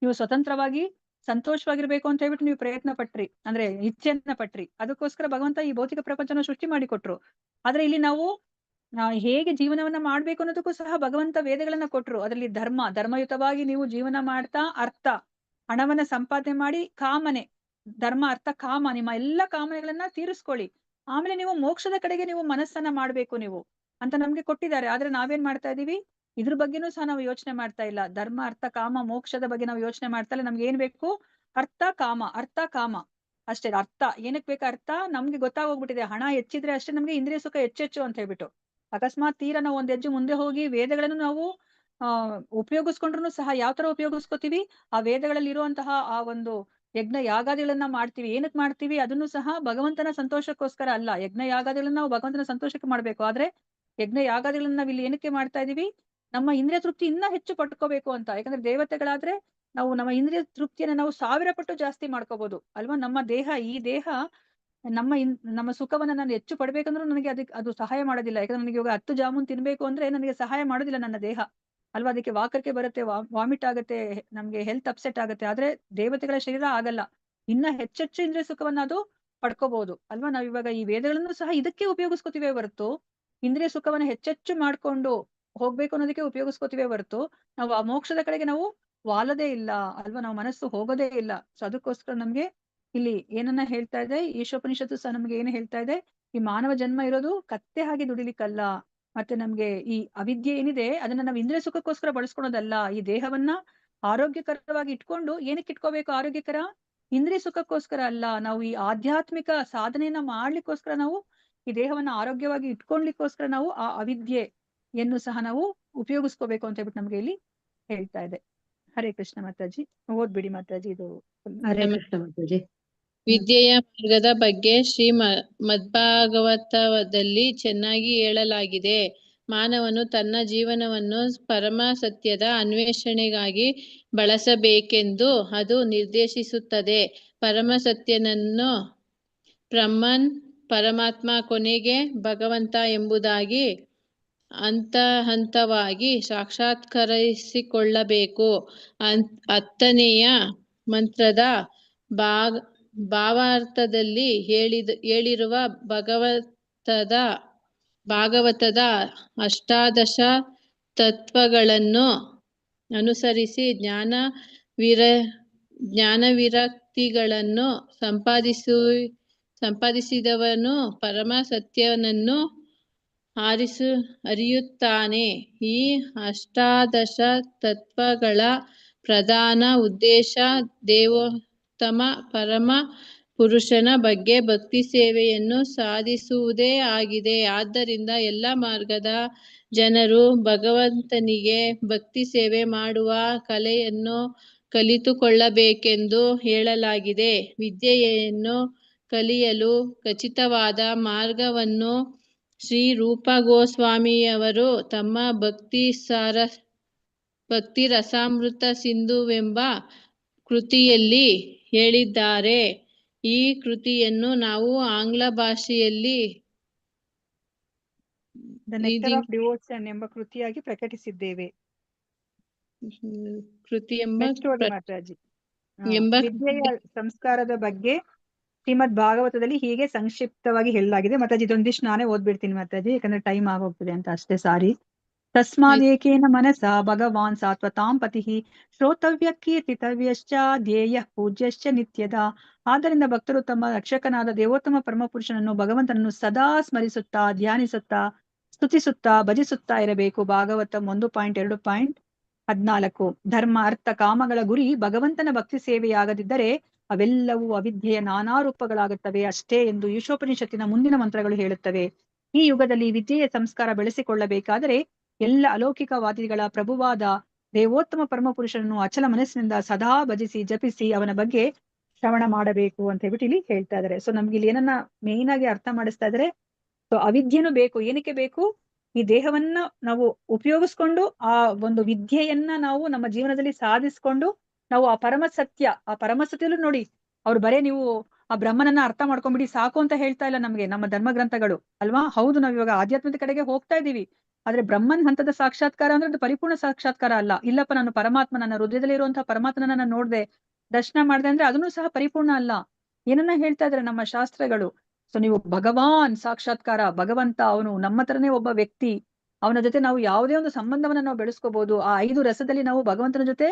ನೀವು ಸ್ವತಂತ್ರವಾಗಿ ಸಂತೋಷವಾಗಿರ್ಬೇಕು ಅಂತ ಹೇಳ್ಬಿಟ್ಟು ನೀವು ಪ್ರಯತ್ನ ಪಟ್ರಿ, ಅಂದ್ರೆ ಇಚ್ಛೆಯನ್ನ ಪಟ್ರಿ. ಅದಕ್ಕೋಸ್ಕರ ಭಗವಂತ ಈ ಭೌತಿಕ ಪ್ರಪಂಚನ ಸೃಷ್ಟಿ ಮಾಡಿಕೊಟ್ರು. ಆದ್ರೆ ಇಲ್ಲಿ ನಾವು ಹೇಗೆ ಜೀವನವನ್ನ ಮಾಡ್ಬೇಕು ಅನ್ನೋದಕ್ಕೂ ಸಹ ಭಗವಂತ ವೇದಗಳನ್ನ ಕೊಟ್ರು. ಅದರಲ್ಲಿ ಧರ್ಮಯುತವಾಗಿ ನೀವು ಜೀವನ ಮಾಡ್ತಾ, ಅರ್ಥ, ಹಣವನ್ನ ಸಂಪಾದನೆ ಮಾಡಿ, ಕಾಮನೆ, ಧರ್ಮ, ಅರ್ಥ, ಕಾಮ, ನಿಮ್ಮ ಎಲ್ಲ ಕಾಮನೆಗಳನ್ನ ತೀರಿಸ್ಕೊಳ್ಳಿ. ಆಮೇಲೆ ನೀವು ಮೋಕ್ಷದ ಕಡೆಗೆ ನೀವು ಮನಸ್ಸನ್ನ ಮಾಡ್ಬೇಕು ನೀವು ಅಂತ ನಮ್ಗೆ ಕೊಟ್ಟಿದ್ದಾರೆ. ಆದ್ರೆ ನಾವೇನ್ ಮಾಡ್ತಾ ಇದೀವಿ, ಇದ್ರ ಬಗ್ಗೆನೂ ಸಹ ನಾವು ಯೋಚನೆ ಮಾಡ್ತಾ ಇಲ್ಲ. ಧರ್ಮ, ಅರ್ಥ, ಕಾಮ, ಮೋಕ್ಷದ ಬಗ್ಗೆ ನಾವು ಯೋಚನೆ ಮಾಡ್ತಾ ಇಲ್ಲ. ನಮ್ಗೆ ಏನ್ ಬೇಕು? ಅರ್ಥ ಕಾಮ ಅಷ್ಟೇ. ಅರ್ಥ ಏನಕ್ ಬೇಕು? ಅರ್ಥ ನಮ್ಗೆ ಗೊತ್ತಾಗೋಗ್ಬಿಟ್ಟಿದೆ. ಹಣ ಹೆಚ್ಚಿದ್ರೆ ಅಷ್ಟೇ ನಮ್ಗೆ ಇಂದ್ರಿಯ ಸುಖ ಹೆಚ್ಚೆಚ್ಚು ಅಂತ ಹೇಳ್ಬಿಟ್ಟು. ಅಕಸ್ಮಾತ್ ತೀರಾ ನಾವು ಒಂದ್ ಹೆಜ್ಜೆ ಮುಂದೆ ಹೋಗಿ ವೇದಗಳನ್ನು ನಾವು ಉಪಯೋಗಿಸ್ಕೊಂಡ್ರು ಸಹ ಯಾವ ತರ ಉಪಯೋಗಿಸ್ಕೋತೀವಿ? ಆ ವೇದಗಳಲ್ಲಿ ಇರುವಂತಹ ಆ ಒಂದು ಯಜ್ಞ ಯಾಗಾದಿಗಳನ್ನ ಮಾಡ್ತೀವಿ. ಏನಕ್ ಮಾಡ್ತೀವಿ? ಅದನ್ನು ಸಹ ಭಗವಂತನ ಸಂತೋಷಕ್ಕೋಸ್ಕರ ಅಲ್ಲ. ಯಜ್ಞ ಯಾಗಾದಿಗಳನ್ನ ನಾವು ಭಗವಂತನ ಸಂತೋಷಕ್ಕೆ ಮಾಡ್ಬೇಕು. ಆದ್ರೆ ಯಜ್ಞ ಯಾಗಾದಿಗಳನ್ನ ನಾವ್ ಇಲ್ಲಿ ಏನಕ್ಕೆ ಮಾಡ್ತಾ ಇದೀವಿ? ನಮ್ಮ ಇಂದ್ರಿಯ ತೃಪ್ತಿ ಇನ್ನ ಹೆಚ್ಚು ಪಡ್ಕೋಬೇಕು ಅಂತ. ಯಾಕಂದ್ರೆ ದೇವತೆಗಳಾದ್ರೆ ನಾವು ನಮ್ಮ ಇಂದ್ರಿಯ ತೃಪ್ತಿಯನ್ನ ನಾವು 1000 ಪಟ್ಟು ಜಾಸ್ತಿ ಮಾಡ್ಕೋಬಹುದು ಅಲ್ವಾ. ನಮ್ಮ ದೇಹ, ಈ ದೇಹ ನಮ್ಮ ಸುಖವನ್ನ ನಾನು ಹೆಚ್ಚು ಪಡ್ಬೇಕಂದ್ರೂ ನನಗೆ ಅದು ಸಹಾಯ ಮಾಡೋದಿಲ್ಲ. ಯಾಕಂದ್ರೆ ನನಗೆ ಇವಾಗ 10 ಜಾಮೂನ್ ತಿನ್ಬೇಕು ಅಂದ್ರೆ ನನಗೆ ಸಹಾಯ ಮಾಡೋದಿಲ್ಲ ನನ್ನ ದೇಹ ಅಲ್ವಾ. ಅದಕ್ಕೆ ವಾಕರಿಕೆ ಬರುತ್ತೆ, ವಾಮಿಟ್ ಆಗುತ್ತೆ, ನಮ್ಗೆ ಹೆಲ್ತ್ ಅಪ್ಸೆಟ್ ಆಗುತ್ತೆ. ಆದ್ರೆ ದೇವತೆಗಳ ಶರೀರ ಆಗಲ್ಲ. ಇನ್ನ ಹೆಚ್ಚೆಚ್ಚು ಇಂದ್ರಿಯ ಸುಖವನ್ನ ಅದು ಪಡ್ಕೋಬಹುದು ಅಲ್ವಾ. ನಾವ್ ಇವಾಗ ಈ ವೇದಗಳನ್ನು ಸಹ ಇದಕ್ಕೆ ಉಪಯೋಗಿಸ್ಕೊತೀವಿ ಹೊರತು, ಇಂದ್ರಿಯ ಸುಖವನ್ನ ಹೆಚ್ಚೆಚ್ಚು ಮಾಡ್ಕೊಂಡು ಹೋಗ್ಬೇಕು ಅನ್ನೋದಕ್ಕೆ ಉಪಯೋಗಿಸ್ಕೊತೀವಿ ಹೊರತು, ನಾವು ಆ ಮೋಕ್ಷದ ಕಡೆಗೆ ನಾವು ವಾಲದೇ ಇಲ್ಲ ಅಲ್ವಾ. ನಾವು ಮನಸ್ಸು ಹೋಗೋದೇ ಇಲ್ಲ. ಸೊ ಅದಕ್ಕೋಸ್ಕರ ನಮ್ಗೆ ಇಲ್ಲಿ ಏನನ್ನ ಹೇಳ್ತಾ ಇದೆ ಈಶೋಪನಿಷತ್ತು ಸಹ ನಮ್ಗೆ ಏನು ಹೇಳ್ತಾ ಇದೆ, ಈ ಮಾನವ ಜನ್ಮ ಇರೋದು ಕತ್ತೆ ಹಾಗೆ ದುಡಿಲಿಕ್ಕಲ್ಲ. ಮತ್ತೆ ನಮ್ಗೆ ಈ ಅವಿದ್ಯೆ ಏನಿದೆ ಅದನ್ನ ನಾವು ಇಂದ್ರಿಯ ಸುಖಕ್ಕೋಸ್ಕರ ಬಳಸ್ಕೊಳೋದಲ್ಲ. ಈ ದೇಹವನ್ನ ಆರೋಗ್ಯಕರವಾಗಿ ಇಟ್ಕೊಂಡು ಏನಕ್ಕೆ ಇಟ್ಕೋಬೇಕು ಆರೋಗ್ಯಕರ? ಇಂದ್ರಿಯ ಸುಖಕ್ಕೋಸ್ಕರ ಅಲ್ಲ. ನಾವು ಈ ಆಧ್ಯಾತ್ಮಿಕ ಸಾಧನೆಯನ್ನ ಮಾಡ್ಲಿಕ್ಕೋಸ್ಕರ, ನಾವು ಈ ದೇಹವನ್ನ ಆರೋಗ್ಯವಾಗಿ ಇಟ್ಕೊಳ್ಲಿಕ್ಕೋಸ್ಕರ ನಾವು ಆ ಅವಿದ್ಯೆಯನ್ನು ಸಹ ನಾವು ಉಪಯೋಗಿಸ್ಕೋಬೇಕು ಅಂತ ಹೇಳ್ಬಿಟ್ಟು ನಮ್ಗೆ ಇಲ್ಲಿ ಹೇಳ್ತಾ ಇದೆ. ಹರೇ ಕೃಷ್ಣ ಮಾತಾಜಿ. ಓದ್ಬಿಡಿ ಮಾತಾಜಿ ಇದು. ಹರೇ ಕೃಷ್ಣ ಮಾತಾಜಿ. ವಿದ್ಯೆಯ ಮಾರ್ಗದ ಬಗ್ಗೆ ಮದ್ಭಾಗವತದಲ್ಲಿ ಚೆನ್ನಾಗಿ ಹೇಳಲಾಗಿದೆ. ಮಾನವನು ತನ್ನ ಜೀವನವನ್ನು ಪರಮ ಸತ್ಯದ ಅನ್ವೇಷಣೆಗಾಗಿ ಬಳಸಬೇಕೆಂದು ಅದು ನಿರ್ದೇಶಿಸುತ್ತದೆ. ಪರಮ ಸತ್ಯನನ್ನು ಬ್ರಹ್ಮನ್, ಪರಮಾತ್ಮ, ಕೊನೆಗೆ ಭಗವಂತ ಎಂಬುದಾಗಿ ಹಂತವಾಗಿ ಸಾಕ್ಷಾತ್ಕರಿಸಿಕೊಳ್ಳಬೇಕು. 10ನೆಯ ಮಂತ್ರದ ಭಾವಾರ್ಥದಲ್ಲಿ ಹೇಳಿರುವ ಭಾಗವತದ ಅಷ್ಟಾದಶ ತತ್ವಗಳನ್ನು ಅನುಸರಿಸಿ ಜ್ಞಾನವಿರಕ್ತಿಗಳನ್ನು ಸಂಪಾದಿಸಿದವನು ಪರಮ ಸತ್ಯನನ್ನು ಅರಿಯುತ್ತಾನೆ. ಈ ಅಷ್ಟಾದಶ ತತ್ವಗಳ ಪ್ರಧಾನ ಉದ್ದೇಶ ದೇವೋತ್ತಮ ಪರಮ ಪುರುಷನ ಬಗ್ಗೆ ಭಕ್ತಿ ಸೇವೆಯನ್ನು ಸಾಧಿಸುವುದೇ ಆಗಿದೆ. ಆದ್ದರಿಂದ ಎಲ್ಲ ಮಾರ್ಗದ ಜನರು ಭಗವಂತನಿಗೆ ಭಕ್ತಿ ಸೇವೆ ಮಾಡುವ ಕಲೆಯನ್ನು ಕಲಿತುಕೊಳ್ಳಬೇಕೆಂದು ಹೇಳಲಾಗಿದೆ. ವಿದ್ಯೆಯನ್ನು ಕಲಿಯಲು ಖಚಿತವಾದ ಮಾರ್ಗವನ್ನು ಶ್ರೀ ರೂಪ ಗೋಸ್ವಾಮಿಯವರು ತಮ್ಮ ಭಕ್ತಿ ರಸಾಮೃತ ಸಿಂಧುವೆಂಬ ಕೃತಿಯಲ್ಲಿ ಹೇಳಿದ್ದಾರೆ. ಈ ಕೃತಿಯನ್ನು ನಾವು ಆಂಗ್ಲ ಭಾಷೆಯಲ್ಲಿ ದ ನೆಕ್ಟರ್ ಆಫ್ ಡಿವೋಷನ್ ಎಂಬ ಕೃತಿಯಾಗಿ ಪ್ರಕಟಿಸಿದ್ದೇವೆ. ಮಾತಾಜಿ. ವಿದ್ಯೆಯ ಸಂಸ್ಕಾರದ ಬಗ್ಗೆ ಶ್ರೀಮದ್ ಭಾಗವತದಲ್ಲಿ ಹೀಗೆ ಸಂಕ್ಷಿಪ್ತವಾಗಿ ಹೇಳಲಾಗಿದೆ. ಮಾತಾಜಿ ಇದೊಂದಿಷ್ಟು ನಾನೇ ಓದ್ಬಿಡ್ತೀನಿ ಮಾತಾಜಿ, ಯಾಕಂದ್ರೆ ಟೈಮ್ ಆಗೋಗ್ತದೆ ಅಂತ ಅಷ್ಟೇ. ಸಾರಿ. ತಸ್ಮಾದೇಕೇನ ಮನಸ ಭಗವಾನ್ ಸಾತ್ವತಾಂ ಪತಿಃ ಶ್ರೋತವ್ಯ ಕೀರ್ತಿತವ್ಯಶ್ಚ ಧ್ಯೇಯ ಪೂಜ್ಯಶ್ಚ ನಿತ್ಯದ. ಆದ್ದರಿಂದ ಭಕ್ತರು ತಮ್ಮ ರಕ್ಷಕನಾದ ದೇವೋತ್ತಮ ಪರಮಪುರುಷನನ್ನು, ಭಗವಂತನನ್ನು ಸದಾ ಸ್ಮರಿಸುತ್ತಾ, ಧ್ಯಾನಿಸುತ್ತಾ, ಸ್ತುತಿಸುತ್ತಾ, ಭಜಿಸುತ್ತಾ ಇರಬೇಕು. ಭಾಗವತ 1.2.14. ಧರ್ಮ, ಅರ್ಥ, ಕಾಮಗಳ ಗುರಿ ಭಗವಂತನ ಭಕ್ತಿ ಸೇವೆಯಾಗದಿದ್ದರೆ ಅವೆಲ್ಲವೂ ಅವಿದ್ಯೆಯ ನಾನಾ ರೂಪಗಳಾಗುತ್ತವೆ ಅಷ್ಟೇ ಎಂದು ಈಶೋಪನಿಷತ್ತಿನ ಮುಂದಿನ ಮಂತ್ರಗಳು ಹೇಳುತ್ತವೆ. ಈ ಯುಗದಲ್ಲಿ ವಿದ್ಯೆಯ ಸಂಸ್ಕಾರ ಬೆಳೆಸಿಕೊಳ್ಳಬೇಕಾದರೆ ಎಲ್ಲ ಅಲೌಕಿಕವಾದಿಗಳ ಪ್ರಭುವಾದ ದೇವೋತ್ತಮ ಪರಮಪುರುಷನನ್ನು ಅಚಲ ಮನಸ್ಸಿನಿಂದ ಸದಾ ಭಜಿಸಿ, ಜಪಿಸಿ, ಅವನ ಬಗ್ಗೆ ಶ್ರವಣ ಮಾಡಬೇಕು ಅಂತ ಹೇಳ್ಬಿಟ್ಟು ಇಲ್ಲಿ ಹೇಳ್ತಾ ಇದ್ದಾರೆ. ಸೊ ನಮ್ಗೆ ಇಲ್ಲಿ ಏನನ್ನ ಮೇನ್ ಆಗಿ ಅರ್ಥ ಮಾಡಿಸ್ತಾ ಇದ್ದಾರೆ. ಸೊ ಅವಿದ್ಯೆನೂ ಬೇಕು. ಏನಕ್ಕೆ ಬೇಕು? ಈ ದೇಹವನ್ನ ನಾವು ಉಪಯೋಗಿಸ್ಕೊಂಡು ಆ ಒಂದು ವಿದ್ಯೆಯನ್ನ ನಾವು ನಮ್ಮ ಜೀವನದಲ್ಲಿ ಸಾಧಿಸ್ಕೊಂಡು ನಾವು ಆ ಪರಮಸತ್ಯಲ್ಲೂ ನೋಡಿ, ಅವ್ರು ಬರೇ ನೀವು ಆ ಬ್ರಹ್ಮನನ್ನ ಅರ್ಥ ಮಾಡ್ಕೊಂಡ್ಬಿಡಿ ಸಾಕು ಅಂತ ಹೇಳ್ತಾ ಇಲ್ಲ ನಮ್ಗೆ ನಮ್ಮ ಧರ್ಮ ಗ್ರಂಥಗಳು ಅಲ್ವಾ. ಹೌದು, ನಾವ್ ಇವಾಗ ಆಧ್ಯಾತ್ಮದ ಕಡೆಗೆ ಹೋಗ್ತಾ ಇದೀವಿ. ಆದ್ರೆ ಬ್ರಹ್ಮನ್ ಹಂತದ ಸಾಕ್ಷಾತ್ಕಾರ ಅಂದ್ರೆ ಅದು ಪರಿಪೂರ್ಣ ಸಾಕ್ಷಾತ್ಕಾರ ಅಲ್ಲ. ಇಲ್ಲಪ್ಪ, ನಾನು ಪರಮಾತ್ಮ, ನನ್ನ ಹೃದಯದಲ್ಲಿ ಇರುವಂತಹ ಪರಮಾತ್ಮನ ನಾನು ನೋಡ್ದೆ, ದರ್ಶನ ಮಾಡ್ದೆ ಅಂದ್ರೆ ಅದನ್ನು ಸಹ ಪರಿಪೂರ್ಣ ಅಲ್ಲ. ಏನನ್ನ ಹೇಳ್ತಾ ಇದಾರೆ ನಮ್ಮ ಶಾಸ್ತ್ರಗಳು? ಸೊ ನೀವು ಭಗವಾನ್ ಸಾಕ್ಷಾತ್ಕಾರ, ಭಗವಂತ ಅವನು ನಮ್ಮ ತರನೇ ಒಬ್ಬ ವ್ಯಕ್ತಿ, ಅವನ ಜೊತೆ ನಾವು ಯಾವುದೇ ಒಂದು ಸಂಬಂಧವನ್ನ ನಾವು ಬೆಳೆಸ್ಕೋಬಹುದು. ಆ 5 ರಸದಲ್ಲಿ ನಾವು ಭಗವಂತನ ಜೊತೆ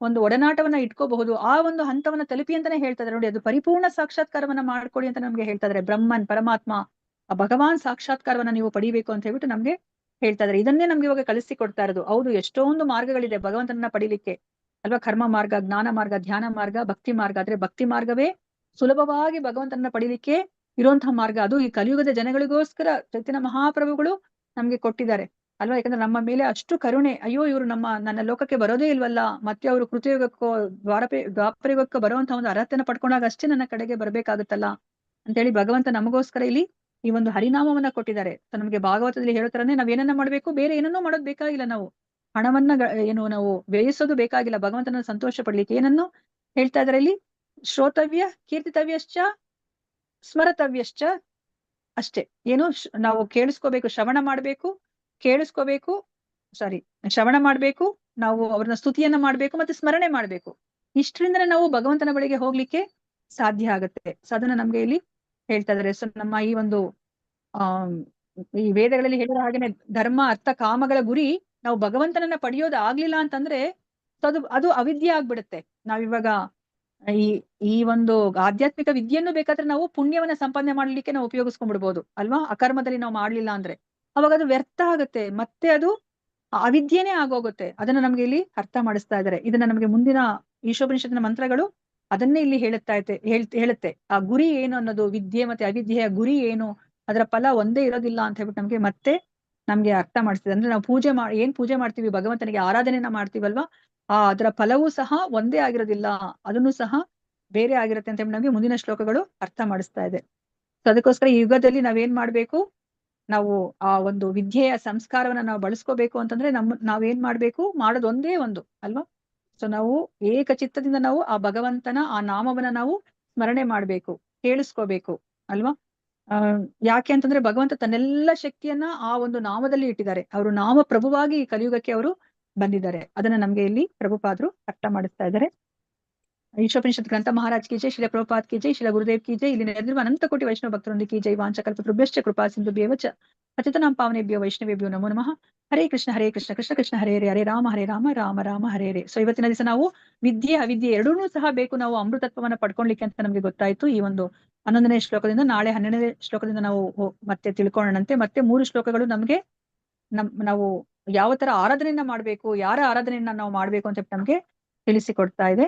ಒಂದು ಒಡನಾಟವನ್ನ ಇಟ್ಕೋಬಹುದು. ಆ ಒಂದು ಹಂತವನ್ನ ತಲುಪಿ ಅಂತಾನೆ ಹೇಳ್ತಾ ಇದ್ದಾರೆ ನೋಡಿ. ಅದು ಪರಿಪೂರ್ಣ ಸಾಕ್ಷಾತ್ಕಾರವನ್ನ ಮಾಡ್ಕೊಳ್ಳಿ ಅಂತ ನಮ್ಗೆ ಹೇಳ್ತಾ ಇದ್ದಾರೆ. ಬ್ರಹ್ಮನ್, ಪರಮಾತ್ಮ, ಆ ಭಗವಾನ್ ಸಾಕ್ಷಾತ್ಕಾರವನ್ನ ನೀವು ಪಡಿಬೇಕು ಅಂತ ಹೇಳ್ಬಿಟ್ಟು ನಮ್ಗೆ ಹೇಳ್ತಾ ಇದ್ದಾರೆ. ಇದನ್ನೇ ನಮ್ಗೆ ಇವಾಗ ಕಲಿಸಿ ಕೊಡ್ತಾ ಇರೋದು. ಹೌದು, ಎಷ್ಟೊಂದು ಮಾರ್ಗಗಳಿದೆ ಭಗವಂತನನ್ನ ಪಡಿಲಿಕ್ಕೆ ಅಲ್ವಾ. ಕರ್ಮ ಮಾರ್ಗ, ಜ್ಞಾನ ಮಾರ್ಗ, ಧ್ಯಾನ ಮಾರ್ಗ, ಭಕ್ತಿ ಮಾರ್ಗ. ಆದ್ರೆ ಭಕ್ತಿ ಮಾರ್ಗವೇ ಸುಲಭವಾಗಿ ಭಗವಂತನನ್ನ ಪಡಿಲಿಕ್ಕೆ ಇರುವಂತಹ ಮಾರ್ಗ. ಅದು ಈ ಕಲಿಯುಗದ ಜನಗಳಿಗೋಸ್ಕರ ಚೈತನ್ಯ ಮಹಾಪ್ರಭುಗಳು ನಮ್ಗೆ ಕೊಟ್ಟಿದ್ದಾರೆ ಅಲ್ವಾ. ಯಾಕಂದ್ರೆ ನಮ್ಮ ಮೇಲೆ ಅಷ್ಟು ಕರುಣೆ. ಅಯ್ಯೋ, ಇವರು ನನ್ನ ಲೋಕಕ್ಕೆ ಬರೋದೇ ಇಲ್ವಲ್ಲ, ಮತ್ತೆ ಅವರು ಕೃತಯುಗಕ್ಕೋ ದ್ವಾಪರಯುಗಕ್ಕೋ ಬರುವಂತಹ ಒಂದು ಅರ್ಹತೆನ ಪಡ್ಕೊಂಡಾಗ ಅಷ್ಟೇ ನನ್ನ ಕಡೆಗೆ ಬರ್ಬೇಕಾಗುತ್ತಲ್ಲ ಅಂತೇಳಿ ಭಗವಂತ ನಮಗೋಸ್ಕರ ಇಲ್ಲಿ ಈ ಒಂದು ಹರಿನಾಮವನ್ನ ಕೊಟ್ಟಿದ್ದಾರೆ. ನಮ್ಗೆ ಭಾಗವತದಲ್ಲಿ ಹೇಳೋ ತರನೇ ನಾವ್ ಏನನ್ನ ಮಾಡ್ಬೇಕು, ಬೇರೆ ಏನನ್ನೂ ಮಾಡೋದ್ ಬೇಕಾಗಿಲ್ಲ ನಾವು. ಹಣವನ್ನ ಏನು ನಾವು ವ್ಯಯಿಸೋದು ಬೇಕಾಗಿಲ್ಲ ಭಗವಂತನ ಸಂತೋಷ ಪಡ್ಲಿಕ್ಕೆ. ಏನನ್ನು ಹೇಳ್ತಾ ಇದಾರೆ ಇಲ್ಲಿ? ಶ್ರೋತವ್ಯ ಕೀರ್ತಿತವ್ಯಶ್ಚ ಸ್ಮರತವ್ಯಶ್ಚ ಅಷ್ಟೇ. ಏನು ನಾವು ಕೇಳಿಸ್ಕೋಬೇಕು, ಶ್ರವಣ ಮಾಡ್ಬೇಕು, ಕೇಳಿಸ್ಕೋಬೇಕು, ಶ್ರವಣ ಮಾಡ್ಬೇಕು, ನಾವು ಅವ್ರನ್ನ ಸ್ತುತಿಯನ್ನ ಮಾಡ್ಬೇಕು, ಮತ್ತೆ ಸ್ಮರಣೆ ಮಾಡ್ಬೇಕು. ಇಷ್ಟರಿಂದನೇ ನಾವು ಭಗವಂತನ ಬಳಿಗೆ ಹೋಗ್ಲಿಕ್ಕೆ ಸಾಧ್ಯ ಆಗುತ್ತೆ. ಸೊ ಅದನ್ನ ನಮ್ಗೆ ಇಲ್ಲಿ ಹೇಳ್ತಾ ಇದಾರೆ. ಸೊ ನಮ್ಮ ಈ ಒಂದು ಈ ವೇದಗಳಲ್ಲಿ ಹೇಳಿರೋ ಹಾಗೇನೆ ಧರ್ಮ ಅರ್ಥ ಕಾಮಗಳ ಗುರಿ ನಾವು ಭಗವಂತನನ್ನ ಪಡೆಯೋದು ಆಗ್ಲಿಲ್ಲ ಅಂತಂದ್ರೆ ಅದು ಅವಿದ್ಯೆ ಆಗ್ಬಿಡುತ್ತೆ. ನಾವಿವಾಗ ಈ ಒಂದು ಆಧ್ಯಾತ್ಮಿಕ ವಿದ್ಯೆಯನ್ನು ಬೇಕಾದ್ರೆ ನಾವು ಪುಣ್ಯವನ್ನ ಸಂಪಾದನೆ ಮಾಡ್ಲಿಕ್ಕೆ ನಾವು ಉಪಯೋಗಿಸ್ಕೊಂಡ್ಬಿಡ್ಬೋದು ಅಲ್ವಾ. ಅಕರ್ಮದಲ್ಲಿ ನಾವು ಮಾಡ್ಲಿಲ್ಲ ಅಂದ್ರೆ ಅವಾಗ ಅದು ವ್ಯರ್ಥ ಆಗುತ್ತೆ, ಮತ್ತೆ ಅದು ಅವಿದ್ಯೆನೇ ಆಗೋಗುತ್ತೆ. ಅದನ್ನ ನಮ್ಗೆ ಇಲ್ಲಿ ಅರ್ಥ ಮಾಡಿಸ್ತಾ ಇದ್ದಾರೆ. ಇದನ್ನ ನಮಗೆ ಮುಂದಿನ ಈಶೋಪನಿಷತ್ತಿನ ಮಂತ್ರಗಳು ಅದನ್ನೇ ಇಲ್ಲಿ ಹೇಳುತ್ತೆ. ಆ ಗುರಿ ಏನು ಅನ್ನೋದು, ವಿದ್ಯೆ ಮತ್ತೆ ಅವಿದ್ಯೆಯ ಗುರಿ ಏನು, ಅದರ ಫಲ ಒಂದೇ ಇರೋದಿಲ್ಲ ಅಂತ ಹೇಳ್ಬಿಟ್ಟು ನಮ್ಗೆ ಅರ್ಥ ಮಾಡಿಸ್ತಿದೆ. ಅಂದ್ರೆ ನಾವು ಏನ್ ಪೂಜೆ ಮಾಡ್ತೀವಿ, ಭಗವಂತನಿಗೆ ಆರಾಧನೆಯನ್ನ ಮಾಡ್ತೀವಲ್ವಾ, ಅದರ ಫಲವೂ ಸಹ ಒಂದೇ ಆಗಿರೋದಿಲ್ಲ, ಅದನ್ನು ಸಹ ಬೇರೆ ಆಗಿರುತ್ತೆ ಅಂತ ನಮ್ಗೆ ಮುಂದಿನ ಶ್ಲೋಕಗಳು ಅರ್ಥ ಮಾಡಿಸ್ತಾ ಇದೆ. ಸೊ ಅದಕ್ಕೋಸ್ಕರ ಈ ಯುಗದಲ್ಲಿ ನಾವೇನ್ ಮಾಡ್ಬೇಕು, ನಾವು ಆ ಒಂದು ವಿದ್ಯೆಯ ಸಂಸ್ಕಾರವನ್ನ ನಾವು ಬಳಸ್ಕೋಬೇಕು ಅಂತಂದ್ರೆ ನಾವೇನ್ ಮಾಡ್ಬೇಕು, ಮಾಡೋದು ಒಂದೇ ಒಂದು ಅಲ್ವಾ. ಸೊ ನಾವು ಏಕಚಿತ್ತದಿಂದ ನಾವು ಆ ಭಗವಂತನ ಆ ನಾಮವನ್ನ ನಾವು ಸ್ಮರಣೆ ಮಾಡ್ಬೇಕು, ಕೇಳಿಸ್ಕೋಬೇಕು ಅಲ್ವಾ. ಯಾಕೆ ಅಂತಂದ್ರೆ ಭಗವಂತ ತನ್ನೆಲ್ಲ ಶಕ್ತಿಯನ್ನ ಆ ಒಂದು ನಾಮದಲ್ಲಿ ಇಟ್ಟಿದ್ದಾರೆ. ಅವರು ನಾಮ ಪ್ರಭುವಾಗಿ ಈ ಕಲಿಯುಗಕ್ಕೆ ಅವರು ಬಂದಿದ್ದಾರೆ. ಅದನ್ನ ನಮ್ಗೆ ಇಲ್ಲಿ ಪ್ರಭುಪಾದರು ಅರ್ಥ ಮಾಡಿಸ್ತಾ ಇದ್ದಾರೆ. ಈಶೋಪನಿಷತ್ ಗ್ರಂಥ ಮಹಾರಾಜ್ ಕಿ ಜೈ, ಶಿಲ ಪ್ರಭುಪಾದ್ ಕಿ ಜೈ, ಶಿಲ ಗುರುದೇವ್ ಕಿ ಜೈ. ಇಲ್ಲಿ ನೆರೆದಿರುವ ಅನಂತ ಕೋಟಿ ವೈಷ್ಣವ ಭಕ್ತರೊಂದಿಗೆ ಕಿ ಜೈ. ವಾಂಚಕಲ್ಪತೃಭ್ಯಶ್ಚ ಕೃಪಾ ಸಿಂಧುಭ್ಯೇವಚ ಪತಿತನಾಂ ಪಾವನೇಭ್ಯೋ ವೈಷ್ಣವೇಭ್ಯೋ ನಮೋ ನಮಃ. ಹರೇ ಕೃಷ್ಣ ಕೃಷ್ಣ ಕೃಷ್ಣ ಹರೇ ಹರೇ, ಹರೇ ರಾಮ ರಾಮ ರಾಮ ಹರೇ ಹರೇ. ಸೊ ಇವತ್ತಿನ ದಿವಸ ನಾವು ವಿದ್ಯೆ ಅವಿದ್ಯೆ ಎರಡೂ ಸಹ ಬೇಕು ನಾವು ಅಮೃತತ್ವವನ್ನ ಪಡ್ಕೊಳ್ಲಿಕ್ಕೆ ಅಂತ ನಮ್ಗೆ ಗೊತ್ತಾಯ್ತು. ಈ ಒಂದು 11ನೇ ಶ್ಲೋಕದಿಂದ, ನಾಳೆ 12ನೇ ಶ್ಲೋಕದಿಂದ ನಾವು ಮತ್ತೆ ತಿಳ್ಕೊಳ್ಳೋಣಂತೆ. ಮತ್ತೆ 3 ಶ್ಲೋಕಗಳು ನಮ್ಗೆ ನಾವು ಯಾವ ತರ ಆರಾಧನೆಯನ್ನ ಮಾಡ್ಬೇಕು, ಯಾರ ಆರಾಧನೆಯನ್ನ ನಾವು ಮಾಡ್ಬೇಕು ಅಂತ ನಮ್ಗೆ ತಿಳಿಸಿಕೊಡ್ತಾ ಇದೆ.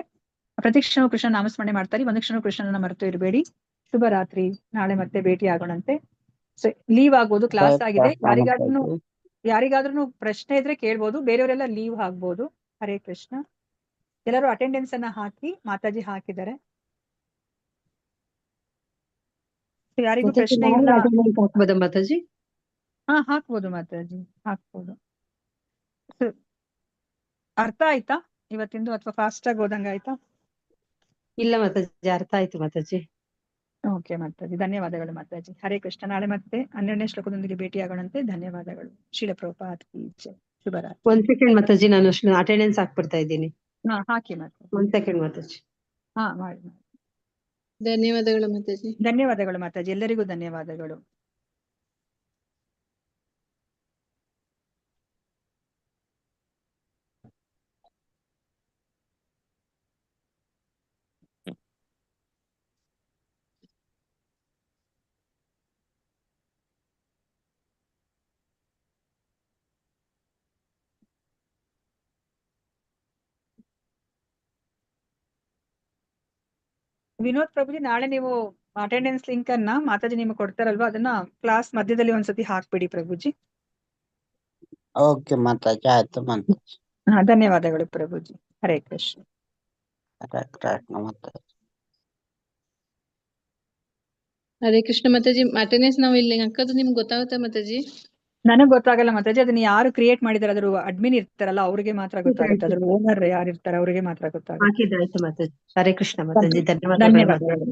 ಪ್ರತಿಕ್ಷಣವು ಕೃಷ್ಣ ನಾಮಸ್ಮರಣೆ ಮಾಡ್ತಾರೆ, ಒಂದು ಕ್ಷಣ ಕೃಷ್ಣನ ಮರೆತು ಇರಬೇಡಿ. ಶುಭರಾತ್ರಿ. ನಾಳೆ ಮತ್ತೆ ಭೇಟಿ ಆಗೋಣಂತೆ. ಸೊ ಲೀವ್ ಆಗ್ಬೋದು, ಕ್ಲಾಸ್ ಆಗಿದೆ. ಯಾರಿಗಾದ್ರೂ ಪ್ರಶ್ನೆ ಇದ್ರೆ ಕೇಳ್ಬೋದು, ಬೇರೆಯವರೆಲ್ಲ ಲೀವ್ ಆಗ್ಬೋದು. ಹರೇ ಕೃಷ್ಣ. ಎಲ್ಲರೂ ಅಟೆಂಡೆನ್ಸ್ ಅನ್ನ ಹಾಕಿ, ಮಾತಾಜಿ ಹಾಕಿದ್ದಾರೆ. ಯಾರಿಗೂ ಪ್ರಶ್ನೆ ಇಲ್ಲ ಹಾಕ್ಬೋದಾ ಮಾತಾಜಿ? ಹಾಕ್ಬೋದು ಮಾತಾಜಿ, ಹಾಕ್ಬೋದು. ಅರ್ಥ ಆಯ್ತಾ ಇವತ್ತಿಂದು, ಅಥವಾ ಫಾಸ್ಟ್ ಆಗಿ ಓದಂಗ ಆಯ್ತಾ? ಇಲ್ಲ ಮಾತಾಜಿ, ಅರ್ಥ ಆಯ್ತು ಮಾತಾಜಿ. ಓಕೆ ಮಾತಾಜಿ, ಧನ್ಯವಾದಗಳು ಮಾತಾಜಿ. ಹರೇ ಕೃಷ್ಣ. ನಾಳೆ ಮತ್ತೆ 12ನೇ ಶ್ಲೋಕದೊಂದಿಗೆ ಭೇಟಿ ಆಗೋಣಂತೆ. ಧನ್ಯವಾದಗಳು. ಶ್ರೀಲ ಪ್ರಭುಪಾದ್ ಕಿ ಜೈ. ಶುಭರಾತ್ರಿ. 1 ಸೆಕೆಂಡ್ ಮಾತಾಜಿ, ನಾನು ಅಟೆಂಡೆನ್ಸ್ ಹಾಕ್ಬಿಡ್ತಾ ಇದ್ದೀನಿ. ಹಾಕಿ ಮಾತಾಜಿ. 1 ಸೆಕೆಂಡ್ ಮಾತಾಜಿ. ಮಾಡಿ. ಧನ್ಯವಾದಗಳು ಮಾತಾಜಿ. ಧನ್ಯವಾದಗಳು ಮಾತಾಜಿ, ಎಲ್ಲರಿಗೂ ಧನ್ಯವಾದಗಳು. ವಿನೋದ್ ಪ್ರಭುಜಿ, ನಾಳೆ ನೀವು ಅಟೆಂಡೆನ್ಸ್ ಲಿಂಕ್ ಅನ್ನ ಮಾತಾಜಿ ನಿಮಗೆ ಕೊಡ್ತಾರಲ್ವಾ, ಅದನ್ನ ಕ್ಲಾಸ್ ಮಧ್ಯದಲ್ಲಿ ಒಂದ್ಸತಿ ಹಾಕ್ಬಿಡಿ ಪ್ರಭುಜಿ. ಓಕೆ ಮಾತಾಜಿ, ಆಯ್ತು ಮಾತಾಜಿ. ಧನ್ಯವಾದಗಳು ಪ್ರಭುಜಿ. ಹರೇ ಕೃಷ್ಣ. ಹರೇ ಕೃಷ್ಣ ಮಾತಾಜಿ. ಹರೇ ಕೃಷ್ಣ ಮಾತಾಜಿ. ಅಟೆಂಡೆನ್ಸ್ ನಾವು ಇಲ್ಲಿ ಹಾಕೋದು ನಿಮ್ಗೆ ಗೊತ್ತಾಗುತ್ತಾ ಮಾತಾಜಿ? ನನಗ್ ಗೊತ್ತಾಗಲ್ಲ ಮಾತಾಜಿ, ಅದನ್ನ ಯಾರು ಕ್ರಿಯೇಟ್ ಮಾಡಿದಾರೆ, ಅದ್ರ ಅಡ್ಮಿನ್ ಇರ್ತಾರಲ್ಲ ಅವ್ರಿಗೆ ಮಾತ್ರ ಗೊತ್ತಾಗುತ್ತೆ. ಅದ್ರ ಓನರ್ ಯಾರು ಇರ್ತಾರೆ ಅವ್ರಿಗೆ ಮಾತ್ರ ಗೊತ್ತಾಗುತ್ತೆ. ಹಾಕಿದ್ದಾಯ್ತು ಮಾತಾಜಿ. ಹರೇ ಕೃಷ್ಣ ಮಾತಾಜಿ, ಧನ್ಯವಾದಗಳು.